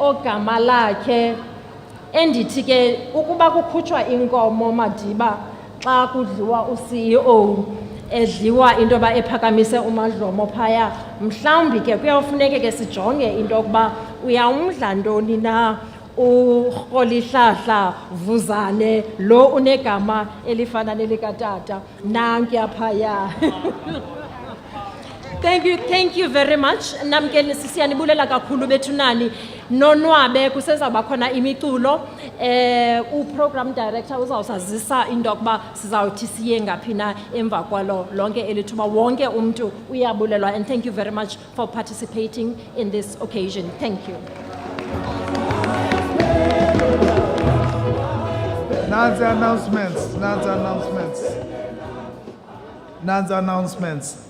Speaker 17: ogama lakhe endithi ke ukuba kukhutshwa inkomo Madiba xa kudliwa uCEO edliwa into yoba ephakamise umadlomo phaya, mhlawumbi ke kuyafuneke ke sijonge into yokuba uyawumdla ntoni na uRholihlahla Vuzane lo unegama elifana nelikatata nankuya phaya. Thank you very much. Namke siyanibulela kakhulu bethunani. Nonwabe kusezaba khona imiculo. U-program director uzawusazisa into yokuba sizawuthi siye ngaphi na emva kwalo lonke elithuba. Wonke umntu uyabulelwa, and thank you very much for participating in this occasion. Thank you.
Speaker 8: Nan's announcements.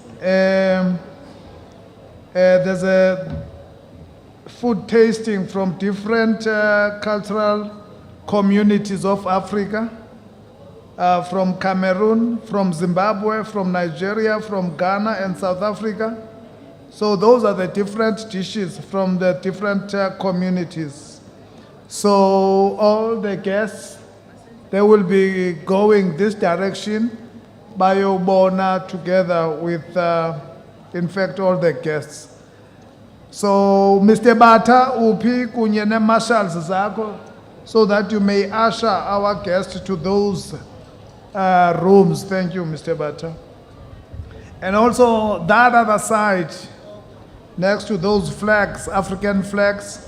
Speaker 8: There's a food tasting from different cultural communities of Africa, from Cameroon, from Zimbabwe, from Nigeria, from Ghana and South Africa. So those are the different dishes from the different communities. So all the guests, they will be going this direction by Obona together with, in fact, all the guests. So, Mr. Bata, upi kunye ne marshals zako, so that you may usher our guests to those rooms. Thank you, Mr. Bata. And also, that other side, next to those flags, African flags,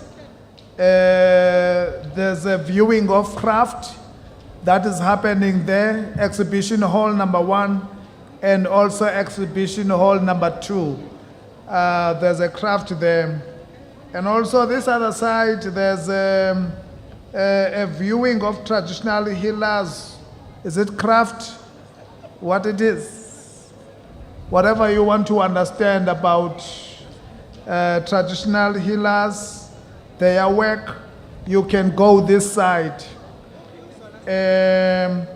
Speaker 8: there's a viewing of craft that is happening there, exhibition hall number 1 and also exhibition hall number 2. There's a craft there. And also this other side, there's a viewing of traditional healers. Is it craft? What it is? Whatever you want to understand about traditional healers, their work, you can go this side. There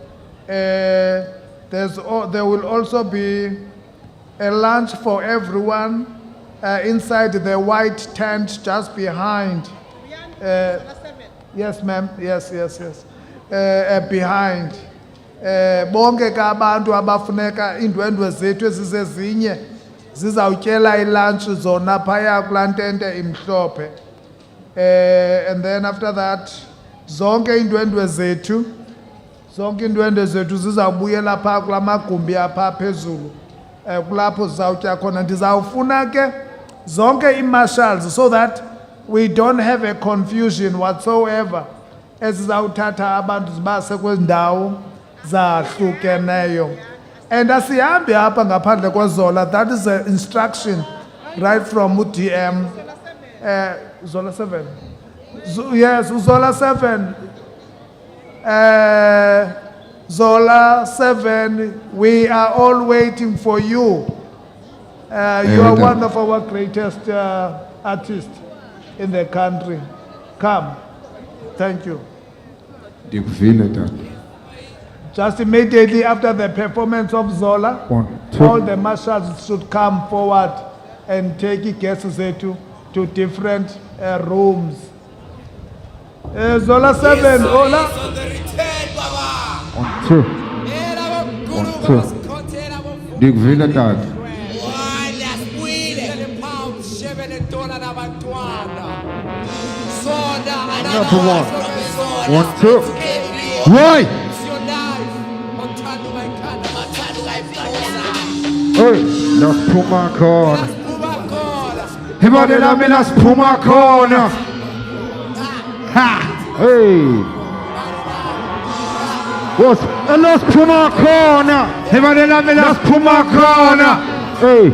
Speaker 8: will also be a lunch for everyone inside the white tent just behind. Yes, ma'am. Yes. Behind. Bonke ke abantu abafuneka indwendwe zethu ezizezinye zizawutyela ilunch zona phaya kulaa ntente imhlophe. And then after that, zonke indwendwe zethu zizawubuyela phaa kula magumbi apha phezulu. Kulapho zizawutya khona. Ndizawufuna ke zonke ii-marshals so that we don't have a confusion whatsoever ezizawuthatha abantu zibase kwezi ndawo zahlukeneyo. And asihambi apha ngaphandle kwezola. That is the instruction right from UDM. Zola 7. Yes, Zola 7. Zola 7, we are all waiting for you. You are one of our greatest artists in the country. Come. Thank you. Just immediately after the performance of Zola, all the marshals should come forward and take guests to different rooms. Zola 7, Ola.
Speaker 18: 1, 2. 1, 2. Ndikuvile tata. Number 1. 1, 2. Why? Hey, las Puma corner. Everybody love me, las Puma corner. Ha! Hey. What's Las Puma corner? Everybody love me, las Puma corner. Hey.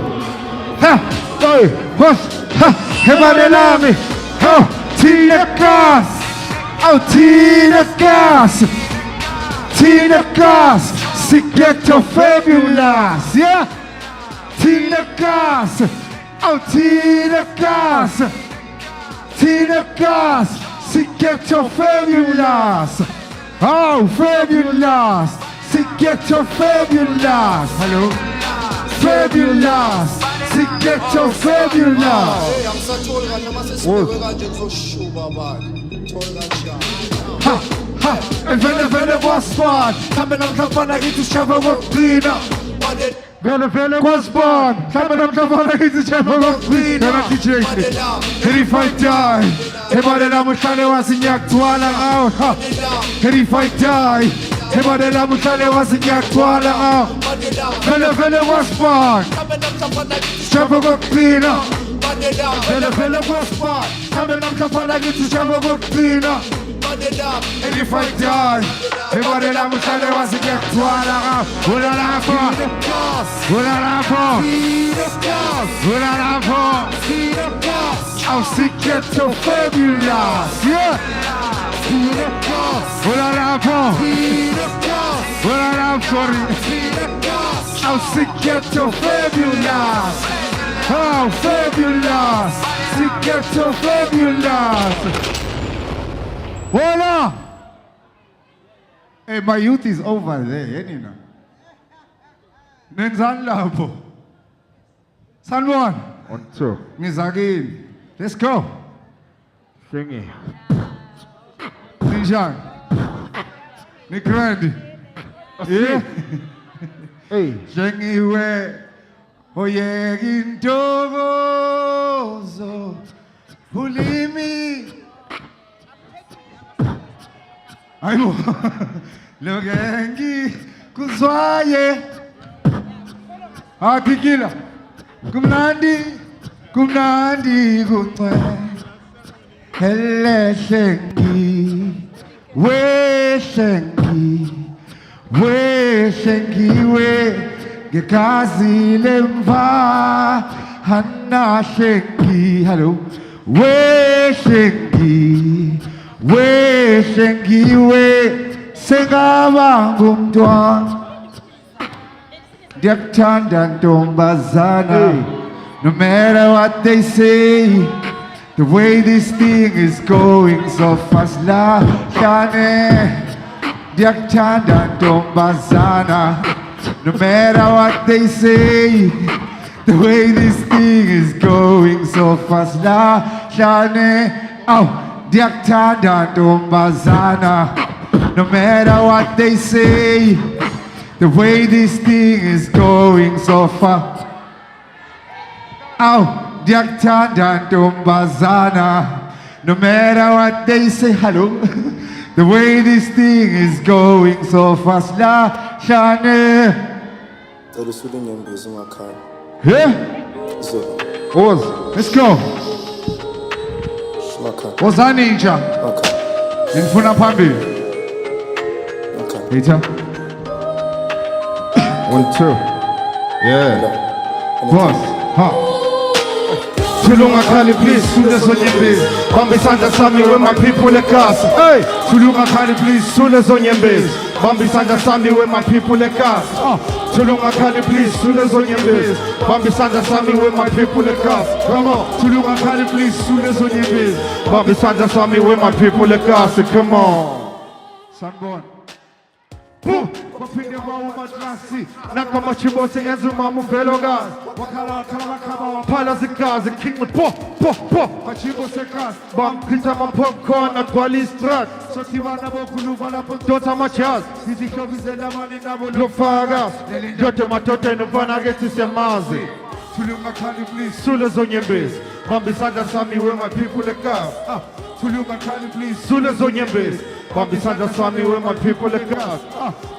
Speaker 18: Ha! Hey. What's? Ha! Everybody love me. Oh. Tina Gas, oh Tina Gas, Tina Gas, Sighetto Fabulous, yeah. Tina Gas, oh Tina Gas, Tina Gas, Sighetto Fabulous, oh Fabulous, Sighetto Fabulous, hello, Fabulous. Sighetto Fabulous. Ha, ha, vele waspan. Sabe nam kafana itu shava waklina. Vele waspan. Sabe nam kafana itu shava waklina. Vele DJ. If I die, everybody nam ushale wasinyak tuala out. Ha, if I die, everybody nam ushale wasinyak tuala out. Vele waspan. Shava waklina. Vele waspan. Sabe nam kafana itu shava waklina. And if I die, everybody that was trying to was get twala. What a laugh for? What a laugh for? What a laugh for? I'll Sighetto Fabulous. Yeah. What a laugh for? What a laugh for? I'll Sighetto Fabulous. Oh, fabulous. Sighetto Fabulous. Voila! Hey, my youth is over there, you know. Nenzan labo. San Juan. 1, 2. Mizagin. Let's go. Sing it. Ninjan. Nick Randy. Yeah. Hey. Sing it. Oye, Gintogozo. Hulimi. Aibo, logengi kuzwaye akikila kumnandi kuntwe hele shengi we gekazi lemva hanna shengi hello we shengi sengaba ngumntwana ndiyakuthanda ntombazana. No matter what they say, the way this thing is going so fast, la shane ndiyakuthanda ntombazana. No matter what they say, the way this thing is going so fast, la shane ndiyakuthanda ntombazana. No matter what they say, the way this thing is going so far. Ndiyakuthanda ntombazana. No matter what they say, hello. The way this thing is going so fast, la shane. Yeah? Oz, let's go. Oza ninja. Nifuna phambili. Peter. 1, 2. Yeah. Boss. Ha. Tulunga Kali, please. Sule Zonyembezi. Bamba isandla sami where my people are cast. Hey. Tulunga Kali, please. Sule Zonyembezi. Bambi Sanja Sami with my people like us. Tulunga Kali please, Sules on your biz. Bambi Sanja Sami with my people like us. Come on. Tulunga Kali please, Sules on your biz. Bambi Sanja Sami with my people like us. Come on. Sanborn. Boom! Wapinde mawu madrasi Nakama chibose enzu mamu velogas Wakala kala kaba Pala zikazi king with po Machibose kas Bam krita ma popcorn at Wally Strat Sotivana bokulu vala Dota machaz Hizi shovize lamani nabo Lofagas Dote matote nuvana geti semazi Tulunga Kali please Sule zonyembes Bambi Sanja Sami with my people the car Tulunga Kali please Sule zonyembes Bambi Sanja Sami with my people the car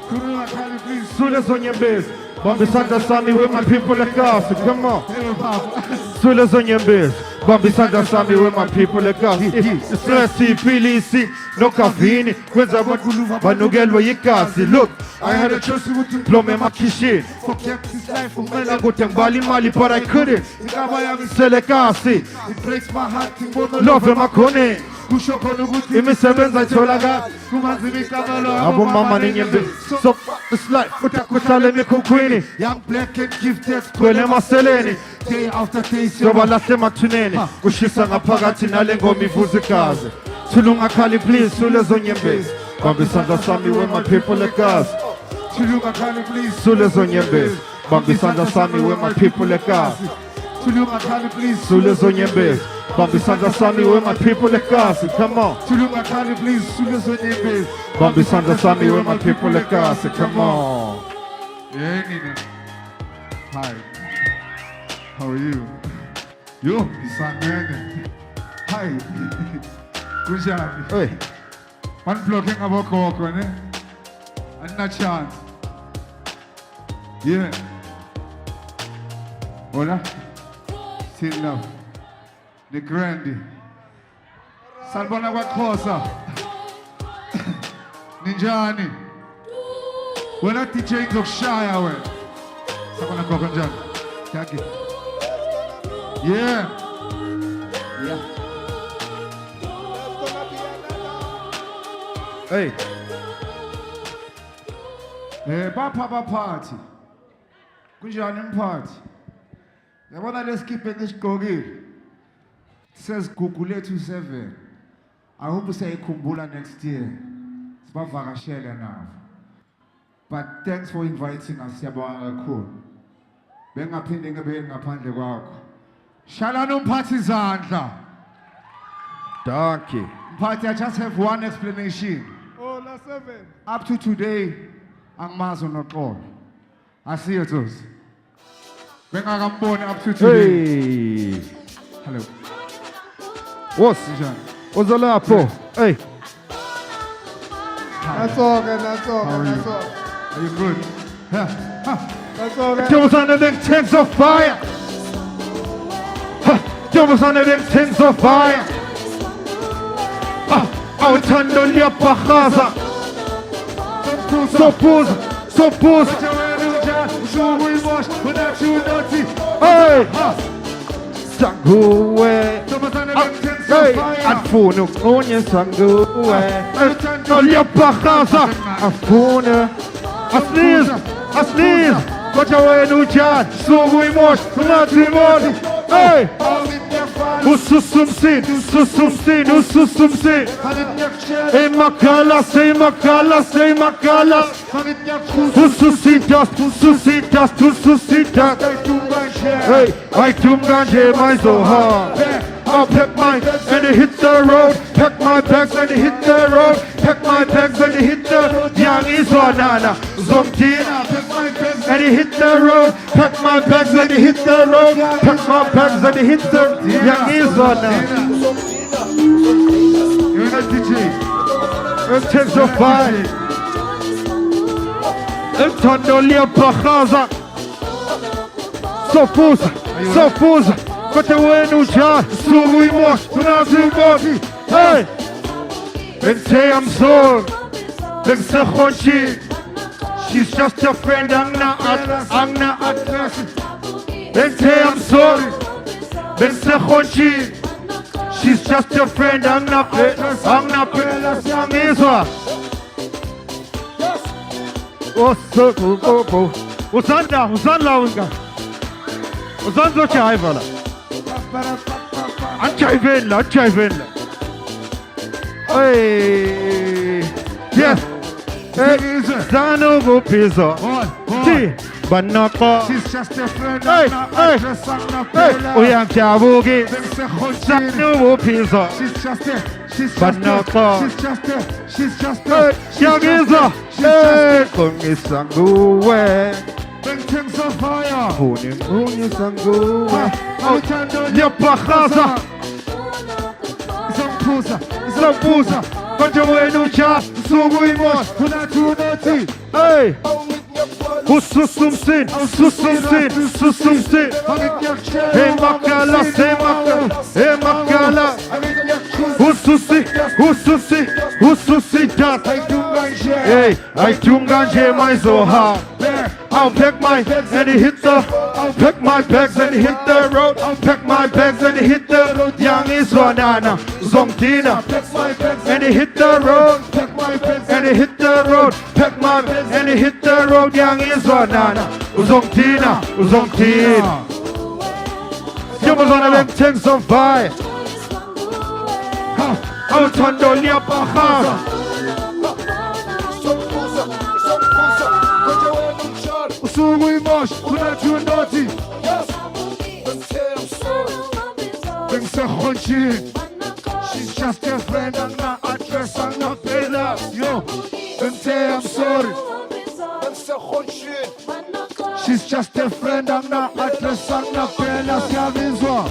Speaker 18: Tulunga Kali please Sule zonyembes Bambi Sanja Sami with my people the car Come on Sule zonyembes Bambi Sanja Sami with my people the car Stressi pilisi no kavini Kwenza banugelo yikasi Look I had a choice to plumb my kitchen. Forget this life for men. I go to Mali, but I couldn't. It breaks my heart to love him. I couldn't. In my sevens, I told I got. Abu Mama Ninja. So this life, put a kutale me kukwini. Young black and gifted. Kwele maseleni. Day after day, so balase matuneni. Ushisa na pagati na lengo mivuzi kazi. Tulunga Kali please, Sule zonyembe. Bambi Sanja Sami with my people like us. Tulunga Kali please, Sule zonyembe. Bambi Sanja Sami with my people like us. Tulunga Kali please, Sule zonyembe. Bambi Sanja Sami with my people like us. Come on. Tulunga Kali please, Sule zonyembe. Bambi Sanja Sami with my people like us. Come on. Yeah, Nina. Hi. How are you? Yo, Isangene. Hi. Good job. Hey. One blocking about Koko, eh? And not chance. Yeah. Hola. Still love. The Grandi. Salbona Wakosa. Ninjani. We're not teaching to shy away. Salbona Kokonjan. Thank you. Yeah. Yeah. Hey. Papa party. Kunjani party. Yabona leskiphe ngisigqokile. Says Google 27. I hope sayikhumbula next year. Sibavakashele now. But thanks for inviting us. Siyabonga kakhulu. Bengaphinde ngibe ngaphandle kwakho. Shala nomphathi izandla. Donkey. Mphathi, I just have one explanation.
Speaker 8: Oh, last 7.
Speaker 18: Up to today, angimazi uNoxolo. Asiyethu. Bengakamboni up to today. Hey. Hello. What's Njani? Uzolapho. Hey.
Speaker 8: That's all, that's all, that's all.
Speaker 18: Are you good?
Speaker 8: That's all.
Speaker 18: Jumps on the big tents of fire. Jumps on the big tents of fire. Awuthando liyabhahaza. Sopuza. Hey. Sanguwe. Hey. Afuna ukunye sanguwe. Awuthando liyabhahaza. Afuna. Asniz. Kocha wenu ujani. Sunguyimosh. Ungathimoni. Hey. Ususumsin. Emakala. Ususitas. Hey, I tumganje my zoha. I'll pack my and hit the road. Pack my bags and hit the road. Pack my bags and hit the young Iswanana. Zomtina. Pack my bags and hit the road. Pack my bags and hit the road. Pack my bags and hit the young Iswanana. You're not DJ. It takes a fight. Tonolia Pachaza. Sofuza. Kote wenu ja. Sunguyimosh. Unazimoni. Hey. Bente Amzon. Bente Khonchi. She's just a friend. Angna Atlas. Bente Amzon. Bente Khonchi. She's just a friend. Angna Pelas. Angna Pelas. Yangizwa. Osukukuku. Usanda unga. Usanzo chaivala. Anchaivela. Hey. Yes. Hey, Zano go pizza. Banaka.
Speaker 8: She's just a friend.
Speaker 18: Hey. Uyang chabugi. Zano go pizza.
Speaker 8: She's just a.
Speaker 18: Yagiza. Hey. Kongisanguwe.
Speaker 8: Things on fire.
Speaker 18: Kongisanguwe. Yapakaza. Zampuza. Konja wenu cha. Suguimos.
Speaker 8: Tunati.
Speaker 18: Hey. Susumsin. Hey makala. Ususi dat. Hey, I tunganje my zoha. I'll pack my bags and hit the. I'll pack my bags and hit the road. I'll pack my bags and hit the road. Young is Wanana, Zongtina. And hit the road. And hit the road. Pack my bags and hit the road. Young is Wanana, Zongtina. You was on them things on fire. I'll turn the liapa.
Speaker 8: Suguimos. Tunati. Things are haunted. She's just a friend and not a dress and not pay love. Yo, then say I'm sorry. She's just a friend and not a dress and not pay love. Yavizwa.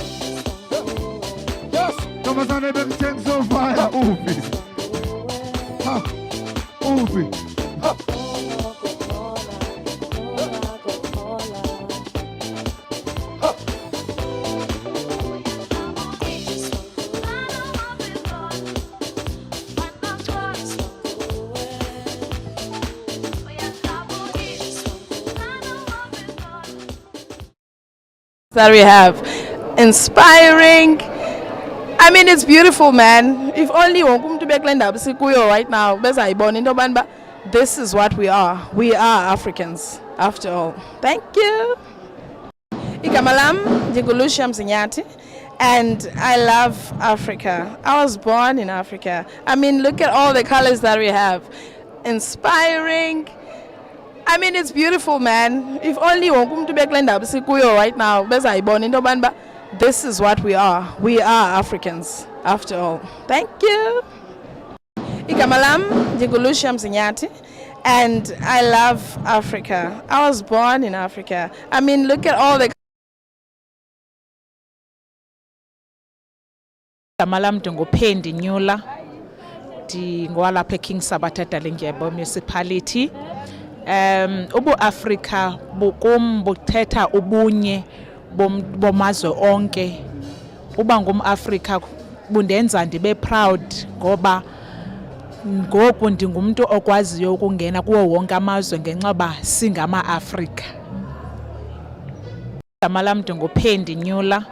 Speaker 8: Come on, them things on fire. Ubi.
Speaker 19: That we have. Inspiring. I mean, it's beautiful, man. If only one to back right now, this is what we are. We are Africans, after all. Thank you. Ikamalam Jigulusham Zinyati, and I love Africa. I was born in Africa. I mean, look at all the colors that we have. Inspiring. I mean, it's beautiful, man. If only one to back right now, this is what we are. We are Africans, after all. Thank you. Ikamalam Jigulusham Zinyati, and I love Africa. I was born in Africa. I mean, look at all the
Speaker 20: Malam Tungupendi Nyula, Ngwala Peking Sabatata Lingyebo municipality. Ubu Africa bukum buthetha ubunye bomazwe onke. Uba ngumAfrika bundenza ndibe proud ngoba ngoku ndingumuntu okwaziyo ukungena kuwo wonke amazwe ngenxa singama-Afrika. Igama lam ndinguPhendi Nyula,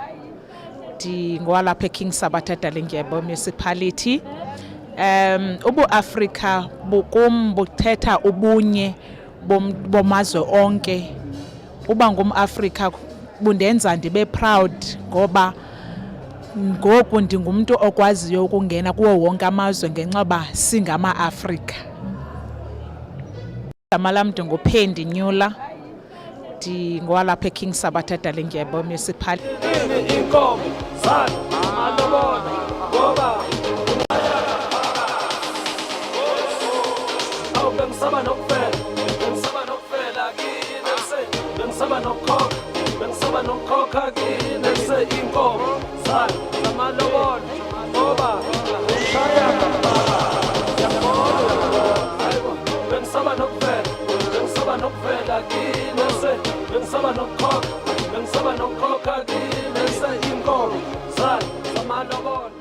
Speaker 20: ndingowalapha eKing Sabatata Lingyebo municipality. Ubu Africa bukum buthetha ubunye bomazwe onke. Uba ngumAfrika bundenza ndibe proud ngoba ngoku ndingumuntu okwaziyo ukungena kuwo wonke amazwe ngenxa singama-Afrika. Igama lam ndinguPhendi Nyula, ndingowalapha eKing Sabatata Lingyebo municipality.
Speaker 12: Bengisaba nokukhoka kini bese inkomo zalo zamalobolo.